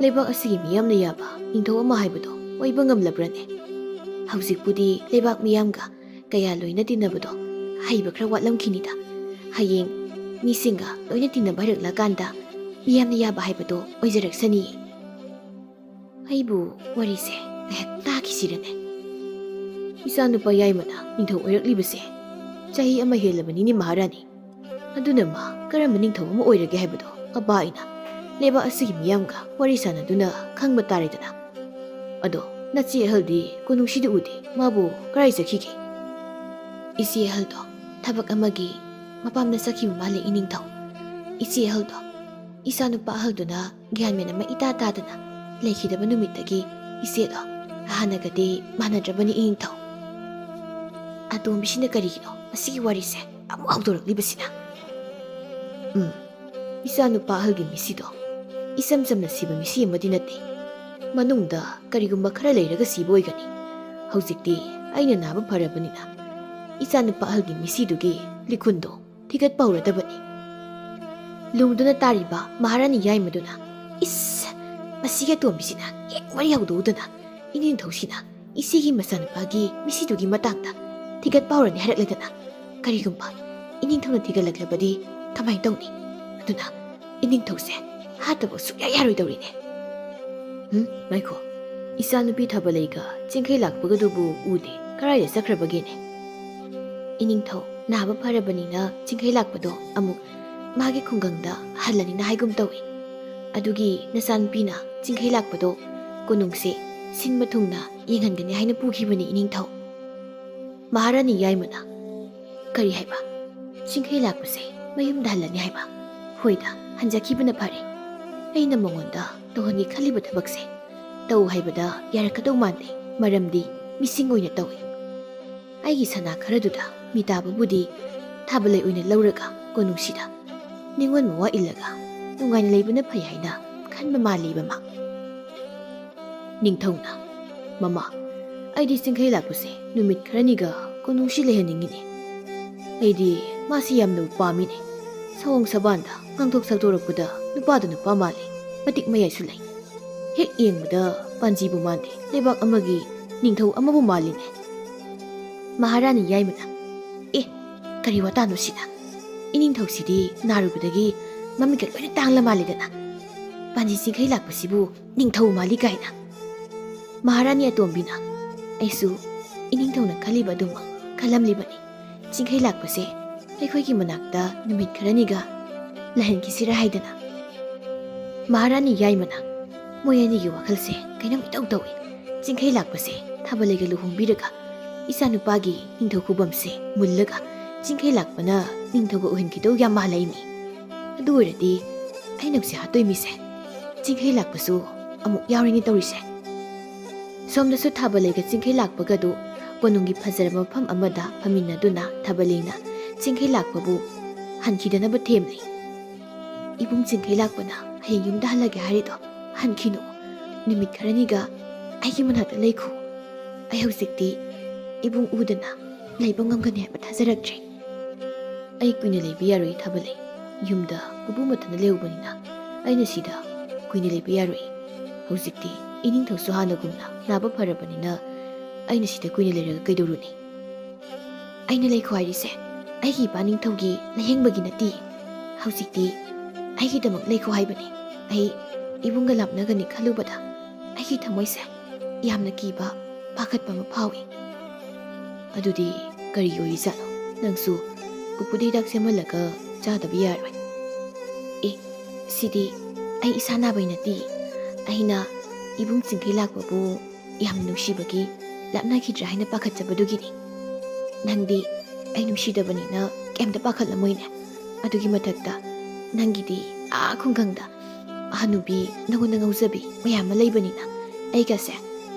ꯂꯩꯕꯥꯛ ꯑꯁꯤꯒꯤ ꯃꯤꯌꯥꯝꯅ ꯌꯥꯕ ꯅꯤꯡꯊꯧ ꯑꯃ ꯍꯥꯏꯕꯗꯣ ꯑꯣꯏꯕ ꯉꯝꯂꯕ꯭ꯔꯅꯦ? ꯍꯧꯖꯤꯛꯄꯨꯗꯤ ꯂꯩꯕꯥꯛ ꯃꯤꯌꯥꯝꯒ ꯀꯌꯥ ꯂꯣꯏꯅ ꯇꯤꯟꯅꯕꯗꯣ ꯍꯩꯕ ꯈꯔ ꯋꯥꯠꯂꯝꯈꯤꯅꯤꯗ. ꯍꯌꯦꯡ ꯃꯤꯁꯤꯡꯒ ꯂꯣꯏꯅ ꯇꯤꯟꯅꯕ ꯍꯩꯔꯛꯂꯀꯥꯟꯗ ꯃꯤꯌꯥꯝꯅ ꯌꯥꯕ ꯍꯥꯏꯕꯗꯣ ꯑꯣꯏꯖꯔꯛꯁꯅꯤꯌꯦ. ꯑꯩꯕꯨ ꯋꯥꯔꯤꯁꯦ ꯉꯥꯏꯍꯥꯛ ꯇꯥꯈꯤꯁꯤꯔꯅꯦ? ꯏꯆꯥꯅꯨꯄꯥ ꯌꯥꯏꯃꯅ ꯅꯤꯡꯊꯧ ꯑꯣꯏꯔꯛꯂꯤꯕꯁꯦ ꯆꯍꯤ ꯑꯃ ꯍꯦꯜꯂꯕꯅꯤꯅꯦ ꯃꯍꯥꯔꯥꯅꯤ. ꯑꯗꯨꯅ ꯃꯥ ꯀꯔꯝꯕ ꯅꯤꯡꯊꯧ ꯑꯃ ꯑꯣꯏꯔꯒꯦ ꯍꯥꯏꯕꯗꯣ ꯑꯄꯥ ꯑꯩꯅ ꯂꯩꯕꯥꯛ ꯑꯁꯤꯒꯤ ꯃꯤꯌꯥꯝꯒ ꯋꯥꯔꯤ ꯁꯥꯟꯅꯗꯨꯅ ꯈꯪꯕ ꯇꯥꯔꯦꯗꯅ. ꯑꯗꯣ ꯅꯆꯦ ꯑꯍꯜꯗꯤ ꯀꯣꯅꯨꯡꯁꯤꯗ ꯎꯗꯦ. ꯃꯥꯕꯨ ꯀꯔꯥꯏ ꯆꯠꯈꯤꯒꯦ? ꯏꯆꯦ ꯑꯍꯜꯗꯣ ꯊꯕꯛ ꯑꯃꯒꯤ ꯃꯄꯥꯝꯗ ꯆꯠꯈꯤꯕ ꯃꯥꯜꯂꯦ ꯏꯅꯤꯡꯊꯧ. ꯏꯆꯦ ꯑꯍꯜꯗꯣ ꯏꯆꯥꯅꯨꯄꯥ ꯑꯍꯜꯗꯨꯅ ꯒ꯭ꯌꯥꯟ ꯃꯦꯟ ꯑꯃ ꯏꯇꯥ ꯇꯥꯗꯅ ꯂꯩꯈꯤꯗꯕ ꯅꯨꯃꯤꯠꯇꯒꯤ ꯏꯆꯦꯗꯣ ꯍꯥꯟꯅꯒꯗꯤ ꯃꯥꯟꯅꯗ꯭ꯔꯕꯅꯤ ꯏꯅꯤꯡꯊꯧ. ꯑꯇꯣꯝꯕꯤꯁꯤꯅ ꯀꯔꯤꯒꯤꯅꯣ ꯃꯁꯤꯒꯤ ꯋꯥꯔꯤꯁꯦ ꯑꯃꯨꯛ ꯍꯧꯗꯣꯔꯛꯂꯤꯕꯁꯤꯅ? ꯏꯆꯥꯅꯨꯄꯥ ꯑꯍꯜꯒꯤ ꯃꯤꯁꯤꯗꯣ ꯏꯆꯝ ꯆꯝꯅ ꯁꯤꯕ ꯃꯤꯁꯤ ꯑꯃꯗꯤ ꯅꯠꯇꯦ. ꯃꯅꯨꯡꯗ ꯀꯔꯤꯒꯨꯝꯕ ꯈꯔ ꯂꯩꯔꯒ ꯁꯤꯕ ꯑꯣꯏꯒꯅꯤ. ꯍꯧꯖꯤꯛꯇꯤ ꯑꯩꯅ ꯅꯥꯕ ꯐꯔꯕꯅꯤꯅ ꯏꯆꯥꯅꯨꯄꯥ ꯑꯍꯜꯒꯤ ꯃꯤꯁꯤꯗꯨꯒꯤ ꯂꯤꯈꯨꯟꯗꯣ ꯊꯤꯒꯠꯄ ꯍꯧꯔꯗꯕꯅꯤ. ꯂꯨꯝꯗꯨꯅ ꯇꯥꯔꯤꯕ ꯃꯍꯥꯔꯥꯅꯤ ꯌꯥꯏꯃꯗꯨꯅ, ꯏꯁ, ꯃꯁꯤꯒꯤ ꯑꯇꯣꯝꯕꯤꯁꯤꯅ ꯍꯦꯛ ꯋꯥꯔꯤ ꯍꯧꯗꯣꯛꯎꯗꯅ ꯏꯅꯤꯡꯊꯧꯁꯤꯅ ꯏꯆꯦꯒꯤ ꯃꯆꯥꯅꯨꯄꯥꯒꯤ ꯃꯤꯁꯤꯗꯨꯒꯤ ꯃꯇꯥꯡꯗ ꯊꯤꯒꯠꯄ ꯍꯧꯔꯅꯤ ꯍꯥꯏꯔꯛꯂꯗꯅ ꯀꯔꯤꯒꯨꯝꯕ ꯏꯅꯤꯡꯊꯧꯅ ꯊꯤꯒꯠꯂꯛꯂꯕꯗꯤ ꯀꯃꯥꯏꯅ ꯇꯧꯅꯤ? ꯑꯗꯨꯅ ꯏꯅꯤꯡꯊꯧꯁꯦ ꯍꯥꯠꯇꯕ ꯁꯨꯛꯌꯥ ꯌꯥꯔꯣꯏꯗꯧꯔꯤꯅꯦ. ꯉꯥꯏꯈꯣ, ꯏꯆꯥꯅꯨꯄꯤ ꯊꯥꯕꯜꯂꯩꯒ ꯆꯤꯡꯈꯩ ꯂꯥꯛꯄꯒꯗꯨꯕꯨ ꯎꯗꯦ. ꯀꯔꯥꯏꯗ ꯆꯠꯈ꯭ꯔꯕꯒꯦꯅꯦ? ꯏꯅꯤꯡꯊꯧ ꯅꯥꯕ ꯐꯔꯕꯅꯤꯅ ꯆꯤꯡꯈꯩ ꯂꯥꯛꯄꯗꯣ ꯑꯃꯨꯛ ꯃꯥꯒꯤ ꯈꯨꯡꯒꯪꯗ ꯍꯜꯂꯅꯤꯅ ꯍꯥꯏꯒꯨꯝ ꯇꯧꯏ. ꯑꯗꯨꯒꯤ ꯅꯆꯥꯅꯨꯄꯤꯅ ꯆꯤꯡꯈꯩ ꯂꯥꯛꯄꯗꯣ ꯀꯣꯅꯨꯡꯁꯦ ꯁꯤꯟꯕ ꯊꯨꯡꯅ ꯌꯦꯡꯍꯟꯒꯅꯤ ꯍꯥꯏꯅ ꯄꯨꯈꯤꯕꯅꯤ ꯏꯅꯤꯡꯊꯧ. ꯃꯍꯥꯔꯥꯅꯤ ꯌꯥꯏꯃꯅ, ꯀꯔꯤ ꯍꯥꯏꯕ? ꯆꯤꯡꯈꯩ ꯂꯥꯛꯄꯁꯦ ꯃꯌꯨꯝꯗ ꯍꯜꯂꯅꯤ ꯍꯥꯏꯕ? ꯍꯣꯏꯗ, ꯍꯟꯖꯈꯤꯕꯅ ꯐꯔꯦ. ꯑꯩꯅ ꯃꯉꯣꯟꯗ ꯇꯧꯍꯟꯒꯦ ꯈꯜꯂꯤꯕ ꯊꯕꯛꯁꯦ ꯇꯧ ꯍꯥꯏꯕꯗ ꯌꯥꯔꯛꯀꯗꯧ ꯃꯥꯟꯗꯦ. ꯃꯔꯝꯗꯤ ꯃꯤꯁꯤꯡ ꯑꯣꯏꯅ ꯇꯧꯏ. ꯑꯩꯒꯤ ꯁꯅꯥ ꯈꯔꯗꯨꯗ ꯃꯤꯇꯥꯕꯕꯨꯗꯤ ꯊꯥꯕꯜꯂꯩ ꯑꯣꯏꯅ ꯂꯧꯔꯒ ꯀꯣꯅꯨꯡꯁꯤꯗ ꯅꯤꯡꯉꯣꯜ ꯃꯋꯥ ꯏꯜꯂꯒ ꯅꯨꯡꯉꯥꯏꯅ ꯂꯩꯕꯅ ꯐꯩ ꯍꯥꯏꯅ ꯈꯟꯕ ꯃꯥꯜꯂꯤꯕ ꯃꯥ. ꯅꯤꯡꯊꯧꯅ, ꯃꯃꯥ, ꯑꯩꯗꯤ ꯆꯤꯡꯈꯩ ꯂꯥꯛꯄꯁꯦ ꯅꯨꯃꯤꯠ ꯈꯔꯅꯤꯒ ꯀꯣꯅꯨꯡꯁꯤ ꯂꯩꯍꯟꯅꯤꯡꯉꯤꯅꯦ. ꯑꯩꯗꯤ ꯃꯥꯁꯤ ꯌꯥꯝꯅ ꯄꯥꯝꯃꯤꯅꯦ. ꯁꯑꯣꯡ ꯁꯕꯥꯟꯗ ꯉꯥꯡꯊꯣꯛ ꯁꯛꯇꯣꯔꯛꯄꯗ ꯅꯨꯄꯥꯗ ꯅꯨꯄꯥ ꯃꯥꯜꯂꯤ. ꯃꯇꯤꯛ ꯃꯌꯥꯏꯁꯨ ꯂꯩ. ꯍꯦꯛ ꯌꯦꯡꯕꯗ ꯄꯥꯟꯖꯤꯕꯨ ꯃꯥꯟꯗꯦ. ꯂꯩꯕꯥꯛ ꯑꯃꯒꯤ ꯅꯤꯡꯊꯧ ꯑꯃꯕꯨ ꯃꯥꯜꯂꯤꯅꯦ. ꯃꯍꯥꯔꯥꯅꯤ ꯌꯥꯏꯃꯅ, ꯀꯔꯤ ꯋꯥꯇꯥꯅꯣ ꯁꯤꯅ? ꯏꯅꯤꯡꯊꯧꯁꯤꯗꯤ ꯅꯥꯔꯨꯕꯗꯒꯤ ꯃꯃꯤꯠꯀ ꯂꯣꯏꯅ ꯇꯥꯡꯂ ꯃꯥꯜꯂꯤꯗꯅ. ꯄꯥꯟꯖꯤ ꯆꯤꯡꯈꯩ ꯂꯥꯛꯄꯁꯤꯕꯨ ꯅꯤꯡꯊꯧ ꯃꯥꯜꯂꯤ ꯀꯥꯏꯅ. ꯃꯍꯥꯔꯥꯅꯤ ꯑꯇꯣꯝꯕꯤꯅ, ꯑꯩꯁꯨ ꯏꯅꯤꯡꯊꯧꯅ ꯈꯜꯂꯤꯕ ꯑꯗꯨꯃꯛ ꯈꯜꯂꯝꯂꯤꯕꯅꯤ. ꯆꯤꯡꯈꯩ ꯂꯥꯛꯄꯁꯦ ꯑꯩꯈꯣꯏꯒꯤ ꯃꯅꯥꯛꯇ ꯅꯨꯃꯤꯠ ꯈꯔꯅꯤꯒ ꯂꯩꯍꯟꯈꯤꯁꯤꯔꯥ ꯍꯥꯏꯗꯅ. ꯃꯍꯥꯔꯥꯅꯤ ꯌꯥꯏꯃꯅ, ꯃꯣꯏ ꯑꯅꯤꯒꯤ ꯋꯥꯈꯜꯁꯦ ꯀꯩꯅꯣꯝ ꯏꯇꯧ ꯇꯧꯏ꯫ ꯆꯤꯡꯈꯩ ꯂꯥꯛꯄꯁꯦ ꯊꯥꯕꯜꯂꯩꯒ ꯂꯨꯍꯣꯡꯕꯤꯔꯒ ꯏꯆꯥꯅꯨꯄꯥꯒꯤ ꯅꯤꯡꯊꯧ ꯈꯨꯕꯝꯁꯦ ꯃꯨꯜꯂꯒ ꯆꯤꯡꯈꯩ ꯂꯥꯛꯄꯅ ꯅꯤꯡꯊꯧꯒ ꯎꯍꯟꯈꯤꯗꯧ ꯌꯥꯝ ꯃꯥꯜꯂꯛꯏꯃꯤ꯫ ꯑꯗꯨ ꯑꯣꯏꯔꯗꯤ ꯑꯩꯅꯧꯁꯦ ꯍꯥꯠꯇꯣꯏꯃꯤꯁꯦ ꯆꯤꯡꯈꯩ ꯂꯥꯛꯄꯁꯨ ꯑꯃꯨꯛ ꯌꯥꯎꯔꯤꯅꯤ ꯇꯧꯔꯤꯁꯦ꯫ ꯁꯣꯝꯗꯁꯨ ꯊꯥꯕꯜꯂꯩꯒ ꯆꯤꯡꯈꯩ ꯂꯥꯛꯄꯒꯗꯨ ꯀꯣꯅꯨꯡꯒꯤ ꯐꯖꯔꯕ ꯃꯐꯝ ꯑꯃꯗ ꯐꯝꯃꯤꯟꯅꯗꯨꯅ ꯊꯥꯕꯜꯂꯩꯅ ꯆꯤꯡꯈꯩ ꯂꯥꯛꯄꯕꯨ ꯍꯟꯈꯤꯗꯅꯕ ꯊꯦꯝꯂꯤ꯫ ꯏꯕꯨꯡ ꯆꯤꯡꯈꯩ ꯂꯥꯛꯄꯅ ꯍꯌꯦꯡ ꯌꯨꯝꯗ ꯍꯜꯂꯒꯦ ꯍꯥꯏꯔꯤꯗꯣ ꯍꯟꯈꯤꯅꯨ, ꯅꯨꯃꯤꯠ ꯈꯔꯅꯤꯒ ꯑꯩꯒꯤ ꯃꯅꯥꯛꯇ ꯂꯩꯈꯣ꯫ ꯑꯩ ꯍꯧꯖꯤꯛꯇꯤ ꯏꯕꯨꯡ ꯎꯗꯅ ꯂꯩꯕ ꯉꯝꯒꯅꯤ ꯍꯥꯏꯕ ꯊꯥꯖꯔꯛꯇ꯭ꯔꯦ꯫ ꯑꯩ ꯀꯨꯏꯅ ꯂꯩꯕ ꯌꯥꯔꯣꯏ ꯊꯥꯕꯜꯂꯩ, ꯌꯨꯝꯗ ꯄꯨꯄꯨ ꯃꯊꯟꯇ ꯂꯩꯍꯧꯕꯅꯤꯅ ꯑꯩꯅ ꯁꯤꯗ ꯀꯨꯏꯅ ꯂꯩꯕ ꯌꯥꯔꯣꯏ꯫ ꯍꯧꯖꯤꯛꯇꯤ ꯏꯅꯤꯡꯊꯧꯁꯨ ꯍꯥꯟꯅꯒꯨꯝꯅ ꯅꯥꯕ ꯐꯔꯕꯅꯤꯅ ꯑꯩꯅ ꯁꯤꯗ ꯀꯨꯏꯅ ꯂꯩꯔꯒ ꯀꯩꯗꯧꯔꯨꯅꯤ? ꯑꯩꯅ ꯂꯩꯈꯣ ꯍꯥꯏꯔꯤꯁꯦ ꯑꯩꯒꯤ ꯏꯄꯥ ꯅꯤꯡꯊꯧꯒꯤ ꯂꯥꯏꯌꯦꯡꯕꯒꯤ ꯅꯠꯇꯦ, ꯍꯧꯖꯤꯛꯇꯤ ꯑꯩꯒꯤꯗꯃꯛ ꯂꯩꯈꯣ ꯍꯥꯏꯕꯅꯤ꯫ ꯑꯩ ꯏꯕꯨꯡꯒ ꯂꯥꯞꯅꯒꯅꯤ ꯈꯜꯂꯨꯕꯗ ꯑꯩꯒꯤ ꯊꯃꯣꯏꯁꯦ ꯌꯥꯝꯅ ꯀꯤꯕ ꯄꯥꯈꯠꯄ ꯑꯃ ꯐꯥꯎꯏ꯫ ꯑꯗꯨꯗꯤ ꯀꯔꯤ ꯑꯣꯏꯔꯤꯖꯥꯠꯅꯣ? ꯅꯪꯁꯨ ꯄꯨꯄꯨꯗ ꯍꯤꯗꯥꯛ ꯁꯦꯝꯍꯜꯂꯒ ꯆꯥꯗꯕ ꯌꯥꯔꯣꯏ꯫ ꯁꯤꯗꯤ ꯑꯩ ꯏꯁꯥ ꯅꯥꯕꯩ ꯅꯠꯇꯦ, ꯑꯩꯅ ꯏꯕꯨꯡ ꯆꯤꯡꯈꯩ ꯂꯥꯛꯄꯕꯨ ꯌꯥꯝꯅ ꯅꯨꯡꯁꯤꯕꯒꯤ ꯂꯥꯞꯅꯈꯤꯗ꯭ꯔꯥ ꯍꯥꯏꯅ ꯄꯥꯈꯠꯆꯕꯗꯨꯒꯤꯅꯤ꯫ ꯅꯪꯗꯤ ꯑꯩ ꯅꯨꯡꯁꯤꯗꯕꯅꯤꯅ ꯀꯩꯝꯇ ꯄꯥꯈꯠꯂꯝꯃꯣꯏꯅꯦ꯫ ꯑꯗꯨꯒꯤ ꯃꯊꯛꯇ ꯅꯪꯒꯤꯗꯤ ꯈꯨꯡꯒꯪꯗ ꯍꯅꯨꯕꯤ ꯅꯉꯣꯟꯗ ꯉꯧꯖꯕꯤ ꯃꯌꯥꯝ ꯑꯃ ꯂꯩꯕꯅꯤꯅ ꯑꯩꯒꯁꯦ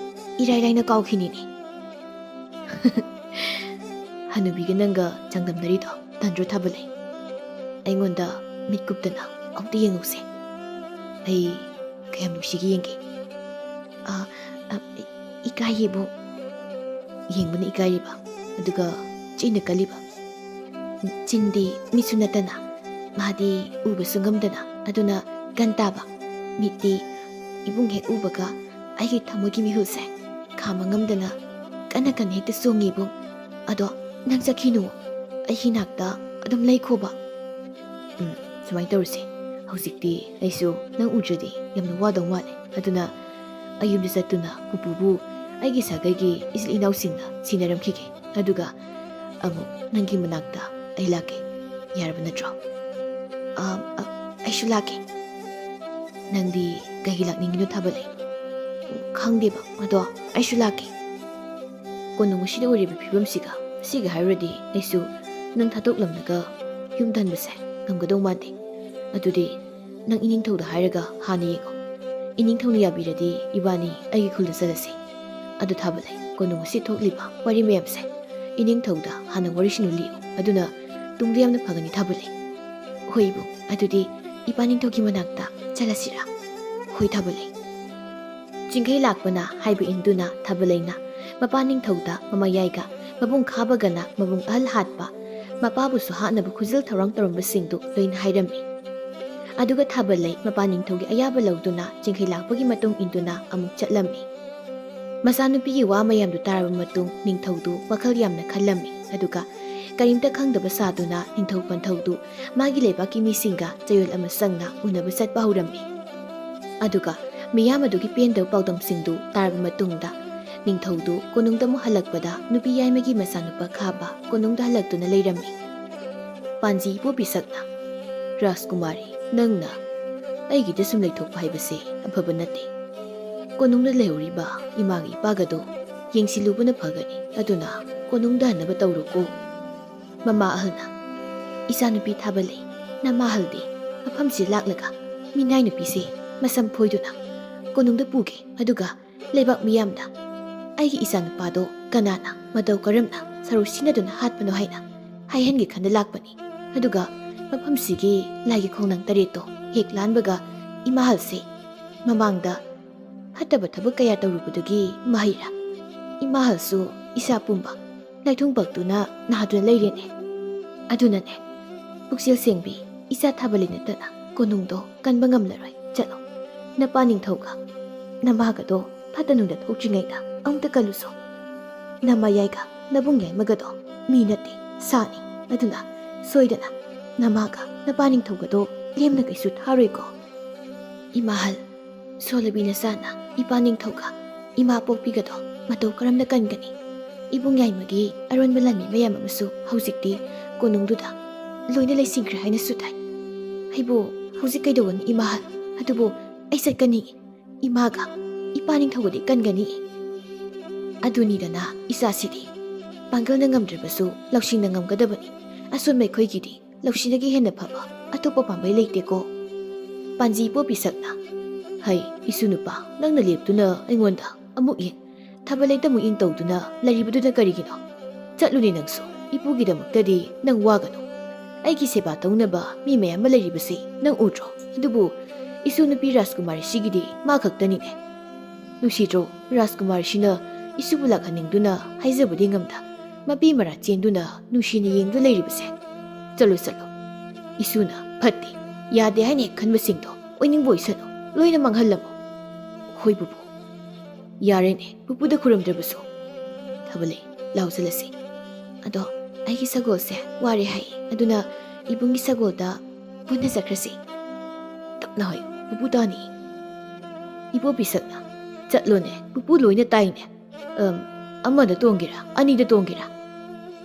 ꯏꯔꯥꯏ ꯂꯥꯏꯅ ꯀꯥꯎꯈꯤꯅꯤꯅꯦ꯫ ꯍꯅꯨꯕꯤꯒ ꯅꯪꯒ ꯆꯥꯡꯗꯝꯅꯔꯤꯗꯣ ꯇꯟꯗ꯭ꯔꯣ ꯊꯥꯕꯜꯂꯩ? ꯑꯩꯉꯣꯟꯗ ꯃꯤꯠ ꯀꯨꯞꯇꯅ ꯑꯝꯇ ꯌꯦꯡꯉꯨꯁꯦ, ꯑꯩ ꯀꯌꯥꯝ ꯅꯨꯡꯁꯤꯒꯦ ꯌꯦꯡꯒꯦ꯫ ꯏꯀꯥꯏꯌꯦꯕꯨ ꯌꯦꯡꯕꯅ ꯏꯀꯥꯏꯔꯤꯕ, ꯑꯗꯨꯒ ꯆꯤꯟꯅ ꯀꯜꯂꯤꯕ? ꯆꯤꯟꯗꯤ ꯃꯤꯠꯁꯨ ꯅꯠꯇꯅ ꯃꯥꯗꯤ ꯎꯕꯁꯨ ꯉꯝꯗꯅ ꯑꯗꯨꯅ ꯒꯟ ꯇꯥꯕ, ꯃꯤꯠꯇꯤ ꯏꯕꯨꯡ ꯍꯦꯛ ꯎꯕꯒ ꯑꯩꯒꯤ ꯊꯃꯣꯏꯒꯤ ꯃꯤꯍꯨꯜꯁꯦ ꯈꯥꯝꯕ ꯉꯝꯗꯅ ꯀꯟꯅ ꯀꯟꯅ ꯍꯦꯛꯇ ꯆꯣꯡꯉꯤ ꯏꯕꯨꯡ꯫ ꯑꯗꯣ ꯅꯪ ꯆꯠꯈꯤꯅꯨ, ꯑꯩꯒꯤ ꯅꯥꯛꯇ ꯑꯗꯨꯝ ꯂꯩꯈꯣꯕ꯫ ꯁꯨꯃꯥꯏꯅ ꯇꯧꯔꯁꯤ, ꯍꯧꯖꯤꯛꯇꯤ ꯑꯩꯁꯨ ꯅꯪ ꯎꯗ꯭ꯔꯗꯤ ꯌꯥꯝꯅ ꯋꯥꯗꯧ ꯃꯥꯜꯂꯦ, ꯑꯗꯨꯅ ꯑꯩ ꯌꯨꯝꯗ ꯆꯠꯇꯨꯅ ꯄꯨꯄꯨꯕꯨ ꯑꯩꯒꯤ ꯁꯥꯒꯩꯒꯤ ꯏꯆꯤꯜ ꯏꯅꯥꯎꯁꯤꯡꯅ ꯁꯤꯟꯅꯔꯝꯈꯤꯒꯦ, ꯑꯗꯨꯒ ꯑꯃꯨꯛ ꯅꯪꯒꯤ ꯃꯅꯥꯛꯇ ꯑꯩ ꯂꯥꯛꯀꯦ, ꯌꯥꯔꯕ ꯅꯠꯇ꯭ꯔꯣ? ꯑꯩꯁꯨ ꯂꯥꯛꯀꯦ꯫ ꯅꯪꯗꯤ ꯀꯩꯒꯤ ꯂꯥꯛꯅꯤꯡꯉꯤꯅꯣ ꯊꯥꯕꯜꯂꯩ? ꯈꯪꯗꯦꯕ, ꯑꯗꯣ ꯑꯩꯁꯨ ꯂꯥꯛꯀꯦ꯫ ꯀꯣꯅꯨꯡ ꯑꯁꯤꯗ ꯑꯣꯏꯔꯤꯕ ꯐꯤꯕꯝꯁꯤꯒ ꯑꯁꯤꯒ ꯍꯥꯏꯔꯨꯔꯗꯤ ꯑꯩꯁꯨ ꯅꯪ ꯊꯥꯗꯣꯛꯂꯝꯂꯒ ꯌꯨꯝꯗ ꯍꯟꯕꯁꯦ ꯉꯝꯒꯗꯧ ꯃꯥꯟꯗꯦ꯫ ꯑꯗꯨꯗꯤ ꯅꯪ ꯏꯅꯤꯡꯊꯧꯗ ꯍꯥꯏꯔꯒ ꯍꯥꯟꯅ ꯌꯦꯡꯉꯣ, ꯏꯅꯤꯡꯊꯧꯅ ꯌꯥꯕꯤꯔꯗꯤ ꯏꯕꯥꯅꯤ ꯑꯩꯒꯤ ꯈꯨꯜꯗ ꯆꯠꯂꯁꯤ꯫ ꯑꯗꯨ ꯊꯥꯕꯜꯂꯩ, ꯀꯣꯅꯨꯡ ꯑꯁꯤ ꯊꯣꯛꯂꯤꯕ ꯋꯥꯔꯤ ꯃꯌꯥꯝꯁꯦ ꯏꯅꯤꯡꯊꯧꯗ ꯍꯥꯟꯅ ꯋꯥꯔꯤꯁꯤꯡꯗꯨ ꯂꯤꯌꯨ, ꯑꯗꯨꯅ ꯇꯨꯡꯗ ꯌꯥꯝꯅ ꯐꯒꯅꯤ ꯊꯥꯕꯜꯂꯩ꯫ ꯍꯣꯏ ꯏꯕꯨꯡ, ꯑꯗꯨꯗꯤ ꯏꯄꯥ ꯅꯤꯡꯊꯧꯒꯤ ꯃꯅꯥꯛꯇ ꯆꯠꯂꯁꯤꯔꯥ? ꯍꯣꯏ ꯊꯥꯕꯜꯂꯩ꯫ ꯆꯤꯡꯈꯩ ꯂꯥꯛꯄꯅ ꯍꯥꯏꯕ ꯏꯟꯗꯨꯅ ꯊꯥꯕꯜꯂꯩꯅ ꯃꯄꯥ ꯅꯤꯡꯊꯧꯗ ꯃꯃꯥꯌꯥꯏꯒ ꯃꯕꯨꯡ ꯈꯥꯕꯒꯅ ꯃꯕꯨꯡ ꯑꯍꯜ ꯍꯥꯠꯄ, ꯃꯄꯥꯕꯨꯁꯨ ꯍꯥꯠꯅꯕ ꯈꯨꯖꯤꯜ ꯊꯧꯔꯥꯡ ꯇꯧꯔꯝꯕꯁꯤꯡꯗꯨ ꯂꯣꯏꯅ ꯍꯥꯏꯔꯝꯃꯤ꯫ ꯑꯗꯨꯒ ꯊꯥꯕꯜꯂꯩ ꯃꯄꯥ ꯅꯤꯡꯊꯧꯒꯤ ꯑꯌꯥꯕ ꯂꯧꯗꯨꯅ ꯆꯤꯡꯈꯩ ꯂꯥꯛꯄꯒꯤ ꯃꯇꯨꯡ ꯏꯟꯗꯨꯅ ꯑꯃꯨꯛ ꯆꯠꯂꯝꯃꯤ꯫ ꯃꯆꯥꯅꯨꯄꯤꯒꯤ ꯋꯥ ꯃꯌꯥꯝꯗꯨ ꯇꯥꯔꯕ ꯃꯇꯨꯡ ꯅꯤꯡꯊꯧꯗꯨ ꯋꯥꯈꯜ ꯌꯥꯝꯅ ꯈꯜꯂꯝꯃꯤ, ꯑꯗꯨꯒ ꯀꯔꯤꯝꯇ ꯈꯪꯗꯕ ꯁꯥꯗꯨꯅ ꯅꯤꯡꯊꯧ ꯄꯟꯊꯧꯗꯨ ꯃꯥꯒꯤ ꯂꯩꯕꯥꯛꯀꯤ ꯃꯤꯁꯤꯡꯒ ꯆꯌꯣꯜ ꯑꯃ ꯆꯪꯅ ꯎꯅꯕ ꯆꯠꯄ ꯍꯧꯔꯝꯃꯤ꯫ ꯑꯗꯨꯒ ꯃꯤꯌꯥꯝ ꯑꯗꯨꯒꯤ ꯄꯦꯟꯗꯕ ꯄꯥꯎꯗꯝꯁꯤꯡꯗꯨ ꯇꯥꯔꯕ ꯃꯇꯨꯡꯗ ꯅꯤꯡꯊꯧꯗꯨ ꯀꯣꯅꯨꯡꯗ ꯑꯃꯨꯛ ꯍꯜꯂꯛꯄꯗ ꯅꯨꯄꯤ ꯌꯥꯏꯃꯒꯤ ꯃꯆꯥꯅꯨꯄꯥ ꯈꯥꯕ ꯀꯣꯅꯨꯡꯗ ꯍꯜꯂꯛꯇꯨꯅ ꯂꯩꯔꯝꯃꯤ꯫ ꯄꯥꯟꯖꯤ ꯄꯣꯄꯤꯁꯛꯅ, ꯔꯥꯖꯀꯨꯃꯥꯔꯤ, ꯅꯪꯅ ꯑꯩꯒꯤꯗ ꯁꯨꯝ ꯂꯩꯊꯣꯛꯄ ꯍꯥꯏꯕꯁꯦ ꯑꯐꯕ ꯅꯠꯇꯦ꯫ ꯀꯣꯅꯨꯡꯗ ꯂꯩꯍꯧꯔꯤꯕ ꯏꯃꯥꯒ ꯏꯄꯥꯒꯗꯣ ꯌꯦꯡꯁꯤꯜꯂꯨꯕꯅ ꯐꯒꯅꯤ, ꯑꯗꯨꯅ ꯀꯣꯅꯨꯡꯗ ꯍꯟꯅꯕ ꯇꯧꯔꯣꯀꯣ꯫ ꯃꯃꯥ ꯑꯍꯜꯅ, ꯏꯆꯥꯅꯨꯄꯤ ꯊꯥꯕꯜꯂꯩ, ꯅꯃꯥ ꯑꯍꯜꯗꯤ ꯃꯐꯝꯁꯤ ꯂꯥꯛꯂꯒ ꯃꯤꯅꯥꯏ ꯅꯨꯄꯤꯁꯦ ꯃꯁꯝ ꯐꯣꯏꯗꯨꯅ ꯀꯣꯅꯨꯡꯗ ꯄꯨꯒꯦ, ꯑꯗꯨꯒ ꯂꯩꯕꯥꯛ ꯃꯤꯌꯥꯝꯅ ꯑꯩꯒꯤ ꯏꯆꯥꯅꯨꯄꯥꯗꯣ ꯀꯅꯥꯅ ꯃꯇꯧ ꯀꯔꯝꯅ ꯁꯔꯨ ꯁꯤꯟꯅꯗꯨꯅ ꯍꯥꯠꯄꯅꯣ ꯍꯥꯏꯅ ꯍꯥꯏꯍꯟꯒꯦ ꯈꯟꯅ ꯂꯥꯛꯄꯅꯤ꯫ ꯑꯗꯨꯒ ꯃꯐꯝꯁꯤꯒꯤ ꯂꯥꯏꯒꯤ ꯈꯣꯡꯅꯥꯡ ꯇꯔꯦꯠꯇꯣ ꯍꯦꯛ ꯂꯥꯟꯕꯒ ꯏꯃꯥꯍꯜꯁꯦ ꯃꯃꯥꯡꯗ ꯐꯠꯇꯕ ꯊꯕꯛ ꯀꯌꯥ ꯇꯧꯔꯨꯕꯗꯨꯒꯤ ꯃꯍꯩꯔꯥ ꯏꯃꯥꯍꯜꯁꯨ ꯏꯁꯥ ꯄꯨꯝꯕ ꯂꯥꯏꯊꯨꯡ ꯄꯛꯇꯨꯅ ꯅꯥꯗꯨꯅ ꯂꯩꯔꯦꯅꯦ꯫ ꯑꯗꯨꯅꯅꯦ ꯄꯨꯛꯆꯦꯜ ꯁꯦꯡꯕꯤ ꯏꯆꯥ ꯊꯥꯕꯜꯂꯩ ꯅꯠꯇꯅ ꯀꯣꯅꯨꯡꯗꯣ ꯀꯟꯕ ꯉꯝꯂꯔꯣꯏ꯫ ꯆꯠꯂꯣ, ꯅꯄꯥ ꯅꯤꯡꯊꯧꯒ ꯅꯃꯥꯒꯗꯣ ꯐꯠꯇ ꯅꯨꯡꯗ ꯊꯣꯛꯇ꯭ꯔꯤꯉꯩꯗ ꯑꯃꯨꯛꯇ ꯀꯜꯂꯨꯁꯣ꯫ ꯅꯃꯥꯌꯥꯏꯒ ꯅꯕꯨꯡ ꯌꯥꯏꯃꯒꯗꯣ ꯃꯤ ꯅꯠꯇꯦ ꯁꯥꯅꯤ, ꯑꯗꯨꯅ ꯁꯣꯏꯗꯅ ꯅꯃꯥꯒ ꯅꯄꯥ ꯅꯤꯡꯊꯧꯒꯗꯣ ꯂꯦꯝꯅ ꯀꯩꯁꯨ ꯊꯥꯔꯣꯏꯀꯣ꯫ ꯏꯃꯥꯍꯜ, ꯁꯣꯜꯂꯕꯤ ꯅꯆꯥꯅ ꯏꯄꯥ ꯅꯤꯡꯊꯧꯒ ꯏꯃꯥ ꯄꯣꯛꯄꯤꯒꯗꯣ ꯃꯇꯧ ꯀꯔꯝꯅ ꯀꯟꯒꯅꯤ? ꯏꯕꯨꯡ ꯌꯥꯏꯃꯒꯤ ꯑꯔꯣꯟꯕ ꯂꯥꯟꯃꯤ ꯃꯌꯥꯝ ꯑꯃꯁꯨ ꯍꯧꯖꯤꯛꯇꯤ ꯀꯣꯅꯨꯡꯗꯨꯗ ꯂꯣꯏꯅ ꯂꯩꯁꯤꯟꯈ꯭ꯔꯦ ꯍꯥꯏꯅꯁꯨ ꯇꯥꯏ꯫ ꯑꯩꯕꯨ ꯍꯧꯖꯤꯛ ꯀꯩꯗꯧꯒꯅꯤ ꯏꯃꯥꯍꯜ? ꯑꯗꯨꯕꯨ ꯑꯩ ꯆꯠꯀꯅꯤ꯫ imaga ipaning thawadi kangani adunidana isasidi pangal na ngamdrebasu lawsing na ngamgadabani asun mai khoigidi lawsinagi henna phaba atopa pambai leite ko panji po pisakna hai isunupa nangna leptuna aingonda amuk yin thabaleita mu in tawduna laribudu karigino chatluni nangsu ipugidamaktadi nang wagano aigi seba tawnaba mi mayam laribase nang udro adubu isunupi Rajkumari sigidi ma khaktani ne nusidro Rajkumari sina isubulak haningduna haijabudi ngamda mapi mara chenduna nusini yengdu leiribase chalo chalo isuna phatti yade haine khanbasingdo oining boisano loina manghallamo hoi bubu yare ne bubuda khuramdrabasu thabale lausalasi ado aigi sagolse ware hai aduna ibungi sagolda punna sakrasi tapna hoy bubu dani ibo bisakna chatlone bubu loina taine amada tongira anida tongira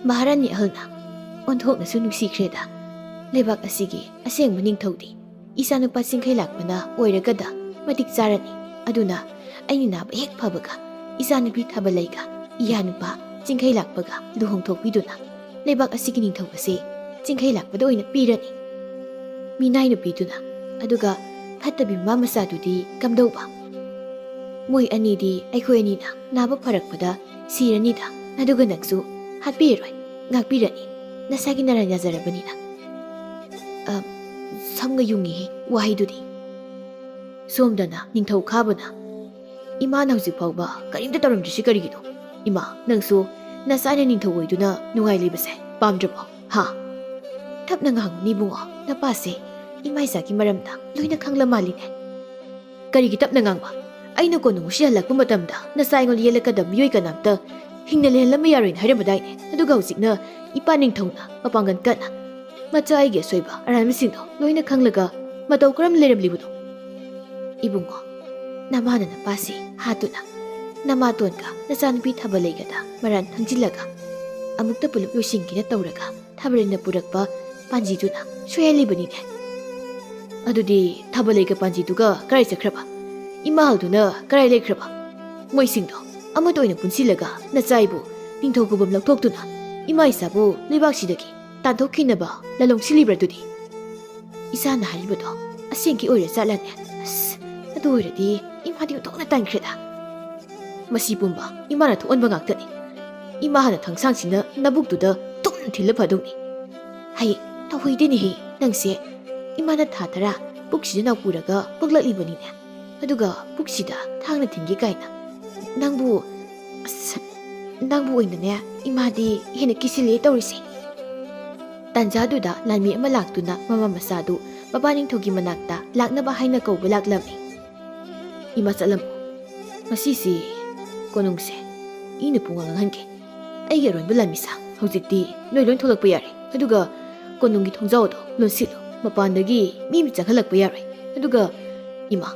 maharani ahalna onthokna su nusikhreda lebak asigi aseng maning thodi isanu pasingkhai lakpana oiragada matik charani aduna aina ba hek phabaga isanu bi thabalaiga iyanupa chingkhai lakpaga luhong thokpiduna lebak asigi ning thobase chingkhai lakpada oina pirani minai nu piduna aduga phattabi mamasa dudi kamdauba moi anidi aikhoi anina naba pharakpada siranida aduga naksu hatpiroi ngakpirani nasagi naranya jarabanina samga yungi wahidudi somdana ningthau khabana ima nauji phawba karimta taramdisi karigido ima nangsu nasana ningthau oiduna nungai libase pamdrabo ha thapna ngang ni bungo napase imai saki maramda loina khangla maline karigi tapna ngangba aina ko nungu shihalakpa matamda nasai ngol yelakada miyoi kanamta hingna lehlama yaroin hairabadaine aduga hujikna ipa ningthauna mapangan kana macha aige soiba aramisindo loina khanglaga matau karam leramlibudo ibungo namana na pasi hatuna namatonka nasanpi thabalaigada maran thangjilaga amukta pulup losingina tawraga thabarina purakpa panjiduna soyalibanine adudi thabalaiga panjiduga karai chakraba imaalduna karai lekraba moisingdo amado oina punsilaga nachaibu ningthogubam lakthoktuna imaisabu leibaksidagi tanthokkinaba lalong silibradudi isana haribado asengki oira chalane adu oiradi imadi utokna tankreda masi pumba imana thonba ngaktani imahana thangsangsinna nabuktuda tum thilla phadungni hai tawhoideni hi nangse imana thatara puksida napuraga paglaklibani aduga puksida thangna thingi kaina nangbu oinane imadi hena kisile tawrisi tanjaduda lanmi ama laktuna mama masadu babaning thogi manakta laknaba haina kauba laklami ima chalam masisi konungse ina pungang hanke aige ron bulamisa hojikti noi lon tholakpa yare aduga konungi thongjawdo lonsilo mapandagi mi chakhalakpa yare aduga ima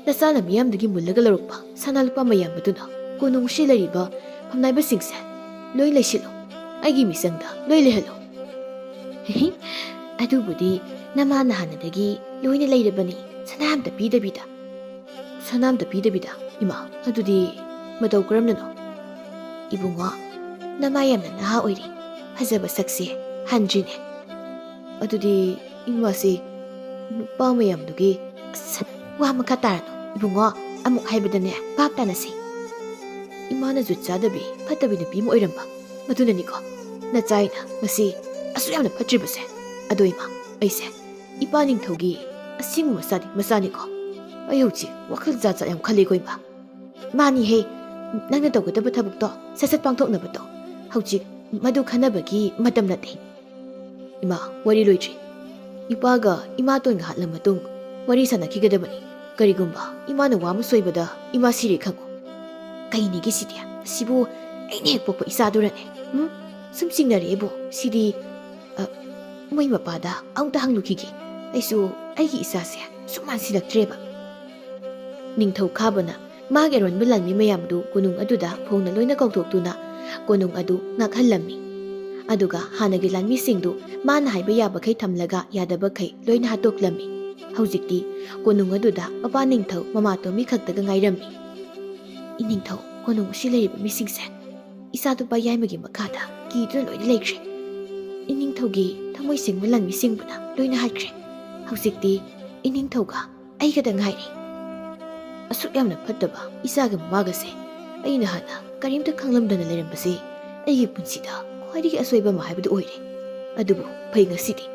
nasana miyamdagi mullaga larukpa sanalpa mayambaduna konung shilariba phamnaiba singse loi leisilo aigi misangda loi lehalo adubudi namana hanadagi loina leirabani sanamda pidabida ima adudi matau karamnano ibungo namayamna naha oiri fajaba sakse hanjine adudi imasi nupa mayamdugi wa makha tarano ibungo amuk haibadane bap tanasi imana jutchadabi phatabi nupi mo oiramba madunaniko nachaina masi asuyamna phatribase ado ima aise ipaning thogi asingu masaniko ayuchi wakhal jaja yam khali goiba mani he nangna tawgada bathabukto sasat pangthokna bato hauchi madu khanabagi matam nate ima wari loitri ipaga ima tonga hatlamatung wari sanakigadabani karigumba imana wama soibada ima siri khango kaini gi sidia sibu aine pokpa isadurane sumsingnarebu sidi moi mapada auta hanglukigi aisu aigi isase suman silaktreba ningthau khabana mage ron bulanmi mayamdu kunung aduda phongna loina kauthokuna konung adu ngakhallammi aduga hanagi lanmi singdu mana haiba yaba khai thamlaga yadaba khai loina hatoklammi ꯍꯧꯖꯤꯛꯇꯤ ꯀꯣꯅꯨꯡ ꯑꯗꯨꯗ ꯃꯄꯥ ꯅꯤꯡꯊꯧ ꯃꯃꯥꯇꯣꯝꯕꯤ ꯈꯛꯇꯒ ꯉꯥꯏꯔꯝꯃꯤ꯫ ꯏꯅꯤꯡꯊꯧ ꯀꯣꯅꯨꯡ ꯑꯁꯤ ꯂꯩꯔꯤꯕ ꯃꯤꯁꯤꯡꯁꯦ ꯏꯆꯥꯅꯨꯄꯥ ꯌꯥꯏꯃꯒꯤ ꯃꯈꯥꯗ ꯀꯤꯗꯨꯅ ꯂꯣꯏꯅ ꯂꯩꯈ꯭ꯔꯦ꯫ ꯏꯅꯤꯡꯊꯧꯒꯤ ꯊꯃꯣꯏ ꯁꯦꯡꯕ ꯂꯥꯟꯃꯤꯁꯤꯡꯕꯨꯅ ꯂꯣꯏꯅ ꯍꯥꯠꯈ꯭ꯔꯦ꯫ ꯍꯧꯖꯤꯛꯇꯤ ꯏꯅꯤꯡꯊꯧꯒ ꯑꯩꯒꯗ ꯉꯥꯏꯔꯦ꯫ ꯑꯁꯨꯛ ꯌꯥꯝꯅ ꯐꯠꯇꯕ ꯏꯆꯥꯒ ꯃꯃꯥꯒꯁꯦ ꯑꯩꯅ ꯍꯥꯟꯅ ꯀꯔꯤꯝꯇ ꯈꯪꯂꯝꯗꯅ ꯂꯩꯔꯝꯕꯁꯦ ꯑꯩꯒꯤ ꯄꯨꯟꯁꯤꯗ ꯈ꯭ꯋꯥꯏꯗꯒꯤ ꯑꯁꯣꯏꯕ ꯑꯃ ꯍꯥꯏꯕꯗꯨ ꯑꯣꯏꯔꯦ꯫ ꯑꯗꯨꯕꯨ ꯐꯩ, ꯉꯁꯤꯗꯤ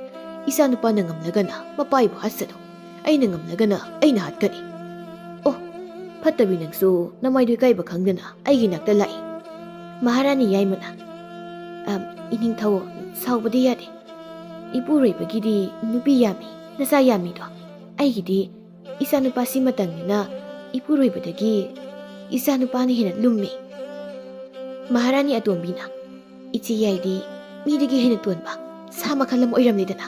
ꯏꯆꯥꯅꯨꯄꯥꯅ ꯉꯝꯂꯒꯅ ꯃꯄꯥꯏꯕꯨ ꯍꯥꯠꯁꯅꯨ, ꯑꯩꯅ ꯉꯝꯂꯒꯅ ꯑꯩꯅ ꯍꯥꯠꯀꯅꯤ꯫ ꯑꯣ, ꯐꯠꯇꯕꯤ ꯅꯪꯁꯨ ꯅꯃꯥꯏꯗꯨ ꯏꯀꯥꯏꯕ ꯈꯪꯗꯅ ꯑꯩꯒꯤ ꯅꯥꯛꯇ ꯂꯥꯛꯏ꯫ ꯃꯍꯥꯔꯥꯅꯤ ꯌꯥꯏꯃꯅ ꯏꯅꯤꯡꯊꯧ ꯁꯥꯎꯕꯗꯤ ꯌꯥꯗꯦ꯫ ꯏꯄꯨꯔꯣꯏꯕꯒꯤꯗꯤ ꯅꯨꯄꯤ ꯌꯥꯝꯃꯤ, ꯅꯆꯥ ꯌꯥꯝꯃꯤꯗꯣ꯫ ꯑꯩꯒꯤꯗꯤ ꯏꯆꯥꯅꯨꯄꯥꯁꯤ ꯃꯇꯝꯅꯤꯅ ꯏꯄꯨꯔꯣꯏꯕꯗꯒꯤ ꯏꯆꯥꯅꯨꯄꯥꯅ ꯍꯦꯟꯅ ꯂꯨꯝꯃꯤ꯫ ꯃꯍꯥꯔꯥꯅꯤ ꯑꯇꯣꯝꯕꯤꯅ ꯏꯆꯦ ꯌꯥꯏꯗꯤ ꯃꯤꯗꯒꯤ ꯍꯦꯟꯅ ꯇꯣꯟꯕ ꯁꯥ ꯃꯈꯜ ꯑꯃ ꯑꯣꯏꯔꯝꯂꯤꯗꯅ꯫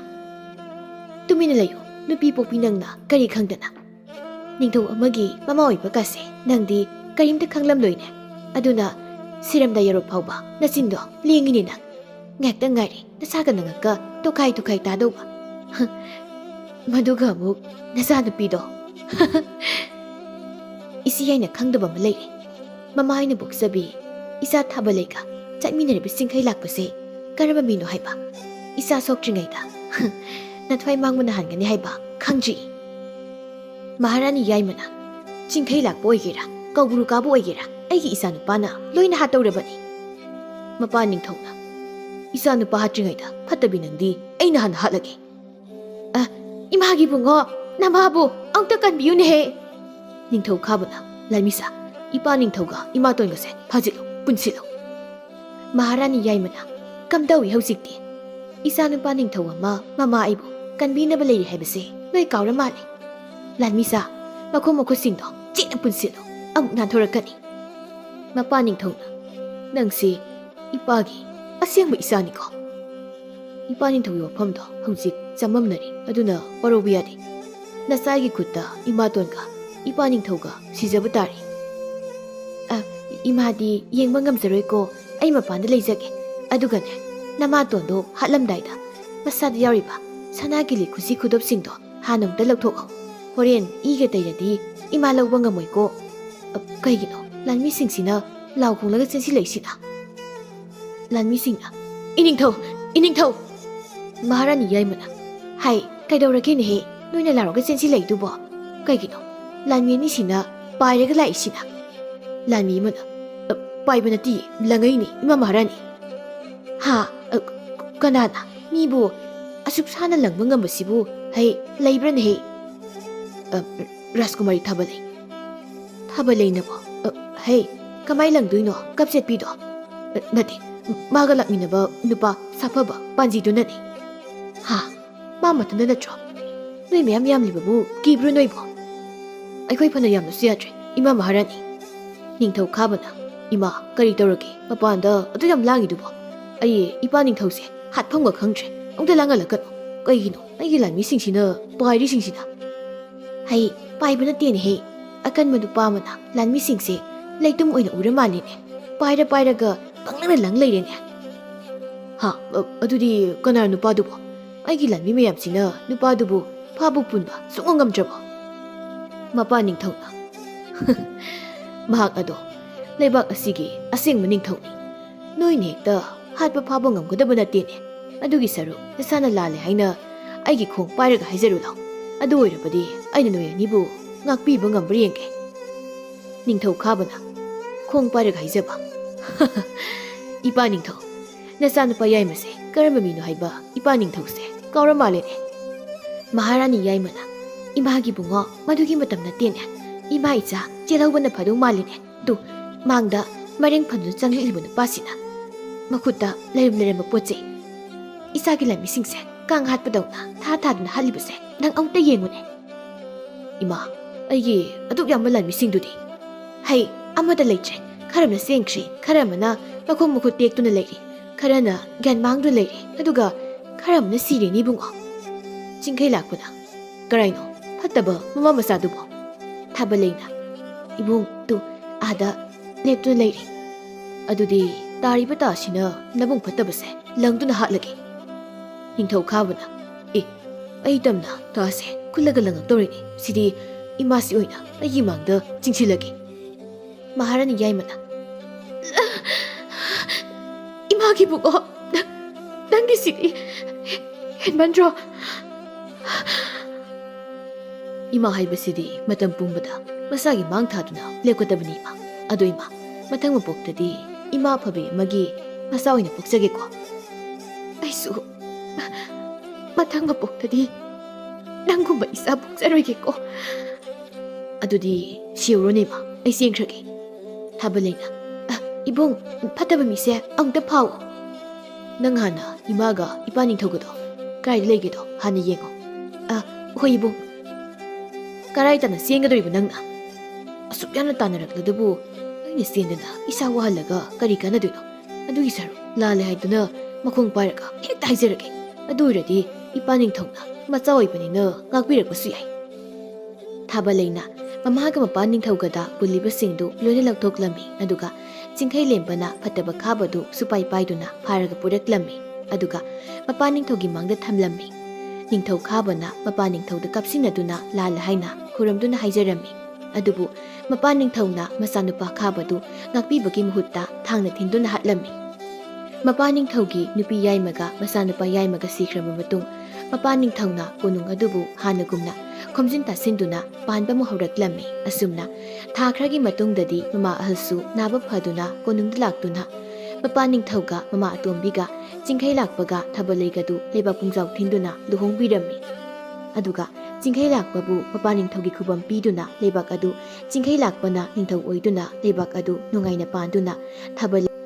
ꯇꯨꯃꯤꯟꯅ ꯂꯩꯌꯨ, ꯅꯨꯄꯤ ꯄꯣꯛꯄꯤ ꯅꯪꯅ ꯀꯔꯤ ꯈꯪꯗꯅ꯫ ꯅꯤꯡꯊꯧ ꯑꯃꯒꯤ ꯃꯃꯥ ꯑꯣꯏꯕ ꯀꯥꯁꯦ ꯅꯪꯗꯤ ꯀꯔꯤꯝꯇ ꯈꯪꯂꯝꯂꯣꯏꯅꯦ꯫ ꯑꯗꯨꯅ ꯁꯤꯔꯝꯗꯥꯏ ꯌꯧꯔꯛ ꯐꯥꯎꯕ ꯅꯆꯤꯟꯗꯣ ꯂꯦꯡꯉꯤꯅꯦ ꯅꯪ꯫ ꯉꯥꯏꯍꯥꯛꯇꯪ ꯉꯥꯏꯔꯦ ꯅꯁꯥꯒ ꯅꯉꯛꯀ ꯇꯣꯈꯥꯏ ꯇꯣꯈꯥꯏ ꯇꯥꯗꯧꯕ꯫ ꯃꯗꯨꯒ ꯑꯃꯨꯛ ꯅꯆꯥꯅꯨꯄꯤꯗꯣ꯫ ꯏꯆꯦ ꯌꯥꯏꯅ ꯈꯪꯗꯕ ꯑꯃ ꯂꯩꯔꯦ꯫ ꯃꯃꯥ ꯍꯥꯏꯅ ꯄꯣꯛꯆꯕꯤ ꯏꯆꯥ ꯊꯥꯕꯂꯩꯒ ꯆꯠꯃꯤꯟꯅꯔꯤꯕ ꯆꯤꯡꯈꯩ ꯂꯥꯛꯄꯁꯦ ꯀꯔꯝꯕ ꯃꯤꯅꯣ ꯍꯥꯏꯕ ꯏꯆꯥ ꯁꯣꯛꯇ꯭ꯔꯤꯉꯩꯗ ꯅꯊ꯭ꯋꯥꯏ ꯃꯥꯡꯕꯅ ꯍꯥꯟꯒꯅꯤ ꯍꯥꯏꯕ ꯈꯪꯗ꯭ꯔꯤ꯫ ꯃꯍꯥꯔꯥꯅꯤ ꯌꯥꯏꯃꯅ ꯆꯤꯡꯈꯩ ꯂꯥꯛꯄ ꯑꯣꯏꯒꯦꯔꯥ, ꯀꯧꯕ꯭ꯔꯨ ꯀꯥꯕ ꯑꯣꯏꯒꯦꯔꯥ, ꯑꯩꯒꯤ ꯏꯆꯥꯅꯨꯄꯥꯅ ꯂꯣꯏꯅ ꯍꯥꯠꯇꯧꯔꯕꯅꯤ꯫ ꯃꯄꯥ ꯅꯤꯡꯊꯧꯅ ꯏꯆꯥꯅꯨꯄꯥ ꯍꯥꯠꯇ꯭ꯔꯤꯉꯩꯗ ꯐꯠꯇꯕꯤ ꯅꯪꯗꯤ ꯑꯩꯅ ꯍꯥꯟꯅ ꯍꯥꯠꯂꯒꯦ꯫ ꯏꯃꯥꯒꯤ ꯕꯨꯡꯉꯣ, ꯅꯃꯥꯕꯨ ꯑꯃꯨꯛꯇ ꯀꯟꯕꯤꯌꯨꯅꯦꯍꯦ꯫ ꯅꯤꯡꯊꯧ ꯈꯥꯕꯅ ꯂꯥꯏꯃꯤꯁꯥ, ꯏꯄꯥ ꯅꯤꯡꯊꯧꯒ ꯏꯃꯥꯇꯣꯟꯒꯁꯦ ꯐꯥꯖꯤꯜꯂꯨ, ꯄꯨꯟꯁꯤꯜꯂꯨ꯫ ꯃꯍꯥꯔꯥꯅꯤ ꯌꯥꯏꯃꯅ ꯀꯝꯗꯧꯏ ꯍꯧꯖꯤꯛꯇꯤ? ꯏꯆꯥꯅꯨꯄꯥ ꯅꯤꯡꯊꯧ ꯑꯃ ꯃꯃꯥ ꯑꯩꯕꯨ ꯀꯟꯕꯤꯅꯕ ꯂꯩꯔꯤ ꯍꯥꯏꯕꯁꯦ ꯅꯣꯏ ꯀꯥꯎꯔ ꯃꯥꯜꯂꯦ꯫ ꯂꯥꯟꯃꯤꯁꯥ, ꯃꯈꯣꯡ ꯃꯈꯨꯠꯁꯤꯡꯗꯣ ꯆꯦꯠꯅ ꯄꯨꯟꯁꯤꯜꯂꯨ, ꯑꯃꯨꯛ ꯅꯥꯟꯊꯣꯔꯛꯀꯅꯤ꯫ ꯃꯄꯥ ꯅꯤꯡꯊꯧꯅ ꯅꯪꯁꯤ ꯏꯄꯥꯒꯤ ꯑꯁꯦꯡꯕ ꯏꯆꯥꯅꯤꯀꯣ? ꯏꯄꯥ ꯅꯤꯡꯊꯧꯒꯤ ꯋꯥꯐꯝꯗꯣ ꯍꯧꯖꯤꯛ ꯆꯃꯝꯅꯔꯤ, ꯑꯗꯨꯅ ꯋꯥꯔꯧꯕ ꯌꯥꯗꯦ꯫ ꯅꯆꯥꯒꯤ ꯈꯨꯠꯇ ꯏꯃꯥꯇꯣꯟꯒ ꯏꯄꯥ ꯅꯤꯡꯊꯧꯒ ꯁꯤꯖꯕ ꯇꯥꯔꯤ꯫ ꯏꯃꯥꯗꯤ ꯌꯦꯡꯕ ꯉꯝꯖꯔꯣꯏꯀꯣ, ꯑꯩ ꯃꯄꯥꯟꯗ ꯂꯩꯖꯒꯦ꯫ ꯑꯗꯨꯒꯅꯦ, ꯅꯃꯥꯇꯣꯟꯗꯣ ꯍꯥꯠꯂꯝꯗꯥꯏꯗ ꯃꯁꯥꯗ ꯌꯥꯎꯔꯤꯕ ꯁꯅꯥꯒꯤ ꯂꯤꯛ ꯈꯨꯁꯤ ꯈꯨꯗꯣꯞꯁꯤꯡꯗꯣ ꯍꯥꯟꯅ ꯑꯃꯨꯛꯇ ꯂꯧꯊꯣꯛꯑꯣ꯫ ꯍꯣꯔꯦꯟ ꯏꯒ ꯇꯩꯔꯗꯤ ꯏꯃꯥ ꯂꯧꯕ ꯉꯝꯃꯣꯏꯀꯣ꯫ ꯀꯩꯒꯤꯅꯣ ꯂꯥꯟꯃꯤꯁꯤꯡꯁꯤꯅ ꯂꯥꯎ ꯈꯣꯡꯂꯒ ꯆꯦꯟꯁꯤꯜꯂꯛꯏꯁꯤꯅ? ꯂꯥꯟꯃꯤꯁꯤꯡꯅ ꯏꯅꯤꯡꯊꯧ, ꯏꯅꯤꯡꯊꯧ! ꯃꯍꯥꯔꯥꯅꯤ ꯌꯥꯏꯃꯅ ꯍꯥꯏ, ꯀꯩꯗꯧꯔꯒꯦꯅꯦꯍꯦ ꯅꯣꯏꯅ ꯂꯥꯎꯔꯒ ꯆꯦꯟꯁꯤꯜꯂꯛꯏꯗꯨꯕꯣ? ꯀꯩꯒꯤꯅꯣ ꯂꯥꯟꯃꯤ ꯑꯅꯤꯁꯤꯅ ꯄꯥꯏꯔꯒ ꯂꯥꯛꯏꯁꯤꯅ? ꯂꯥꯟꯃꯤ ꯑꯃꯅ ꯄꯥꯏꯕ ꯅꯠꯇꯤꯌꯦ, ꯂꯪꯉꯩꯅꯤ ꯏꯃꯥ ꯃꯍꯥꯔꯥꯅꯤ꯫ ꯍꯥ? ꯀꯅꯥꯅ ꯃꯤꯕꯨ ꯑꯁꯨꯛ ꯁꯥꯅ ꯂꯪꯕ ꯉꯝꯕꯁꯤꯕꯨ ꯍꯩ ꯂꯩꯕ꯭ꯔꯅꯦꯍꯦ? ꯔꯥꯖꯀꯨꯃꯥꯔꯤ ꯊꯥꯕꯂꯩ꯫ ꯊꯥꯕꯂꯩꯅꯕꯣ? ꯍꯩ, ꯀꯃꯥꯏ ꯂꯪꯗꯣꯏꯅꯣ ꯀꯞꯆꯦꯠꯄꯤꯗꯣ? ꯅꯠꯇꯦ, ꯃꯥꯒ ꯂꯥꯛꯃꯤꯟꯅꯕ ꯅꯨꯄꯥ ꯁꯥꯐꯕ ꯄꯥꯟꯖꯤꯗꯨꯅꯅꯤ꯫ ꯍꯥ? ꯃꯥ ꯃꯊꯟꯇ ꯅꯠꯇ꯭ꯔꯣ? ꯅꯣꯏ ꯃꯌꯥꯝ ꯌꯥꯝꯂꯤꯕꯕꯨ ꯀꯤꯕ꯭ꯔꯣ ꯅꯣꯏꯕꯣ? ꯑꯩꯈꯣꯏ ꯐꯅ ꯌꯥꯝꯅꯁꯨ ꯌꯥꯗ꯭ꯔꯦ ꯏꯃꯥ ꯃꯍꯥꯔꯥꯅꯤ꯫ ꯅꯤꯡꯊꯧ ꯈꯥꯕꯅ ꯏꯃꯥ, ꯀꯔꯤ ꯇꯧꯔꯒꯦ ꯃꯄꯥꯟꯗ ꯑꯗꯨ ꯌꯥꯝ ꯂꯥꯡꯉꯤꯗꯨꯕꯣ? ꯑꯩ ꯏꯄꯥ ꯅꯤꯡꯊꯧꯁꯦ ꯍꯥꯠꯐꯝꯒ ꯈꯪꯗ꯭ꯔꯦ, ꯑꯃꯨꯛꯇ ꯂꯥꯡꯍꯜꯂꯛꯀꯅꯨ꯫ ꯀꯩꯒꯤꯅꯣ ꯑꯩꯒꯤ ꯂꯥꯟꯃꯤꯁꯤꯡꯁꯤꯅ ꯄꯥꯏꯔꯤꯁꯤꯡꯁꯤꯅ? ꯍꯩ, ꯄꯥꯏꯕ ꯅꯠꯇꯦꯅꯦꯍꯦ, ꯑꯀꯟꯕ ꯅꯨꯄꯥ ꯑꯃꯅ ꯂꯥꯟꯃꯤꯁꯤꯡꯁꯦ ꯂꯩꯇꯨꯝ ꯑꯣꯏꯅ ꯎꯔ ꯃꯥꯜꯂꯦꯅꯦ, ꯄꯥꯏꯔꯒ ꯄꯪꯂꯪꯗ ꯂꯪ ꯂꯩꯔꯦꯅꯦ꯫ ꯍꯥ? ꯑꯗꯨꯗꯤ ꯀꯅꯥ ꯅꯨꯄꯥꯗꯨꯕꯣ? ꯑꯩꯒꯤ ꯂꯥꯟꯃꯤ ꯃꯌꯥꯝꯁꯤꯅ ꯅꯨꯄꯥꯗꯨꯕꯨ ꯐꯥꯕꯨ ꯄꯨꯟꯕ ꯁꯨꯡꯉꯝ ꯉꯝꯗ꯭ꯔꯕꯣ? ꯃꯄꯥ ꯅꯤꯡꯊꯧꯅ ꯃꯍꯥꯛ ꯑꯗꯣ ꯂꯩꯕꯥꯛ ꯑꯁꯤꯒꯤ ꯑꯁꯦꯡꯕ ꯅꯤꯡꯊꯧꯅꯤ꯫ ꯅꯣꯏꯅ ꯍꯦꯛꯇ ꯍꯥꯠꯄ ꯐꯥꯕ ꯉꯝꯒꯗꯕ ꯅꯠꯇꯦꯅꯦ꯫ ꯑꯗꯨꯒꯤ ꯁꯔꯨꯛ ꯅꯁꯥꯅ ꯂꯥꯜꯂꯦ ꯍꯥꯏꯅ ꯑꯩꯒꯤ ꯈꯣꯡ ꯄꯥꯏꯔꯒ ꯍꯥꯏꯖꯔꯨ ꯂꯥꯎ꯫ ꯑꯗꯨ ꯑꯣꯏꯔꯕꯗꯤ ꯑꯩꯅ ꯅꯣꯏ ꯑꯅꯤꯕꯨ ꯉꯥꯛꯄꯤꯕ ꯉꯝꯕ꯭ꯔꯥ ꯌꯦꯡꯒꯦ꯫ ꯅꯤꯡꯊꯧ ꯈꯥꯕꯅ ꯈꯣꯡ ꯄꯥꯏꯔꯒ ꯍꯥꯏꯖꯕ? ꯏꯄꯥ ꯅꯤꯡꯊꯧ, ꯅꯆꯥꯅꯨꯄꯥ ꯌꯥꯏꯃꯁꯦ ꯀꯔꯝꯕ ꯃꯤꯅꯣ ꯍꯥꯏꯕ ꯏꯄꯥ ꯅꯤꯡꯊꯧꯁꯦ ꯀꯥꯎꯔ ꯃꯥꯜꯂꯦꯅꯦ꯫ ꯃꯍꯥꯔꯥꯅꯤ ꯌꯥꯏꯃꯅ ꯏꯃꯥꯒꯤ ꯕꯨꯡꯉꯣ, ꯃꯗꯨꯒꯤ ꯃꯇꯝ ꯅꯠꯇꯦꯅꯦ꯫ ꯏꯃꯥ ꯏꯆꯥ ꯆꯦꯜꯍꯧꯕꯅ ꯐꯗꯧ ꯃꯥꯜꯂꯤꯅꯦ꯫ ꯇꯨ, ꯃꯥꯡꯗ ꯃꯔꯦꯡ ꯐꯟꯗꯨꯅ ꯆꯪꯂꯛꯂꯤꯕ ꯅꯨꯄꯥꯁꯤꯅ ꯃꯈꯨꯠꯇ ꯂꯩꯔꯝꯕ ꯄꯣꯠ ꯆꯩ ꯏꯆꯥꯒꯤ ꯂꯥꯟꯃꯤꯁꯤꯡꯁꯦ ꯀꯥꯡ ꯍꯥꯠꯄꯗꯧꯅ ꯊꯥꯗꯨꯅ ꯍꯥꯠꯂꯤꯕꯁꯦ ꯅꯪ ꯑꯃꯨꯛꯇ ꯌꯦꯡꯉꯨꯅꯦ꯫ ꯏꯃꯥ, ꯑꯩꯒꯤ ꯑꯗꯨꯛ ꯌꯥꯝꯕ ꯂꯥꯟꯃꯤꯁꯤꯡꯗꯨꯗꯤ? ꯍꯩ, ꯑꯃꯠꯇ ꯂꯩꯇ꯭ꯔꯦ꯫ ꯈꯔ ꯑꯃꯅ ꯆꯦꯟꯈ꯭ꯔꯤ, ꯈꯔ ꯑꯃꯅ ꯃꯈꯣꯡ ꯃꯈꯨꯠ ꯇꯦꯛꯇꯨꯅ ꯂꯩꯔꯤ, ꯈꯔꯅ ꯒ꯭ꯌꯥꯟ ꯃꯥꯡꯗꯨꯅ ꯂꯩꯔꯤ, ꯑꯗꯨꯒ ꯈꯔ ꯑꯃꯅ ꯁꯤꯔꯦꯅꯤ ꯏꯕꯨꯡꯉꯣ꯫ ꯆꯤꯡꯈꯩ ꯂꯥꯛꯄꯅ ꯀꯔꯥꯏꯅꯣ ꯐꯠꯇꯕ ꯃꯃꯥ ꯃꯆꯥꯗꯨꯕꯣ? ꯊꯥꯕꯂꯩꯅ ꯏꯕꯨꯡ, ꯇꯨ ꯑꯥꯗ ꯂꯦꯞꯇꯨꯅ ꯂꯩꯔꯤ꯫ ꯑꯗꯨꯗꯤ ꯇꯥꯔꯤꯕ ꯇꯥꯁꯤꯅ ꯅꯕꯨꯡ ꯐꯠꯇꯕꯁꯦ ꯂꯪꯗꯨꯅ ꯍꯥꯠꯂꯒꯦ꯫ ꯅꯤꯡꯊꯧ ꯈꯥꯕꯅ ꯑꯩ ꯇꯝꯅ ꯇꯥꯁꯦ ꯈꯨꯜꯂꯒ ꯂꯪꯉꯛꯇꯧꯔꯤꯅꯤ ꯁꯤꯗꯤ ꯏꯃꯥꯁꯤ ꯑꯣꯏꯅ ꯑꯩꯒꯤ ꯃꯥꯡꯗ ꯆꯤꯡꯁꯤꯜꯂꯒꯦ ꯃꯍꯥꯔꯥꯅꯤ ꯌꯥꯏꯃꯅ 이마기보고 당기시기 햇만들어 이마 하이버시디 마tam 뿜바다 마사기 망타두나 레코다브니 이마 아도 이마 마탕 목복다디 이마 아파비 마기 마사오이나 복자게고 아이수 마탕 목복다디 낭군바 이사 복자로이겠고 아도디 시오로네 이마 아이시앵크게 타블레이나 이봉 파타바 미세 엉따 파오 ꯅꯪ ꯍꯥꯟꯅ ꯏꯃꯥꯒ ꯏꯄꯥ ꯅꯤꯡꯊꯧꯒꯗꯣ ꯀꯥꯏꯗ ꯂꯩꯒꯦꯗꯣ ꯍꯥꯟꯅ ꯌꯦꯡꯉꯣ ꯍꯣꯏ ꯏꯕꯨꯡ ꯀꯔꯥꯏ ꯇꯥꯟꯅ ꯆꯦꯟꯒꯗꯧꯔꯤꯕ ꯅꯪꯅ ꯑꯁꯨꯛ ꯌꯥꯝꯅ ꯇꯥꯟꯅꯔꯛꯂꯗꯕꯨ ꯑꯩꯅ ꯆꯦꯟꯗꯅ ꯏꯁꯥ ꯋꯥꯍꯜꯂꯒ ꯀꯔꯤ ꯀꯥꯟꯅꯗꯣꯏꯅꯣ ꯑꯗꯨꯒꯤ ꯁꯔꯨꯛ ꯂꯥꯜꯂꯦ ꯍꯥꯏꯗꯨꯅ ꯃꯈꯣꯡ ꯄꯥꯏꯔꯒ ꯍꯦꯛꯇ ꯍꯥꯏꯖꯔꯒꯦ ꯑꯗꯨ ꯑꯣꯏꯔꯗꯤ ꯏꯄꯥ ꯅꯤꯡꯊꯧꯅ ꯃꯆꯥ ꯑꯣꯏꯕꯅꯤꯅ ꯉꯥꯛꯄꯤꯔꯛꯄꯁꯨ ꯌꯥꯏ ꯊꯥꯕꯂꯩꯅ ꯃꯃꯥꯒ ꯃꯄꯥ ꯅꯤꯡꯊꯧꯒꯗ ꯄꯨꯜꯂꯤꯕꯁꯤꯡꯗꯨ ꯂꯣꯏꯅ ꯂꯧꯊꯣꯛꯂꯝꯃꯤ ꯑꯗꯨꯒ ꯆꯤꯡꯈꯩ ꯂꯦꯝꯕꯅ ꯐꯠꯇꯕ ꯈꯥꯕꯗꯨ ꯁꯨꯄꯥꯏ ꯄꯥꯏꯗꯨꯅ ꯐꯥꯔꯒ ꯄꯨꯔꯛꯂꯝꯃꯤ ꯑꯗꯨꯒ ꯃꯄꯥ ꯅꯤꯡꯊꯧꯒꯤ ꯃꯥꯡꯗ ꯊꯝꯂꯝꯃꯤ ꯅꯤꯡꯊꯧ ꯈꯥꯕꯅ ꯃꯄꯥ ꯅꯤꯡꯊꯧꯗ ꯀꯥꯞꯁꯤꯟꯅꯗꯨꯅ ꯂꯥꯜꯂꯦ ꯍꯥꯏꯅ ꯈꯨꯔꯝꯗꯨꯅ ꯍꯥꯏꯖꯔꯝꯃꯤ ꯑꯗꯨꯕꯨ ꯃꯄꯥ ꯅꯤꯡꯊꯧꯅ ꯃꯆꯥꯅꯨꯄꯥ ꯈꯥꯕꯗꯨ ꯉꯥꯛꯄꯤꯕꯒꯤ ꯃꯍꯨꯠꯇ ꯊꯥꯡꯅ ꯊꯤꯟꯗꯨꯅ ꯍꯥꯠꯂꯝꯃꯤ ꯃꯄꯥ ꯅꯤꯡꯊꯧꯒꯤ ꯅꯨꯄꯤ ꯌꯥꯏꯃꯒ ꯃꯆꯥꯅꯨꯄꯥ ꯌꯥꯏꯃꯒ ꯁꯤꯈ꯭ꯔꯕ ꯃꯇꯨꯡ ꯃꯄꯥ ꯅꯤꯡꯊꯧꯅ ꯀꯣꯅꯨꯡ ꯑꯗꯨꯕꯨ ꯍꯥꯟꯅꯒꯨꯝꯅ ꯈꯣꯝꯖꯤꯟ ꯇꯥꯁꯤꯟꯗꯨꯅ ꯄꯥꯟꯕ ꯑꯃꯨꯛ ꯍꯧꯔꯛꯂꯝꯃꯤ ꯑꯁꯨꯝꯅ ꯊꯥ ꯈꯔꯒꯤ ꯃꯇꯨꯡꯗꯗꯤ ꯃꯃꯥ ꯑꯍꯜꯁꯨ ꯅꯥꯕ ꯐꯗꯨꯅ ꯀꯣꯅꯨꯡꯗ ꯂꯥꯛꯇꯨꯅ ꯃꯄꯥ ꯅꯤꯡꯊꯧꯒ ꯃꯃꯥ ꯑꯇꯣꯝꯕꯤꯒ ꯆꯤꯡꯈꯩ ꯂꯥꯛꯄꯒ ꯊꯥꯕꯂꯩꯒꯗꯨ ꯂꯩꯕꯥꯛ ꯄꯨꯡꯖꯥꯎ ꯊꯤꯟꯗꯨꯅ ꯂꯨꯍꯣꯡꯕꯤꯔꯝꯃꯤ ꯑꯗꯨꯒ ꯆꯤꯡꯈꯩ ꯂꯥꯛꯄꯕꯨ ꯃꯄꯥ ꯅꯤꯡꯊꯧꯒꯤ ꯈꯨꯕꯝ ꯄꯤꯗꯨꯅ ꯂꯩꯕꯥꯛ ꯑꯗꯨ ꯆꯤꯡꯈꯩ ꯂꯥꯛꯄꯅ ꯅꯤꯡꯊꯧ ꯑꯣꯏꯗꯨꯅ ꯂꯩꯕꯥꯛ ꯑꯗꯨ ꯅꯨꯡꯉꯥꯏꯅ ꯄꯥꯟꯗꯨꯅ ꯊꯥꯕꯂꯩ